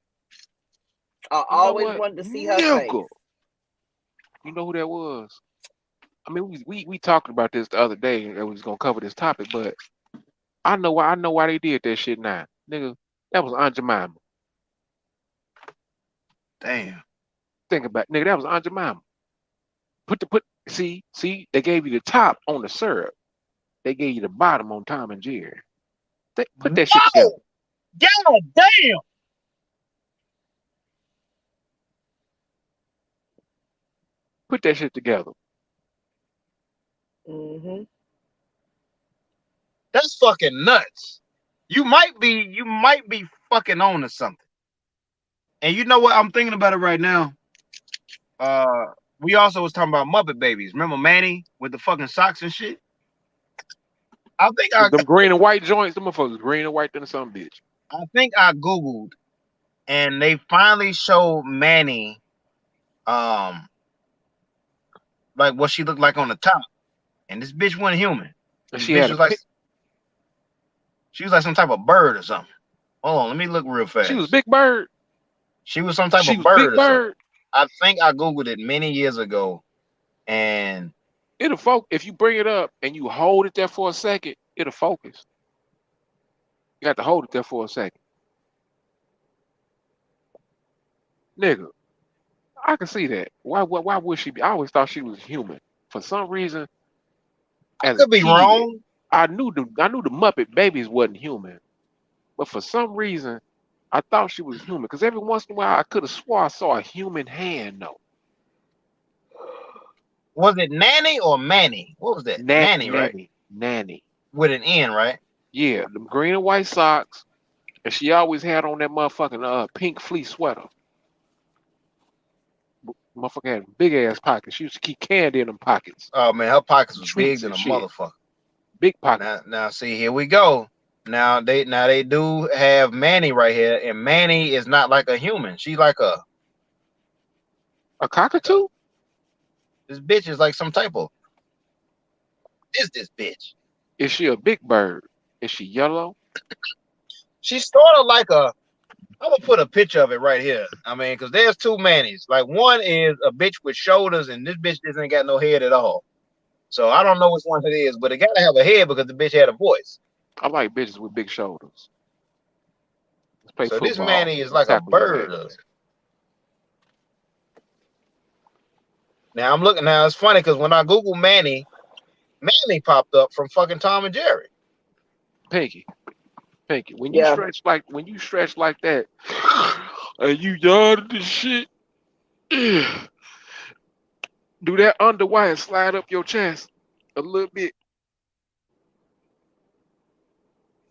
I You know always what? wanted to see her face. Nigga. You know who that was? I mean, we talked about this the other day and we was gonna cover this topic, but I know why they did that shit now. Nigga, that was Aunt Jemima. Damn. Think about it. Nigga, that was Aunt Jemima. See, they gave you the top on the syrup. They gave you the bottom on Tom and Jerry. Put that shit together. No! God damn! Put that shit together. Mm-hmm. That's fucking nuts. You might be fucking on to something. And you know what? I'm thinking about it right now. Uh, we also was talking about Muppet Babies. Remember Manny with the fucking socks and shit? I think I, Them green and white joints, them motherfuckers green and white than some bitch. I think I googled, and they finally showed Manny, um, like what she looked like on the top, and this bitch wasn't human. And This she bitch had a was like pic. she was like some type of bird or something. Hold on, let me look real She was fast. Big Bird. She was some type She of was Big bird or something. Bird. I think I googled it many years ago, and It'll focus if you bring it up and you hold it there for a second. It'll focus. You got to hold it there for a second, nigga. I can see that. Why would she be? I always thought she was human. For some reason, I as a could be kid, wrong. I knew the Muppet Babies wasn't human. But for some reason, I thought she was human. Because every once in a while, I could have swore I saw a human hand. No, Was it Nanny or Manny? What was that? Nanny, right? nanny. With an N, right? Yeah, them green and white socks, and she always had on that motherfucking pink fleece sweater. Motherfucker had big ass pockets. She used to keep candy in them pockets, Oh man, her pockets was big treats than and a shit. motherfucker. Big pockets. Now see, here we go. Now they do have Manny right here, and Manny is not like a human. She like a A like a cockatoo? this bitch is like some type of this bitch. Is she a big bird? Is she yellow? She's sort of like a. I'm gonna put a picture of it right here. I mean, because there's two Mannies. Like one is a bitch with shoulders, and this bitch just ain't got no head at all. So I don't know which one it is, but it gotta have a head because the bitch had a voice. I like bitches with big shoulders. Let's play So this football. Manny is Let's like a tackle your bird. ass. Now I'm looking. Now it's funny because when I Google Manny, Manny popped up from fucking Tom and Jerry. Pinky, Pinky. Yeah. When you stretch like that, and you yard this shit, do that underwire and slide up your chest a little bit.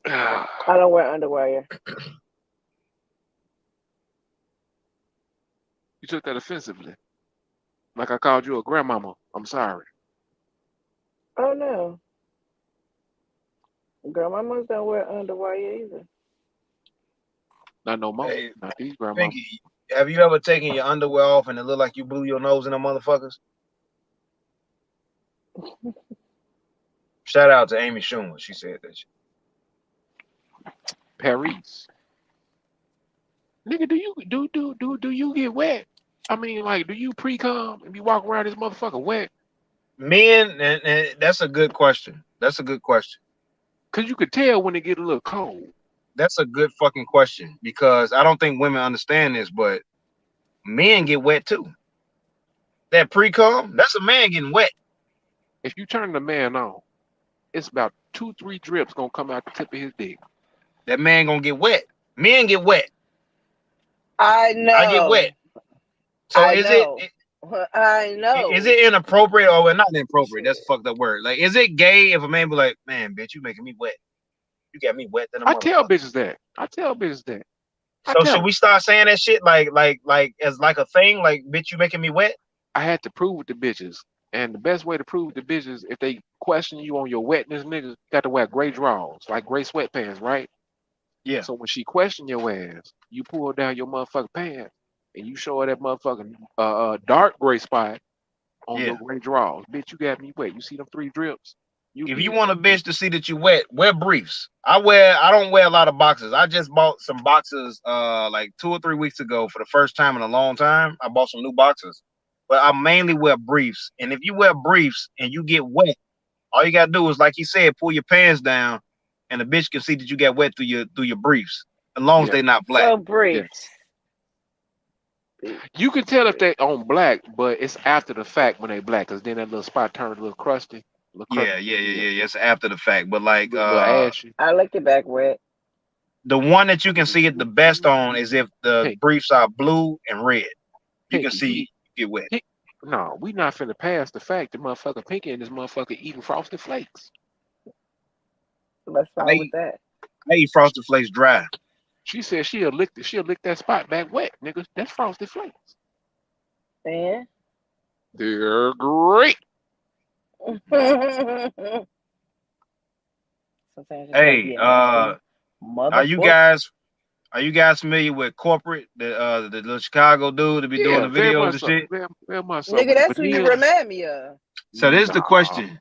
You I don't wear underwear. took that offensively. Like I called you a grandmama. I'm sorry. Oh no. Grandmamas don't wear underwear either. Not no more. Hey, Not these grandmamas. Pinky, have you ever taken your underwear off and it looked like you blew your nose in them motherfuckers? Shout out to Amy Schumer. She said that shit. Paris. Nigga, do you get wet? I mean, like, do you pre-cum and be walking around this motherfucker wet? Men, and that's a good question. That's a good question. Cause you could tell when it get a little cold. That's a good fucking question because I don't think women understand this, but men get wet too. That pre-cum, that's a man getting wet. If you turn the man on, it's about 2, 3 drips gonna come out the tip of his dick. That man gonna get wet. Men get wet. I I get know. wet. So I is it know. I is know. it inappropriate or well, not inappropriate? That's a fucked up word. Like, is it gay if a man be like, man, bitch, you making me wet. You got me wet than a I tell motherfucker. bitches that. I tell bitches that. I So tell should them. we start saying that shit like as like a thing? Like, bitch, you making me wet? I had to prove it to bitches. And the best way to prove it to bitches, if they question you on your wetness, niggas got to wear gray drawers, like gray sweatpants, right? Yeah, So when she question your ass, you pull down your motherfucking pants and you show her that motherfucking dark gray spot on yeah. your gray drawers. Bitch, you got me wet. You see them 3 drips? You If you did. want a bitch to see that you wet, wear briefs. I don't wear a lot of boxers. I just bought some boxers like 2 or 3 weeks ago for the first time in a long time. I bought some new boxers. But I mainly wear briefs. And if you wear briefs and you get wet, all you gotta do is like you said, pull your pants down and the bitch can see that you got wet through your briefs. As long as Yeah. they not black. So Yeah. briefs. You can tell if they on black, but it's after the fact when they black, cause then that little spot turned a little crusty, a little Yeah, crusty, yeah, yeah, yeah, yeah. Yes, after the fact. But like little ashy. I like it back wet. the one that you can see it the best on is if the Pink, briefs are blue and red. You can pinky. see you get wet. He, no, we not finna pass the fact that motherfucker Pinky and this motherfucker eating frosted flakes. Let's I start with eat that. I eat Frosted Flakes dry. She said she'll lick that spot back wet, nigga. That's frosted flakes. And They're great. sometimes you just gotta Hey, be a nasty are you motherfucker. guys are you guys familiar with corporate, the little Chicago dude to be doing Yeah, the very videos much and so. shit? Very much so. Nigga, With the that's who you veneers. remind me of. So this is the Nah. question.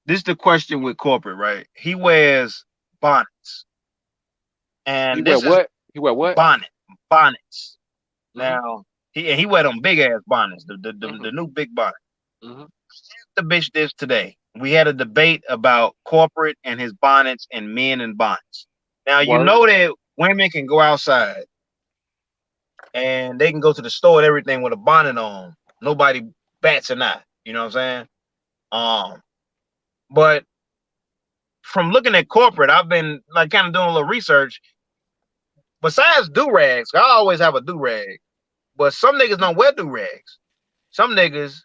This is the question with corporate, right? He wears bonnets, He and wear this is what? He wear what? bonnets. Mm-hmm. Now he wear them big ass bonnets, the Mm-hmm. new big bonnet. Mm-hmm. The bitch this today. We had a debate about corporate and his bonnets and men and bonnets. Now you Word. know that women can go outside and they can go to the store and everything with a bonnet on. Nobody bats an eye. You know what I'm saying? Um, but from looking at corporate, I've been like kind of doing a little research. Besides do rags, I always have a do rag. But some niggas don't wear do rags. Some niggas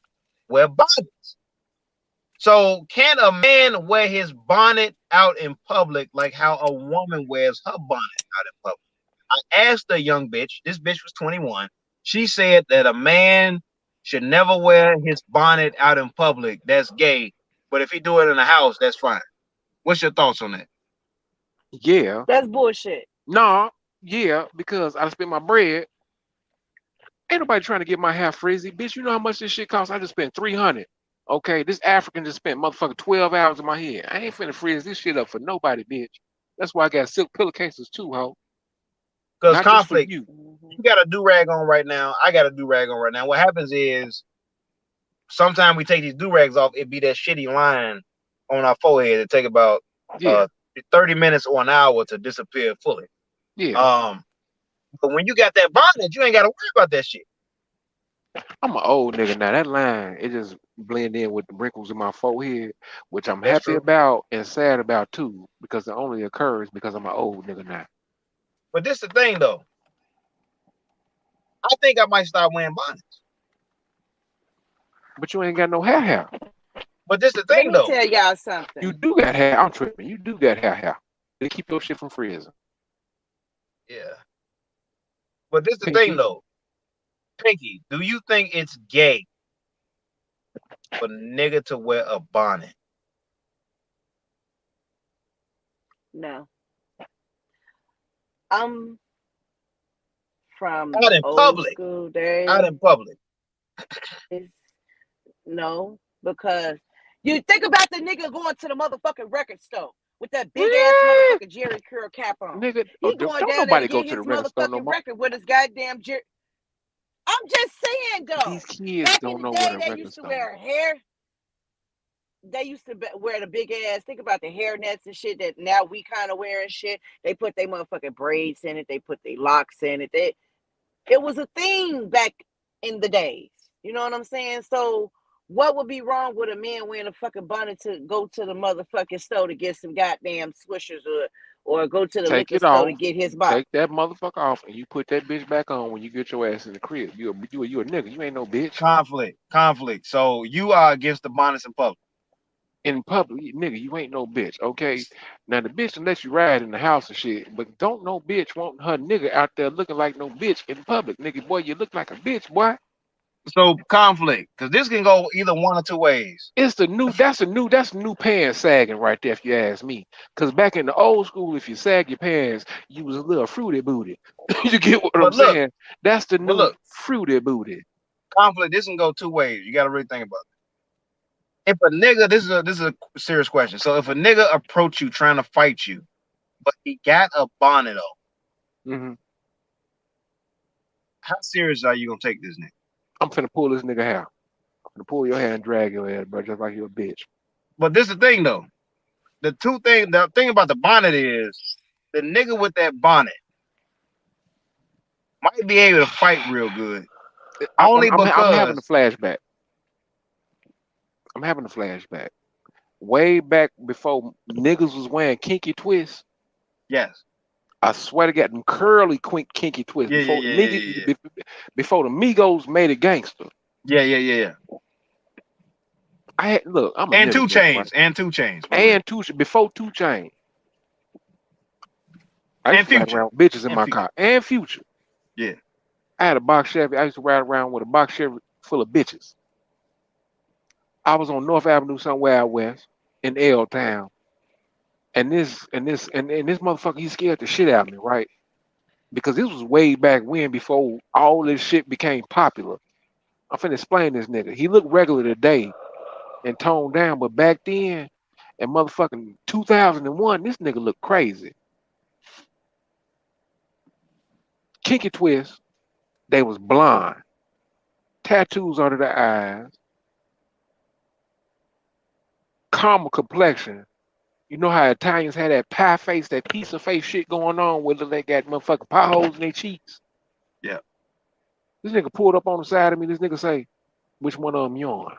wear bonnets. So can a man wear his bonnet out in public like how a woman wears her bonnet out in public? I asked a young bitch. This bitch was 21. She said that a man should never wear his bonnet out in public. That's gay. But if he do it in the house, that's fine. What's your thoughts on that? Yeah. That's bullshit. Nah. Yeah. Because I spent my bread. Ain't nobody trying to get my hair frizzy, bitch. You know how much this shit costs? I just spent 300. Okay, this African just spent motherfucking 12 hours in my head. I ain't finna frizz this shit up for nobody, bitch. That's why I got silk pillowcases too, ho. Because Not just for conflict, you. Hmm. you got a do rag on right now. I got a do rag on right now. What happens is sometimes we take these do rags off. It be that shitty line on our forehead. It take about Yeah, uh 30 minutes or an hour to disappear fully. yeah. Um, but when you got that bonnet, you ain't got to worry about that shit. I'm an old nigga now. That line, it just blend in with the wrinkles in my forehead, which I'm That's happy true. about and sad about too, because it only occurs because I'm an old nigga now. But this the thing though. I think I might start wearing bonnets. But you ain't got no hair. But this the Let thing me though. tell y'all You something. do got hair. I'm tripping. You do got hair. They keep your shit from freezing. Yeah. But this the thing Pinky, though. Pinky, do you think it's gay for nigga to wear a bonnet No, I'm from out the in old public? school Out days. in public. No, because you think about the nigga going to the motherfucking record store with that big ass what? motherfucking Jerry curl cap on. Nigga, oh, He going don't down there to nobody go get to the his record store no motherfucking more. record with his goddamn Jerry. I'm just saying These though. kids Back in don't the know what day, a they record used to store. wear hair. They used to wear the big ass. Think about the hair nets and shit that now we kind of wearing shit. They put their motherfucking braids in it. They put their locks in it. It was a thing back in the days. You know what I'm saying? So what would be wrong with a man wearing a fucking bonnet to go to the motherfucking store to get some goddamn swishers or go to the Take liquor it store to off. get his box? Take that motherfucker off, and you put that bitch back on when you get your ass in the crib. You a nigga. You ain't no bitch. Conflict. So you are against the bonnets in public. In public, nigga, you ain't no bitch. Okay. Now the bitch will let you ride in the house and shit, but don't no bitch want her nigga out there looking like no bitch in public, nigga. Boy, you look like a bitch, boy. So conflict, because this can go either one or two ways. It's the new. That's the new pants sagging right there, if you ask me. Cause back in the old school, if you sag your pants, you was a little fruity booty. You get what I'm But look, saying? That's the but new look, fruity booty. conflict. This can go two ways. You got to really think about it. If a nigga, this is a serious question. So if a nigga approach you trying to fight you, but he got a bonnet on, Hmm. how serious are you gonna take this nigga? I'm finna pull this nigga hair. I'm finna pull your hair and drag your ass, bro, just like you a bitch. But this is the thing though. The thing about the bonnet is the nigga with that bonnet might be able to fight real good, I'm, I'm, only I'm I'm having a because flashback. I'm having a flashback. Way back before niggas was wearing kinky twists. yes, I swear to God, them curly kinky twists yeah, yeah, before yeah, yeah, yeah, yeah, before the Migos made it gangster. yeah, yeah, yeah, yeah. I had look, I'm a And nigga, two Jay, right? chains, and two chains, by the way. And before 2 Chain. I used And to ride Future. around with bitches in And my Future. car and Future. Yeah. I had a box Chevy. I used to ride around with a box Chevy full of bitches. I was on North Avenue somewhere out west in L Town, and this motherfucker, he scared the shit out of me, right? Because this was way back when, before all this shit became popular. I'm finna explain this nigga. He looked regular today and toned down, but back then, in motherfucking 2001, this nigga looked crazy. Kinky twist, they was blonde, tattoos under the eyes, caramel complexion. You know how Italians had that pie face, that piece of face shit going on, whether they got motherfucking pie holes in their cheeks. Yeah. This nigga pulled up on the side of me. This nigga say, "Which one of them you on?"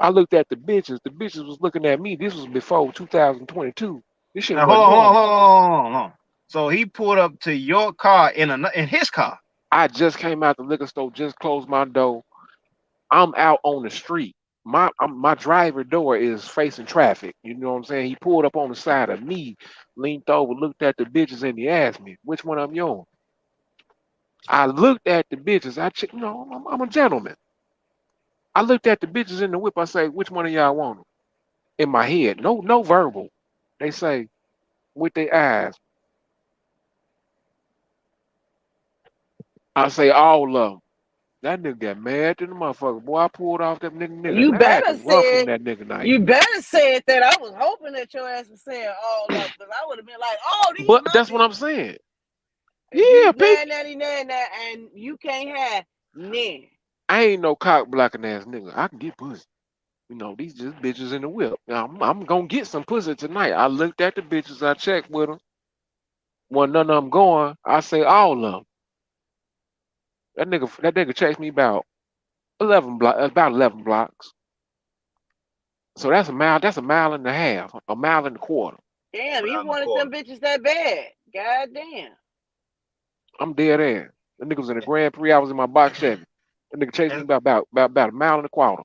I looked at the bitches. The bitches was looking at me. This was before 2022. This shit Now hold wasn't on, hold on, normal. hold on, hold on, hold on. So he pulled up to your car in his car. I just came out the liquor store, just closed my door. I'm out on the street. My driver door is facing traffic. You know what I'm saying? He pulled up on the side of me, leaned over, looked at the bitches, and he asked me, "Which one I'm on?" I looked at the bitches. I'm a gentleman. I looked at the bitches in the whip. I say, "Which one of y'all want 'em?" In my head, no verbal. They say with their eyes. I say all of them. That nigga got mad to the motherfucker. Boy, I pulled off that nigga. You And I had to better run from said, that nigga night. you better said that. I was hoping that your ass was saying all of them, because I would have been like, "Oh, these But my that's what I'm bitches." saying. And you Yeah, nah Pinky. nah nah nah, and you can't have nah. I ain't no cock blocking ass nigga. I can get pussy. These just bitches in the whip. Now, I'm gonna get some pussy tonight. I looked at the bitches. I checked with them. When none of them going, I say all of them. That nigga chased me about 11 blocks. So that's a mile. That's a mile and a half. A mile and a quarter. Damn, he Around the wanted them corner. bitches that bad. God damn. I'm dead ass. That nigga was in the Grand Prix. I was in my box Chevy. That nigga chased me And about a mile and a quarter.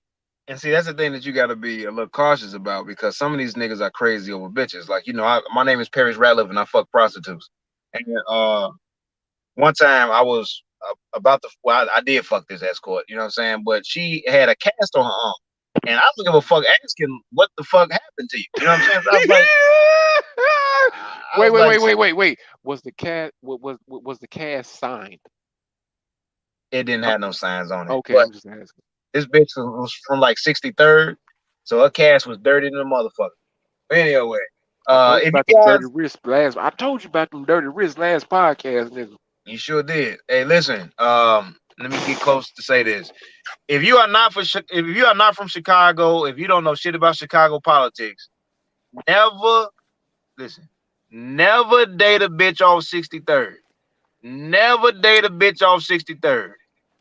and see, that's the thing that you got to be a little cautious about because some of these niggas are crazy over bitches. Like my name is Paris Ratliff and I fuck prostitutes. And one time I was about to, well, I did fuck this escort. You know what I'm saying? But she had a cast on her arm, and I don't give a fuck asking what the fuck happened to you. You know what I'm saying? So I Wait, was wait, like, wait, wait, wait, wait. Was the cast signed? it didn't I'm, have no signs on it, okay, but I'm just asking. this bitch was from like 63rd, so her cast was dirty than a motherfucker. Anyway, I told you if about you them guys, dirty wrists last. I told you about them dirty wrists last podcast, nigga. you sure did. Hey, listen, let me get close to say this. If you are not if you are not from Chicago, if you don't know shit about Chicago politics, never listen. Never date a bitch off 63rd. Never date a bitch off 63rd.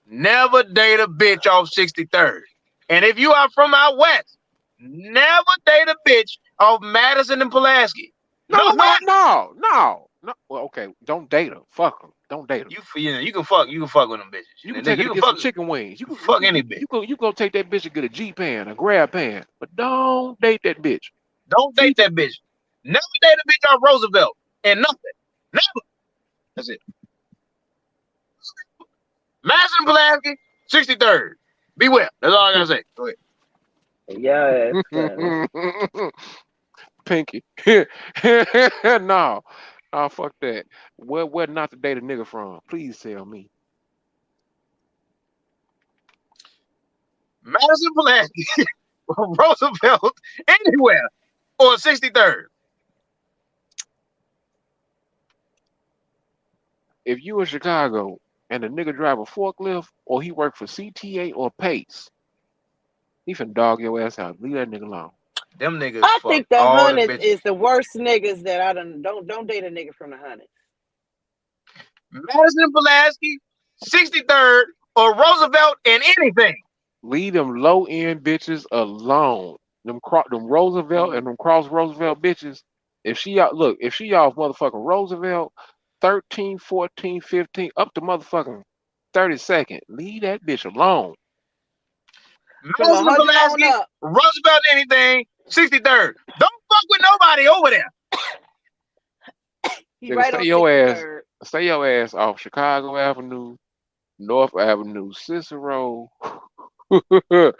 Never date a bitch off 63rd. And if you are from out west, never date a bitch off Madison and Pulaski. No No, way. no, no, no, no. Well, okay, don't date her. Fuck her. Don't date her. You can fuck with them bitches. You can Nigga, take her you to can get fuck some chicken wings. You can fuck any bitch. you go take that bitch and get a G pan, a grab pan, but don't date that bitch. Don't date Keep it. that bitch. Never date a bitch off Roosevelt and nothing. Never. That's it. Madison Pulaski, 63rd. Beware. That's all I gotta say. Go ahead. Yeah, that's funny. Pinky. No, no, fuck that. Where not to date a nigga from? Please tell me. Madison Pulaski, Roosevelt, anywhere, or 63rd. If you in Chicago and a nigga drive a forklift or he work for CTA or Pace, he finna dog your ass out. Leave that nigga alone. Them niggas I fuck think the all the hundreds bitches. is the worst niggas that I don't date a nigga from the hundreds. Madison Pulaski, 63rd, or Roosevelt and anything. Leave them low end bitches alone. Them Roosevelt and them cross Roosevelt bitches. If she off motherfucking Roosevelt, 13, 14, 15, up to motherfucking 32nd, leave that bitch alone. From Madison 100 on Pulaski, up. Roosevelt anything, 63rd. Don't fuck with nobody over there. He Nigga, right on 63rd. stay your ass off Chicago Avenue, North Avenue, Cicero. I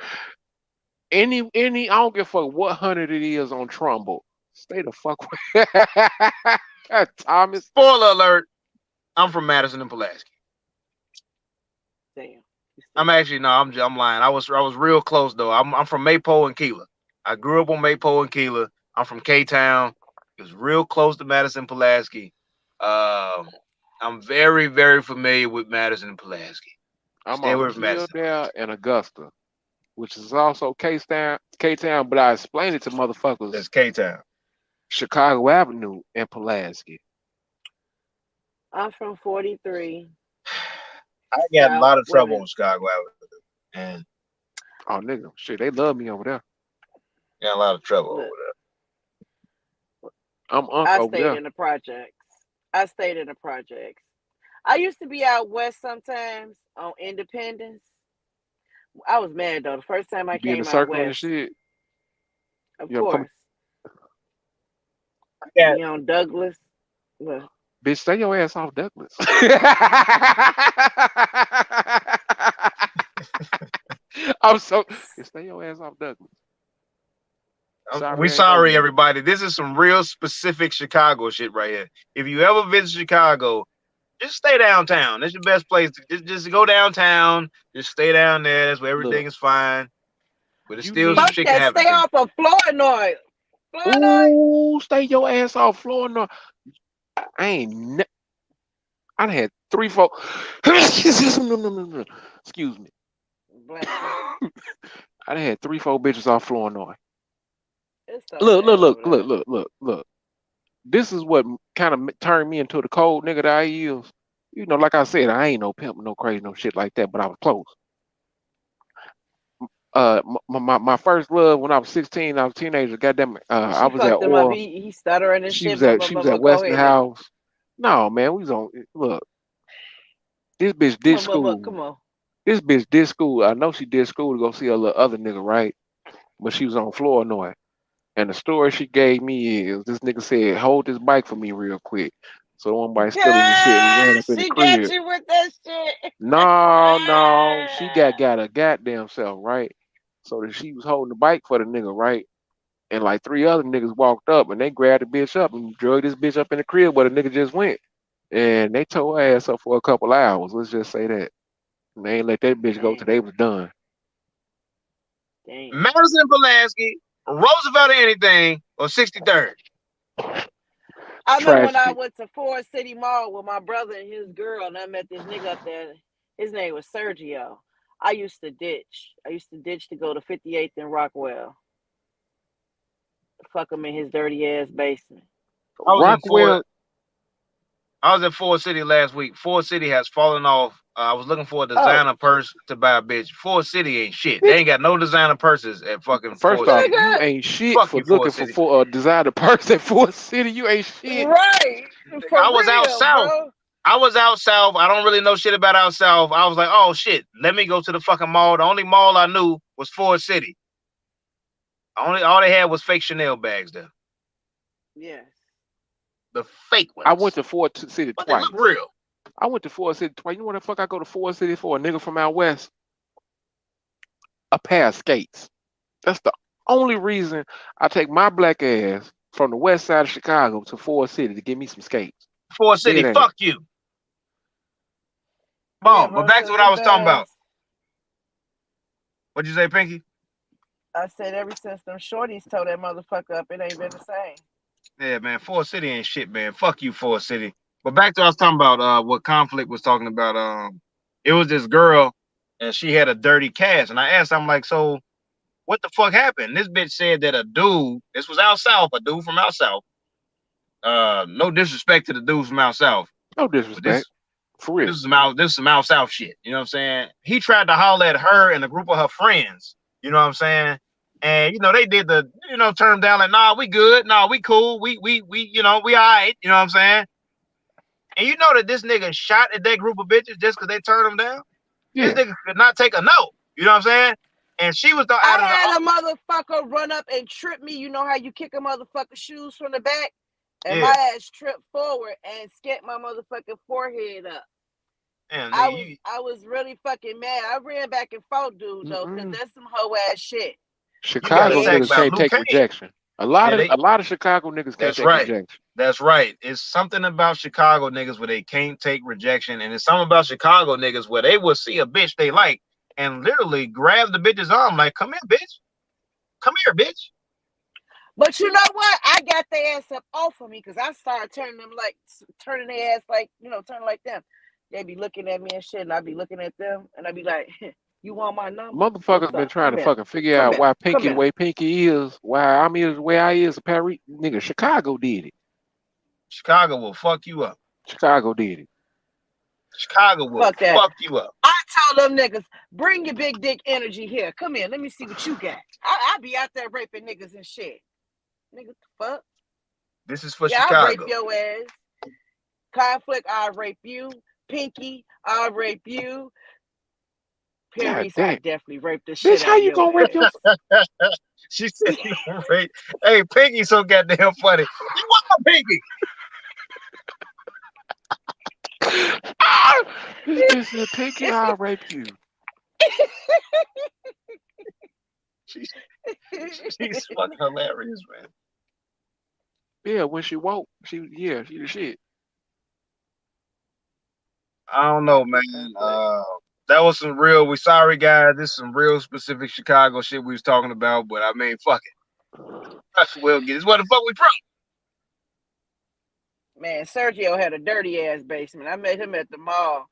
don't give a fuck what hundred it is on Trumbull. Stay the fuck with Thomas. Spoiler alert: I'm from Madison and Pulaski. Damn. I'm actually no, I'm lying. I was real close though. I'm from Maypole and Keeler. I grew up on Maypole and Keeler. I'm from K Town. It was real close to Madison Pulaski. Um, I'm very familiar with Madison and Pulaski. I'm Stay off away from Madison. Kildare and Augusta, which is also K Town, but I explained it to motherfuckers. That's K Town. Chicago Avenue and Pulaski. I'm from 43 I got a South lot of trouble Women. on Chicago Avenue, and Oh nigga, shit, they love me over there. got a lot of trouble over Look, I'm Unc I over stayed there. in the projects. I stayed in the projects. I used to be out west sometimes on Independence. I was mad though. The first time I You be in the came out circle and west, shit. of You know, come course, there. be on Douglas. Well, bitch, stay your ass off Douglas. I'm so stay your ass off Douglas. We Sorry, I ain't know sorry, you. everybody. This is some real specific Chicago shit right here. If you ever visit Chicago, just stay downtown. That's your best place. Just go downtown. Just stay down there. That's where everything Look, is fine. But it's you still some fuck need. shit can that. happen Stay to you. off of Flournoy. Flournoy. Ooh, stay your ass off Florida. I ain't. I done had 3, 4. Excuse me. Bless you. I done had 3, 4 bitches off Flournoy. It's so Look, look, bad look, over look, there. look, look, look. This is what kind of turned me into the cold nigga that I is. You know, like I said, I ain't no pimp, no crazy, no shit like that, but I was close. My first love when I was 16, I was a teenager. Goddamn, I She was at fucked him up. Or. He stuttering and She shit. was at she was at Go ahead. Westinghouse. No, man, we was on. Look, this bitch did school. Come on. This bitch did school. I know she did school to go see a little other nigga, right? But she was on Flournoy. And the story she gave me is this nigga said, "Hold this bike for me real quick." So one bike stealing the shit. We ran up in the She got crib. you with that shit. No, she got a goddamn self, right? So that she was holding the bike for the nigga, right? And like 3 other niggas walked up and they grabbed the bitch up and drug this bitch up in the crib where the nigga just went. And they tore her ass up for a couple hours. Let's just say that. And they ain't let that bitch go till Damn. they was done. Damn. Madison and Pulaski, Roosevelt or anything, or 63rd. I remember when Trash. I went to Forest City Mall with my brother and his girl, and I met this nigga up there. His name was Sergio. I used to ditch. To go to 58th and Rockwell. Fuck him in his dirty ass basement. I was in Ford. Rockwell, I was in Ford City last week. Ford City has fallen off. I was looking for a Oh, designer purse to buy a bitch. Ford City ain't shit. They bitch. ain't got no designer purses at fucking First Ford off, City. you nigga. ain't shit Fuck for you, Ford looking City. for a designer person for a city. You ain't shit. Right. For I was out real, south. bro. I was out south. I don't really know shit about out south. I was like, oh shit, let me go to the fucking mall. The only mall I knew was Ford City. All they had was fake Chanel bags there. Yes. The fake I went ones. to Ford City But they look twice. real. I went to Ford City twice. You know what the fuck I go to Ford City for? A nigga from out west? A pair of skates. That's the only reason I take my black ass from the west side of Chicago to Ford City to get me some skates. Ford Dead City, ass. fuck you. Yeah, Boom. But bro. back to Since what I the was talking about. bands, What'd you say, Pinky? I said ever since them shorties told that motherfucker up, it ain't been the same. Yeah, man. Ford City ain't shit, man. Fuck you, Ford City. But back to what I was talking about, what conflict was talking about. It was this girl and she had a dirty cast. And I asked, I'm like, so what the fuck happened? This bitch said that a dude, this was out south, a dude from out south. No disrespect to the dudes from out south, No but disrespect. For real. this is some out south shit. You know what I'm saying? He tried to holler at her and a group of her friends. You know what I'm saying? And they did the turn down like, nah, we good, nah, we cool, we we all right. You know what I'm saying? And you know that this nigga shot at that group of bitches just because they turned him down. This Yeah. nigga could not take a no. You know what I'm saying? And she was the out I of the had a motherfucker run up and trip me. You know how you kick a motherfucker's shoes from the back? and my Yeah. ass tripped forward and skint my motherfucking forehead up. Damn, I nigga, was you I was really fucking mad. I ran back and fought dude though, cause Mm-mm. that's some hoe ass shit. you got Chicago attacked niggas by Bitch. can't Luke take Cage. rejection. A Yeah, they. lot of Chicago niggas can't That's take right. rejection. That's right. It's something about Chicago niggas where they can't take rejection, and it's something about Chicago niggas where they will see a bitch they like and literally grab the bitch's arm like, "Come here, bitch. Come here, bitch." But you know what? I got their ass up off of me because I started turning their ass like, turning like them. They be looking at me and shit, and I be looking at them, and I be like, "You want my number? Motherfuckers What's been up? trying Come to here, fucking figure come out here, why come Pinky the here." way Pinky is, why I'm is the way I is. Paris, nigga, Chicago did it. Chicago will fuck you up. Chicago did it. Chicago will Fuck that. fuck you up. I told them niggas, bring your big dick energy here. Come here, let me see what you got. I be out there raping niggas and shit. Nigga, what the fuck? This is for Yeah, I'll rape Chicago. your ass. Conflict, I'll rape you. Pinky, I'll rape you. God Paris, I damn. definitely raped the Bitch, shit how out of you your gonna rape ass. your She said, "You gonna rape?" Hey, Pinky, so goddamn funny. You want my Pinky? ah! This bitch said, Pinky, I'll rape you. She's she's fucking hilarious, man. Yeah, when she woke, she the shit. I don't know, man. Conflict. That was some real. We sorry, guys. This is some real specific Chicago shit we was talking about. But I mean, fuck it. We'll get. This what the fuck we from. Man, Sergio had a dirty ass basement. I met him at the mall.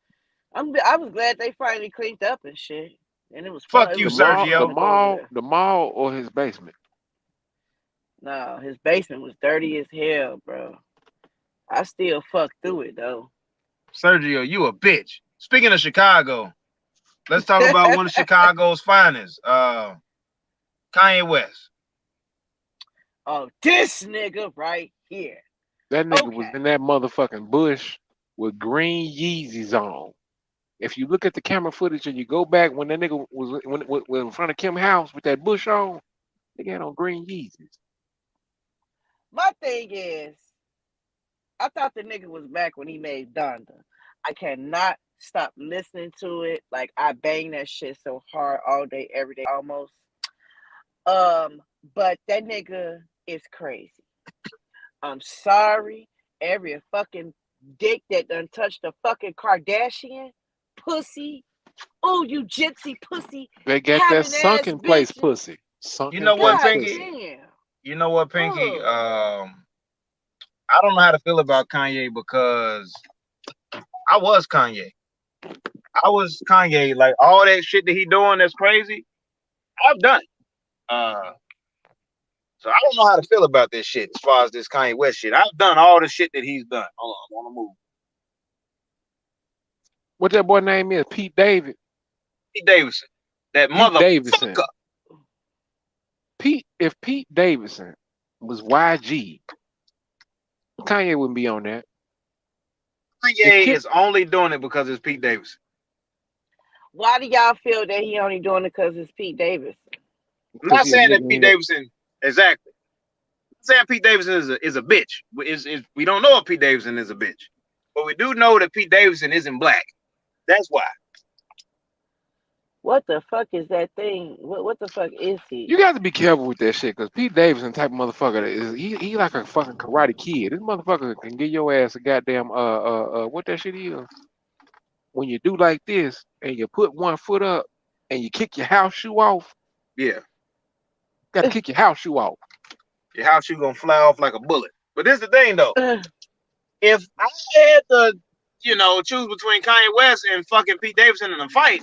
I was glad they finally cleaned up and shit. And it was fun. Fuck It you, The was really mall, the fun Sergio. to go over mall, there. the mall, or his basement. No, his basement was dirty as hell, bro. I still fucked through it though. Sergio, you a bitch. Speaking of Chicago, let's talk about one of Chicago's finest. Kanye West. Oh, this nigga right here. That nigga was Okay. in that motherfucking bush with green Yeezys on. If you look at the camera footage and you go back when that nigga was in front of Kim house with that bush on, nigga had on green Yeezys. My thing is, I thought the nigga was back when he made Donda. I cannot stop listening to it. Like I bang that shit so hard all day, every day almost. But that nigga is crazy. I'm sorry. Every fucking dick that done touched a fucking Kardashian, pussy. Oh, you gypsy pussy They got that having ass sunken place bitch. pussy. You Sunken know what, place God Pinky? pussy. damn. You know what, Pinky? Oh. I don't know how to feel about Kanye because I was Kanye. I was Kanye. Like all that shit that he doing that's crazy. I've done it. So I don't know how to feel about this shit as far as this Kanye West shit. I've done all the shit that he's done. Hold on, I want to move. What that boy name is? Pete David. Pete Davidson, that Pete Davidson. motherfucker. If Pete Davidson was YG, Kanye wouldn't be on that. If Kanye Kim, is only doing it because it's Pete Davidson. Why do y'all feel that he only doing it because it's Pete Davis? I'm because not he a saying nigga that Pete Davidson exactly. I'm saying Pete Davidson is a bitch. We don't know if Pete Davidson is a bitch, but we do know that Pete Davidson isn't black. That's why. What the fuck is that thing? What the fuck is you he? got to be careful with that shit because Pete Davidson type of motherfucker that is he like a fucking karate kid. This motherfucker can give your ass a goddamn what that shit is when you do like this and you put one foot up and you kick your house shoe off. Yeah, Got to kick your house shoe off. your house shoe gonna fly off like a bullet. But this is the thing though. Uh, If I had to, choose between Kanye West and fucking Pete Davidson in a fight,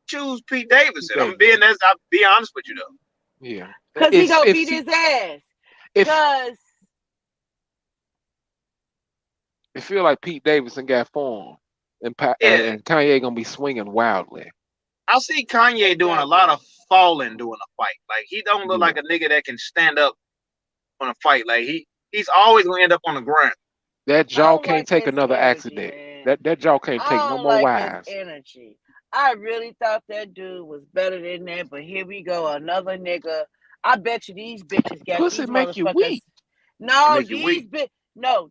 choose Pete Pete Davidson. Davidson. I'll be honest with you though. Yeah. Cause he It's gonna beat his ass. if Cause it feel like Pete Davidson got form Yeah, and Kanye gonna be swinging wildly. I see Kanye doing a lot exactly. of falling during a fight. Like he don't look Yeah. like a nigga that can stand up on a fight. Like he's always gonna end up on the ground. That I jaw don't can't like take his another energy, accident. man. That jaw can't I take no don't more like his wives. energy. I really thought that dude was better than that, but here we go, another nigga. I bet you these bitches got Pussy these make you motherfuckers. weak. It No, make you weak.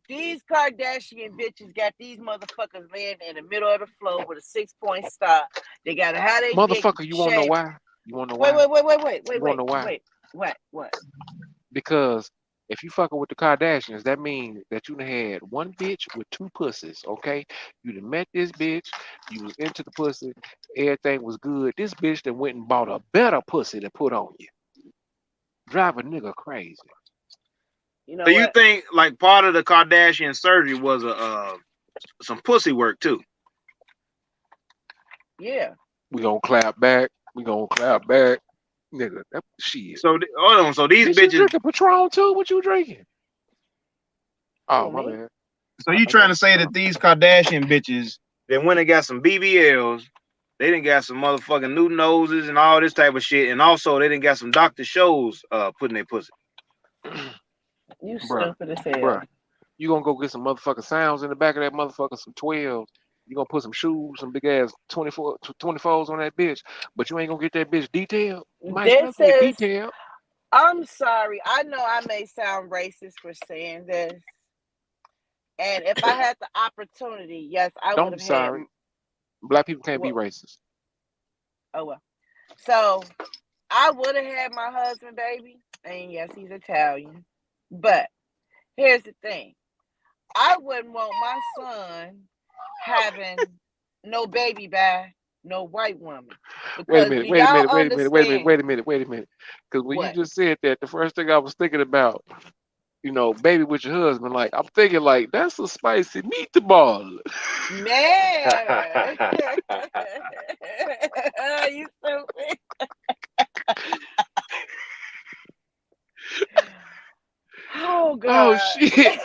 these Kardashian bitches got these motherfuckers laying in the middle of the floor with a 6 point stop. They gotta have their dick Motherfucker, you wanna know shaved. why? You wanna know Wait, why? wait, wait, wait, wait, You wait, wanna wait, know why? wait. What? Because if you fucking with the Kardashians, that means that you done had one bitch with two pussies, okay? You done met this bitch, you was into the pussy, everything was good. This bitch then went and bought a better pussy to put on you. Drive a nigga crazy. You So know you what? think like part of the Kardashian surgery was a some pussy work too? Yeah. We gonna clap back. We gonna clap back. Nigga, that shit. So hold on. So these Bitch, you bitches. drinking Patron too? What you drinking? Oh, Who, my me? bad. So you I thought trying to say that these Kardashian bitches that when they got some BBLs, they didn't got some motherfucking new noses and all this type of shit, and also they didn't got some Dr. Shows putting their pussy. You bruh, stupid as bruh. hell. You gonna go get some motherfucking sounds in the back of that motherfucker, some 12s. You gonna put some shoes, some big ass 24s on that bitch, but you ain't gonna get that bitch detailed. You might as well This get it is. detailed. I'm sorry. I know I may sound racist for saying this, and if I had the opportunity, yes, I would Don't be have had. sorry. Black people can't be Well, racist. oh well. So I would have had my husband, baby, and yes, he's Italian. But here's the thing: I wouldn't want my son having no baby by no white woman, Wait a because do minute, wait a y'all minute, wait a minute, wait a minute, understand wait a minute, wait a minute. Because when you what? just said that, the first thing I was thinking about, baby with your husband, like I'm thinking like that's a spicy meatball. Man, you stupid. Oh Oh God. shit,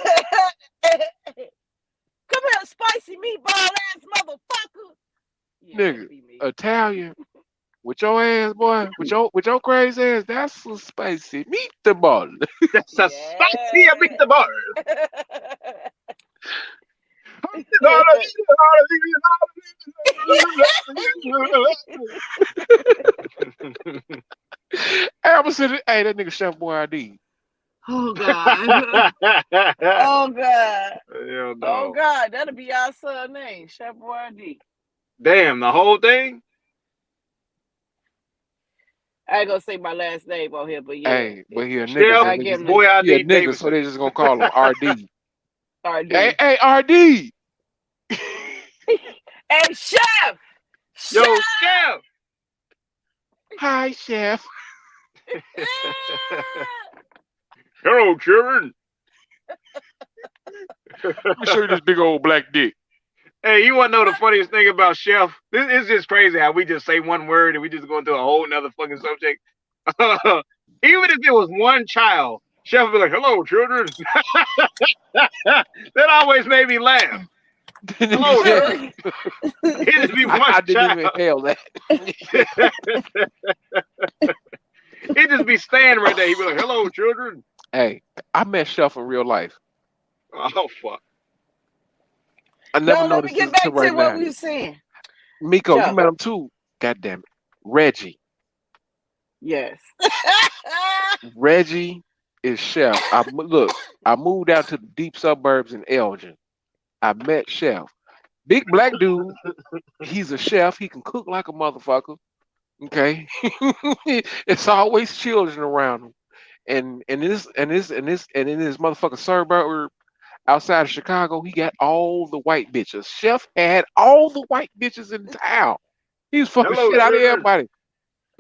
Come here, spicy meatball ass motherfucker. Yeah, that'd nigga, be me. Italian with your ass, boy, with your crazy ass, that's a spicy meatball. That's a spicy Yeah. meatball. I'm sitting, hey, that nigga Chef Boyardee. Oh God. Oh God. Hell Oh no. God. That'll be our son name, Chef Boyardee. Damn, the whole thing? I ain't gonna say my last name on here, but yeah, Hey, but he a nigga, Chef so I they give just him the he a Boyardee nigga, so Davidson. they just gonna call him RD. Hey, RD. hey, RD. Hey, Chef. Yo, Chef. Chef. Hi, Chef. Hello, children. Let me show you this big old black dick. Hey, you want to know the funniest thing about Chef? This is just crazy how we just say one word and we just go into a whole nother fucking subject. Even if it was one child, Chef would be like, hello, children. That always made me laugh. The nigga Hello, said, children. It just be one I didn't child. even hail that. It just be standing right there. He'd be like, hello, children. Hey, I met Chef in real life. Oh, fuck. I never No, let me noticed this get until back to right what now. we were saying. Miko, you So, met him too. God damn it. Reggie. yes. Reggie is Chef. Look, I moved out to the deep suburbs in Elgin. I met Chef. Big black dude. He's a chef. He can cook like a motherfucker. Okay. It's always children around him. And in this motherfucking suburb outside of Chicago, he got all the white bitches. Chef had all the white bitches in town. He was fucking Hello, shit out of children. everybody.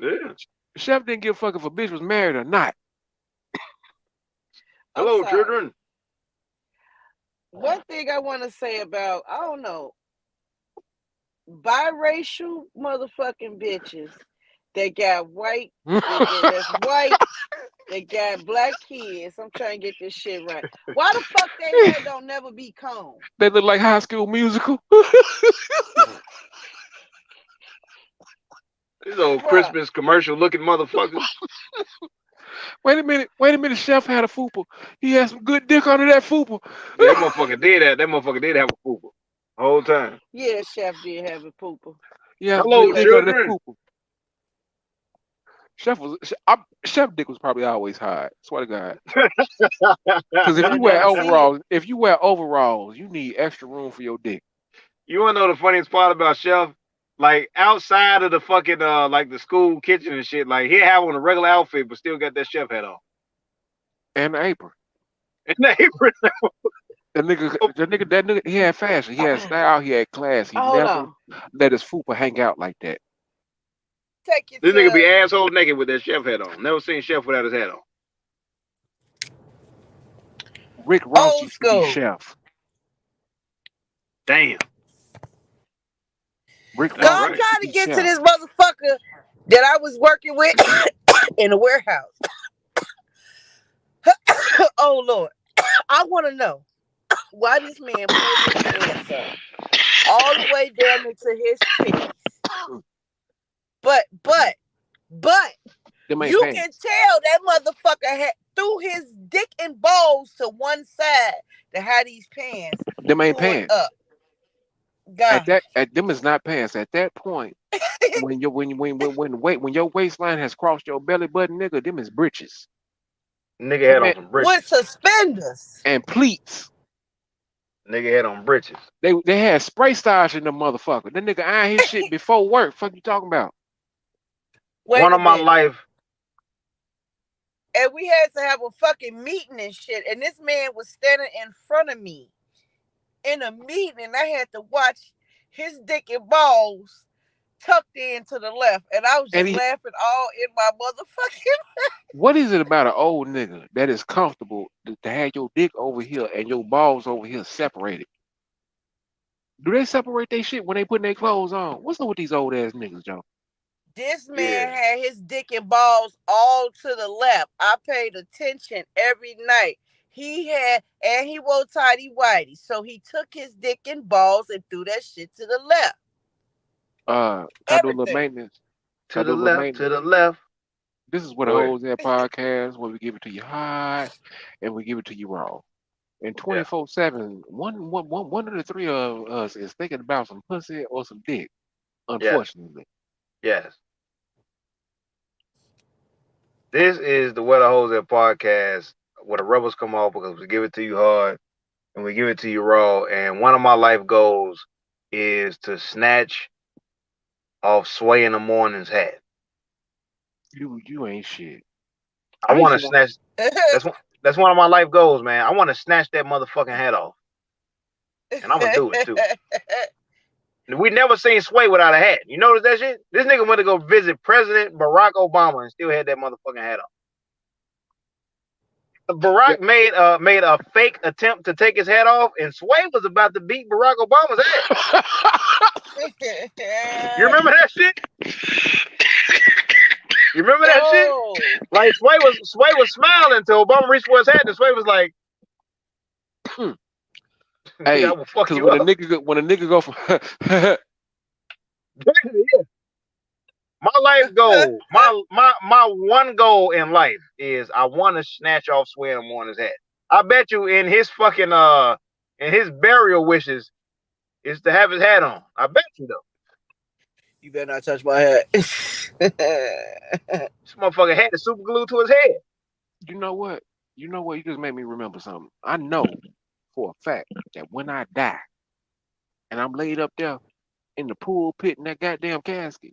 Yeah. Chef didn't give a fuck if a bitch was married or not. I'm Hello, sorry. children. One thing I want to say about, I don't know, biracial motherfucking bitches that got white, that's white, that got black kids. I'm trying to get this shit right. Why the fuck they hair don't never be combed? They look like High School Musical. These old Bruh. Christmas commercial looking motherfuckers. Wait a minute. Chef had a fupa. He had some good dick under that fupa. Yeah, that motherfucker did that. That motherfucker did have a fupa the whole time. Yeah, Chef did have a pooper. He had some Hello, good He dick ate under that children. fupa. Chef dick was probably always hard. Swear to God. Because You ain't never see it. if you wear overalls, you need extra room for your dick. You wanna know the funniest part about Chef? Like outside of the fucking like the school kitchen and shit, like he'll have on a regular outfit but still got that chef hat on. And the apron. And the apron. That nigga, he had fashion, he had style, he had class. He Hold never on. let his fupa hang out like that. Take you This nigga be to asshole naked with that chef hat on. Never seen Chef without his hat on. Rick Ross old used to be school. chef. Damn. Rick No, That's Ross I'm right. used to trying to be get to chef. this motherfucker that I was working with in the warehouse. Oh Lord. I want to know why this man pulled his pants up all the way down into his titties. But Them ain't you can pants. tell that motherfucker had threw his dick and balls to one side to have these pants Them ain't pulled pants. up. God. At them is not pants. At that point, when your waistline has crossed your belly button, nigga, them is breeches. Nigga That had on man some With britches. suspenders. and pleats. Nigga had on britches. They had spray stars in the motherfucker. That nigga iron his shit before work. Fuck you talking about? Wait One a of my minute. life. And we had to have a fucking meeting and shit. And this man was standing in front of me in a meeting, and I had to watch his dick and balls tucked in to the left. And I was And just he, laughing all in my motherfucking. what is it about an old nigga that is comfortable to have your dick over here and your balls over here separated? Do they separate their shit when they putting their clothes on? What's up with these old ass niggas, Joe? This Yeah. man had his dick and balls all to the left. I paid attention every night. And he wore tidy whitey. So he took his dick and balls and threw that shit to the left. Can I do a little Everything. maintenance? Can To I do the a little left, maintenance? to the left. This is what a Go ahead. hoes at podcast where we give it to you hot and we give it to you raw. And Yeah. 24/7, one of the three of us is thinking about some pussy or some dick, Yes. unfortunately. Yes. This is the Where the Hoes at podcast where the rebels come off because we give it to you hard and we give it to you raw. And one of my life goals is to snatch off Sway in the Morning's hat. You ain't shit. I I used want to to want snatch. That's one of my life goals, man. I want to snatch that motherfucking hat off, and I'm gonna do it too. We never seen Sway without a hat. You notice that shit? This nigga went to go visit President Barack Obama and still had that motherfucking hat on. yeah. Barack made a fake attempt to take his hat off, and Sway was about to beat Barack Obama's ass. You remember that shit? You remember that shit? Oh. Like Sway was smiling until Obama reached for his hat, and Sway was like, "Nigga, I Hey, will fuck because you up." when a nigga go from My life goal, my one goal in life is I want to snatch off Sway in the Morning's hat. I bet you in his fucking in his burial wishes is to have his hat on. I bet you though. You better not touch my head. This motherfucker had the super glue to his head. you know what? You know what? You just made me remember something. I know for a fact that when I die and I'm laid up there in the pool pit in that goddamn casket,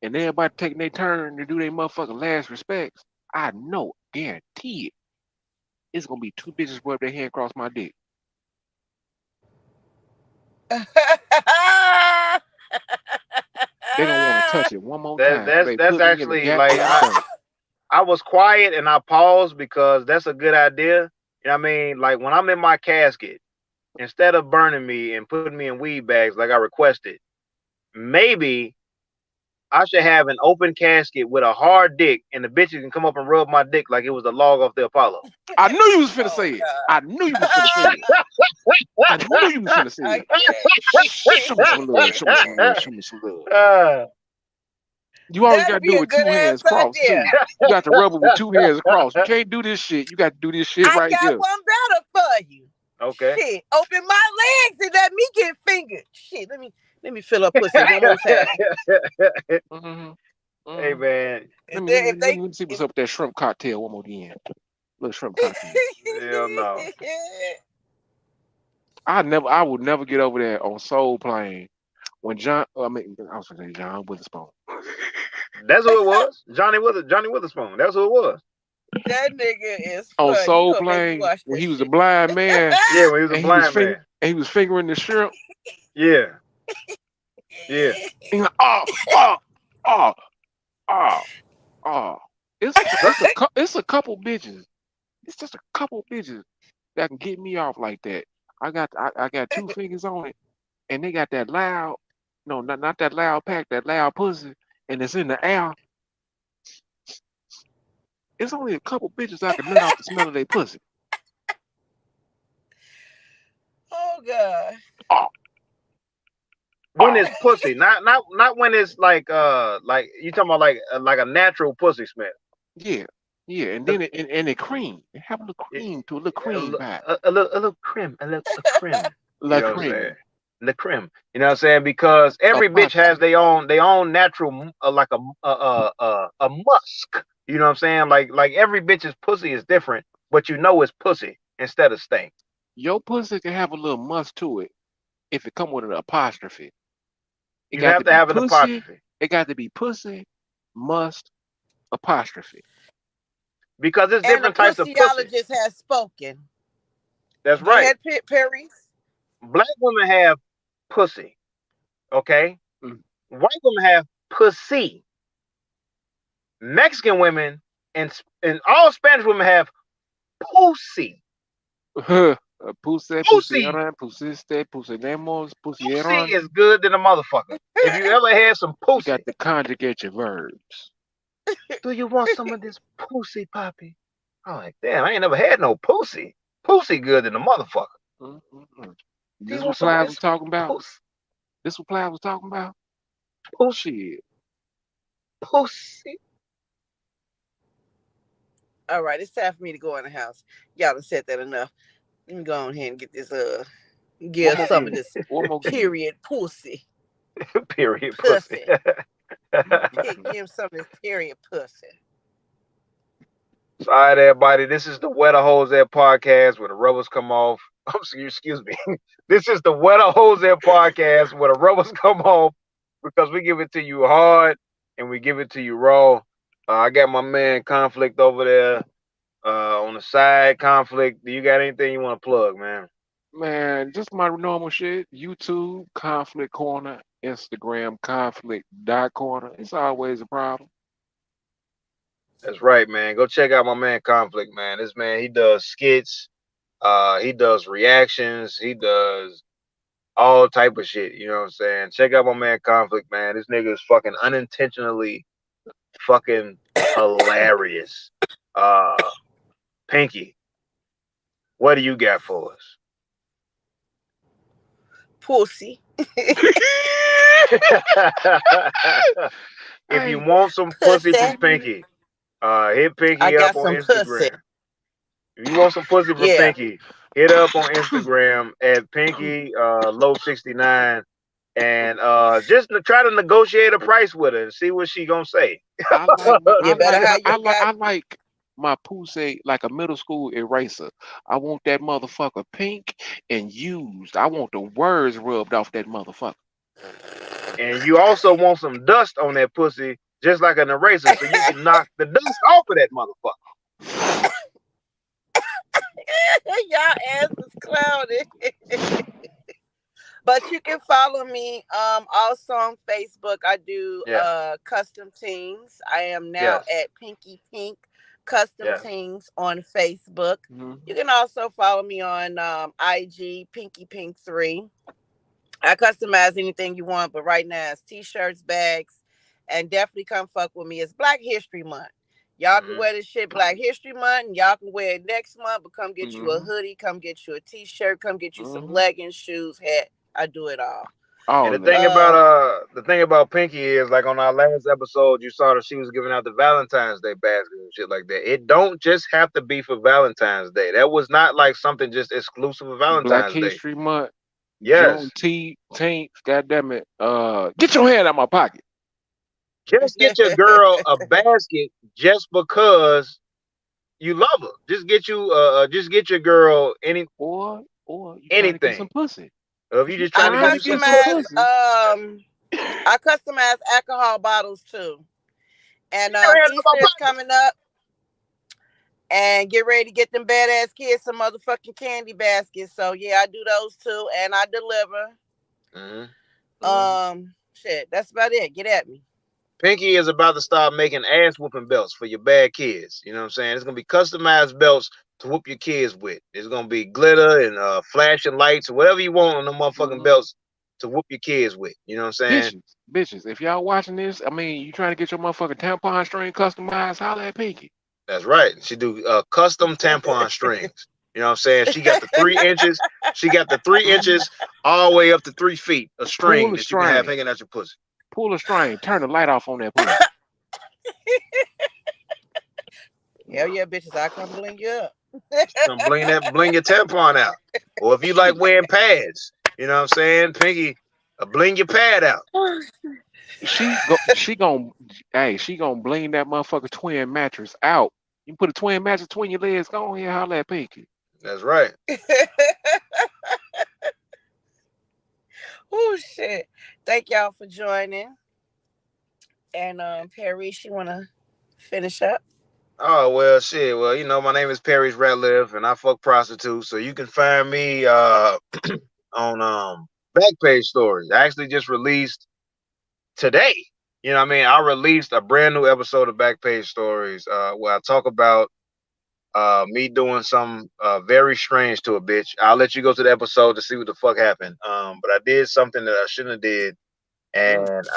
and everybody taking their turn to do their motherfucking last respects, I know, guarantee it, it's gonna be two bitches rub their hand across my dick. They gonna want to touch it one more That time before that's they that's put me in the actually like goddamn dirt. I was quiet and I paused because that's a good idea. You know what I mean? Like when I'm in my casket, instead of burning me and putting me in weed bags like I requested, maybe I should have an open casket with a hard dick, and the bitches can come up and rub my dick like it was a log off the Apollo. I knew you was finna Oh say it. God. I knew you was finna say it. I knew you was finna say I it. can't. Show me some love. Show me some love. Show me some love. Uh, You always got That'd to do be it a with good two ass hands crossed idea. too. You got to rub it with two hands across. You can't do this shit. You got to do this shit I right got here. one better for you. okay. Shit, open my legs and let me get fingered. Shit, let me fill up pussy one more time. Hmm Hey Mm. man, Let If me they let me if let they me, let me see what's if up with that shrimp cocktail one more again. Little shrimp cocktail. hell no. I would never get over there on Soul Plane when I was gonna say John Witherspoon. That's who it was. Johnny Witherspoon. That's who it was. that nigga is On funny. You Soul gonna make me Plane watch when that he was a shit. blind man Yeah, when he was a blind man. and he was fingering the shrimp. Yeah, yeah. And he like, oh, oh, oh, oh. It's a couple bitches. It's just a couple bitches that can get me off like that. I got two fingers on it, and they got that loud, no, not that loud pack, that loud pussy, and it's in the air. It's only a couple bitches I can nut off the smell of their pussy. Oh god. Oh, When oh, it's pussy, not when it's like you talking about like a natural pussy smell. yeah, yeah, and A, then and it cream. It have a little cream to a little cream pie. a little creme, a creme. You La know what I'm saying? cream. The creme. You know what I'm saying? Because every bitch has Apostle. their own natural like a musk. You know what I'm saying? Like every bitch's pussy is different, but you know it's pussy instead of stink. Your pussy can have a little must to it if it come with an apostrophe. It You got have to to be have an pussy. apostrophe It got to be pussy, must, apostrophe. because there's And a different types of pussy. pussyologist has spoken. That's Go right. ahead, Paris. Black women have pussy. Okay. Mm. White women have pussy. Mexican women and all Spanish women have pussy. Pussy. Pusieran, pusiste, pusinemos, Pussy pusieron. is good than a motherfucker. If you ever had some You got pussy, to conjugate your verbs. do you want some of this pussy, Poppy? I'm like, damn, I ain't never had no pussy. Pussy good than a motherfucker. Mm. Do you This want what some of Plies was this talking about? pussy? This what Plies was talking about? Pussy. Shit. Pussy. All right, it's time for me to go in the house. Y'all done said that enough. Let me go on here and get this One give more some of again. this One more again. period pussy. Period. Pussy. Pussy. Give Mm. him some of this period pussy. So, all right, everybody. This is the Wetter Hoes Air podcast where the rubbers come off. Excuse me. This is the Wetter Hoes Air podcast where the rubbers come off because we give it to you hard and we give it to you raw. I got my man Conflict over there on the side. Conflict, do you got anything you want to plug, man? Man, just my normal shit. YouTube, conflict corner, Instagram, conflict dot corner. It's always a problem. That's right, man. Go check out my man Conflict, man. This man, he does skits. He does reactions. He does all type of shit. You know what I'm saying? Check out my man Conflict, man. This nigga is fucking unintentionally fucking hilarious. Uh, Pinky, what do you got for us? Pussy. If you Hey, want some pussy from Pussy. Pinky, hit I Pinky up got on some pussy. Instagram. If you want some pussy from Yeah. Pinky, hit up on Instagram at Pinky Low 69 and just to try to negotiate a price with her and see what she gonna say. You better have your god. I like my pussy like a middle school eraser. I want that motherfucker pink and used. I want the words rubbed off that motherfucker. And you also want some dust on that pussy, just like an eraser, so you can knock the dust off of that motherfucker. Y'all ass is clouded. But you can follow me also on Facebook. I do Yes, custom teams. I am now yes, at Pinky Pink Custom yes. Teams on Facebook. You Mhm. can also follow me on IG Pinky Pink 3. I customize anything you want, but right now it's t-shirts, bags, and definitely come fuck with me. It's Black History Month. Y'all can Hmm. wear this shit Black History Month, and y'all can wear it next month, but come get you a Mhm. hoodie, come get you a t-shirt, come get you some Mhm. leggings, shoes, hat. I do it all. And All that. Uh the thing about Pinky is like on our last episode, you saw that she was giving out the Valentine's Day baskets and shit like that. It don't just have to be for Valentine's Day. That was not like something just exclusive of Black Valentine's Day. History Month, Yes, Juneteenth, God damn it. Get your hand out my pocket. Just get your girl a basket just because you love her. Just get your girl Or you trying to get anything. some pussy. Or if If you you just trying I to get trying you to some get some customize pussy, pussy, I customize alcohol bottles too. And get your hands on Easter my is coming up, and get ready to get them badass kids some motherfucking candy baskets. So yeah, I do those too, and I deliver. pocket. Hmm. Shit, that's about it. Get at me. Pinky is about to start making ass whooping belts for your bad kids. You know what I'm saying? It's gonna be customized belts to whoop your kids with. It's gonna be glitter and flashing lights or whatever you want on the motherfucking mm, belts to whoop your kids with. You know what I'm saying? bitches. If y'all watching this, I mean, you trying to get your motherfucking tampon string customized? Holla at Pinky. That's right. She do custom tampon strings. You know what I'm saying? She got the 3 inches. She got the three Hmm. inches all the way up to 3 feet of Pull string the that you can have string. hanging out your pussy. Pull the string. Turn the light off on that pussy. Hell yeah, bitches! I come bling you up. Come bling your tampon out. Or if you like Shit. wearing pads, you know what I'm saying? Pinky, bling your pad out. She gonna bling that motherfucker twin mattress out. You put a twin mattress between your legs, go on here, holla at Pinky. That's right. Oh shit! Thank y'all for joining. And Perry, she wanna finish up. Oh well, shit. Well, my name is Perry's Ratliff, and I fuck prostitutes. So you can find me on Backpage Stories. I actually just released today. You know what I mean? I released a brand new episode of Backpage Stories where I talk about me doing something very strange to a bitch. I'll let you go to the episode to see what the fuck happened. But I did something that I shouldn't have did, Mm, and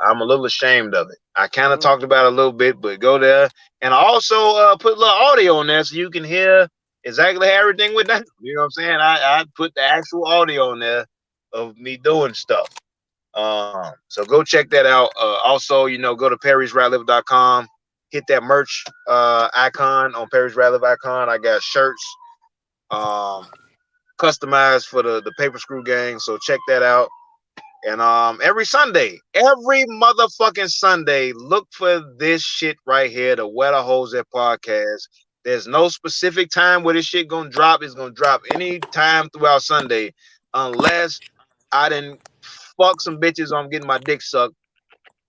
I'm a little ashamed of it. I kind of mm. talked about it a little bit, but go there, and I also put a little audio on there so you can hear exactly how everything went down. You know what I'm saying? I put the actual audio on there of me doing stuff. So go check that out. Also, go to perrysratliff.com, hit that merch icon on Perry's Ratliff icon. I got shirts um customized for the paper screw gang. So check that out. And every motherfucking Sunday, look for this shit right here, the Where the Hoes At podcast. There's no specific time where this shit gonna drop. It's gonna drop any time throughout Sunday, unless I didn't fuck some bitches on getting my dick sucked.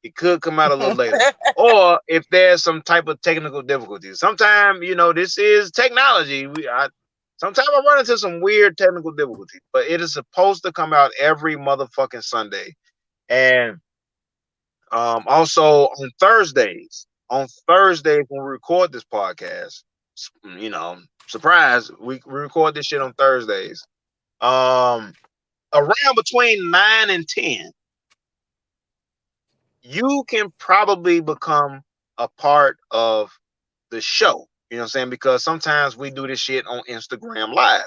It could come out a little later. Or if there's some type of technical difficulties. Sometimes, this is technology. Sometimes I run into some weird technical difficulties, but it is supposed to come out every motherfucking Sunday. And also on Thursdays when we record this podcast, surprise, we record this shit on Thursdays. Um, Around between 9 and 10, you can probably become a part of the show. You know what I'm saying? Because sometimes we do this shit on Instagram Live.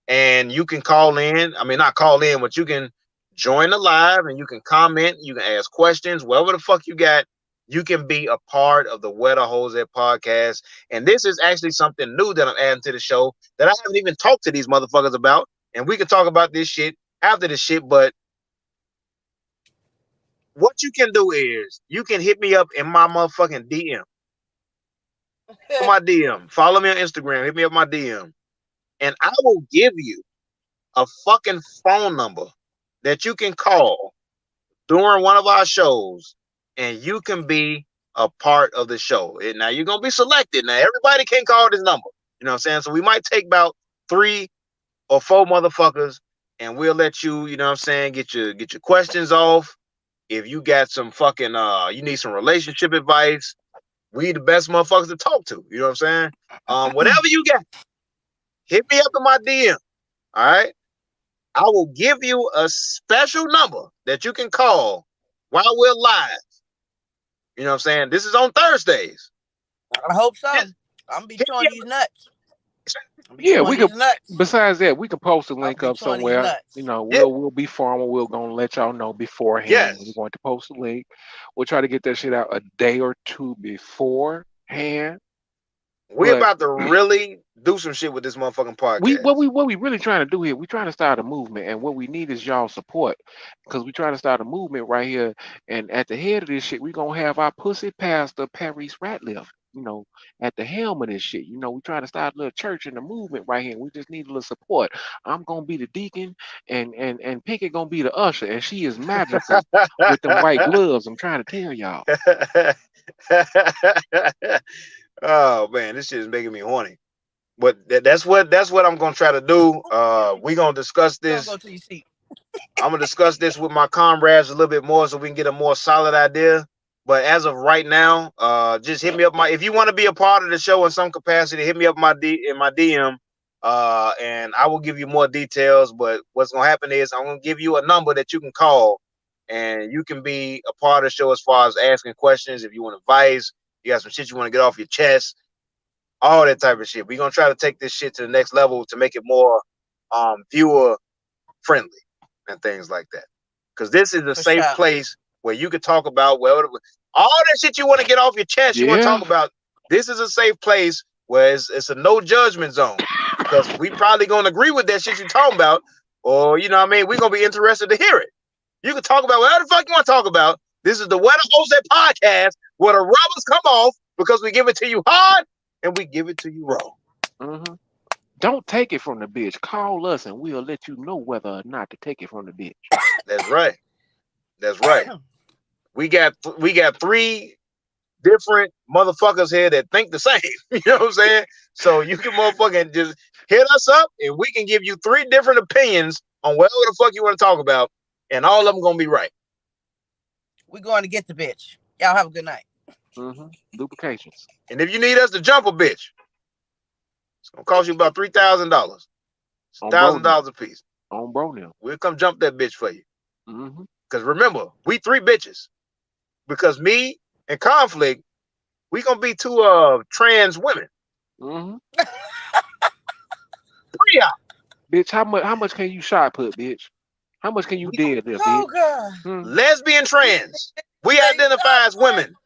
And you can call in. I mean, not call in, but you can join the live and you can comment. You can ask questions, whatever the fuck you got. You can be a part of the Where the Hoes At podcast. And this is actually something new that I'm adding to the show that I haven't even talked to these motherfuckers about. And we can talk about this shit after the shit. But what you can do is you can hit me up in my motherfucking DM. My DM. Follow me on Instagram. Hit me up my DM. And I will give you a fucking phone number that you can call during one of our shows and you can be a part of the show. And now you're gonna be selected. Now everybody can't call this number. You know what I'm saying? So we might take about 3 or 4 motherfuckers and we'll let you, you know what I'm saying, get your questions off. If you got some fucking you need some relationship advice, we the best motherfuckers to talk to. You know what I'm saying? Whatever you got, hit me up in my DM. All right. I will give you a special number that you can call while we're live. You know what I'm saying? This is on Thursdays. I hope so. Hit, I'm gonna be hit me chewing these nuts. I'm be Yeah, chewing we could. these nuts. Besides that, we can post a I'm link be up chewing these somewhere. nuts. yeah, We'll be formal. We're gonna let y'all know beforehand. We're yes. going to post a link. We'll try to get that shit out a day or two beforehand. We But about to really do some shit with this motherfucking We podcast. what we really trying to do here? We trying to start a movement, and what we need is y'all support, because we trying to start a movement right here. And at the head of this shit, we gonna have our pussy pastor Paris Ratliff. At the helm of this shit. We trying to start a little church and a movement right here. We just need a little support. I'm gonna be the deacon, and Pinky gonna be the usher, and she is magical with them white gloves. I'm trying to tell y'all. Oh man, this shit is making me horny. But that's what I'm gonna try to do. We gonna discuss Don't this. go to your seat. I'm gonna discuss this with my comrades a little bit more so we can get a more solid idea. But as of right now, just hit me up if you want to be a part of the show in some capacity, hit me up in my DM, and I will give you more details. But what's gonna happen is I'm gonna give you a number that you can call, and you can be a part of the show as far as asking questions. If you want advice, you got some shit you want to get off your chest, all that type of shit. We're gonna try to take this shit to the next level to make it more viewer friendly and things like that. Because this is a For safe sure. place where you could talk about all that shit you want to get off your chest. You want to Yeah. talk about. This is a safe place where it's a no judgment zone. Because we probably gonna agree with that shit you talking about, or you know what I mean. We're gonna be interested to hear it. You can talk about whatever the fuck you want to talk about. This is the Where the Jose podcast where the rubbers come off because we give it to you hard and we give it to you raw. hmm Don't take it from the bitch. Call us, and we'll let you know whether or not to take it from the bitch. That's right. That's right. We got three different motherfuckers here that think the same. You know what I'm saying? So you can motherfucking just hit us up and we can give you three different opinions on whatever the fuck you want to talk about, and all of them gonna be right. We're going to get the bitch. Y'all have a good night. Duplications. And if you need us to jump a bitch, it's gonna cost you about $3,000. It's On bro now. $1,000 a piece. On bro now. We'll come jump that bitch for you. hmm Because remember, we three bitches. Because me and Conflict, we gonna be two trans women. hmm Three out. Bitch, how much can you shot put, bitch? How much can you We deadlift, Oh, bitch? God. Hmm? lesbian trans. We Say identify as something. women.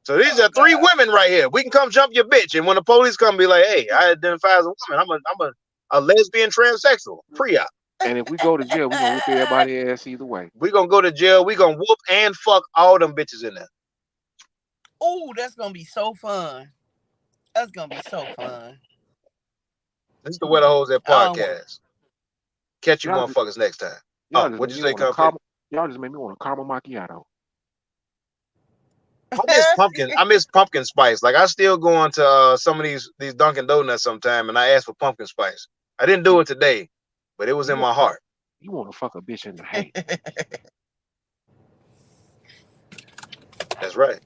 So these Oh, are three God. women right here. We can come jump your bitch, and when the police come, be like, "Hey, I identify as a woman. I'm a lesbian transsexual. Pre-op. And if we go to jail, we gonna whoop everybody ass either way. We gonna go to jail. We gonna whoop and fuck all them bitches in there. Oh, that's going to be so fun. That's going to be so fun. This is the Where the Hoes at I don't want. podcast. Catch you Y'all just, motherfuckers next time. y'all Oh, just what'd made you me say, want a Conflict? caramel. Y'all just made me want a caramel macchiato. I miss pumpkin. I miss pumpkin spice. Like I still go on to some of these Dunkin' Donuts sometime, and I ask for pumpkin spice. I didn't do it today, but it was You in want my heart. you want to fuck a bitch in the hay. That's right.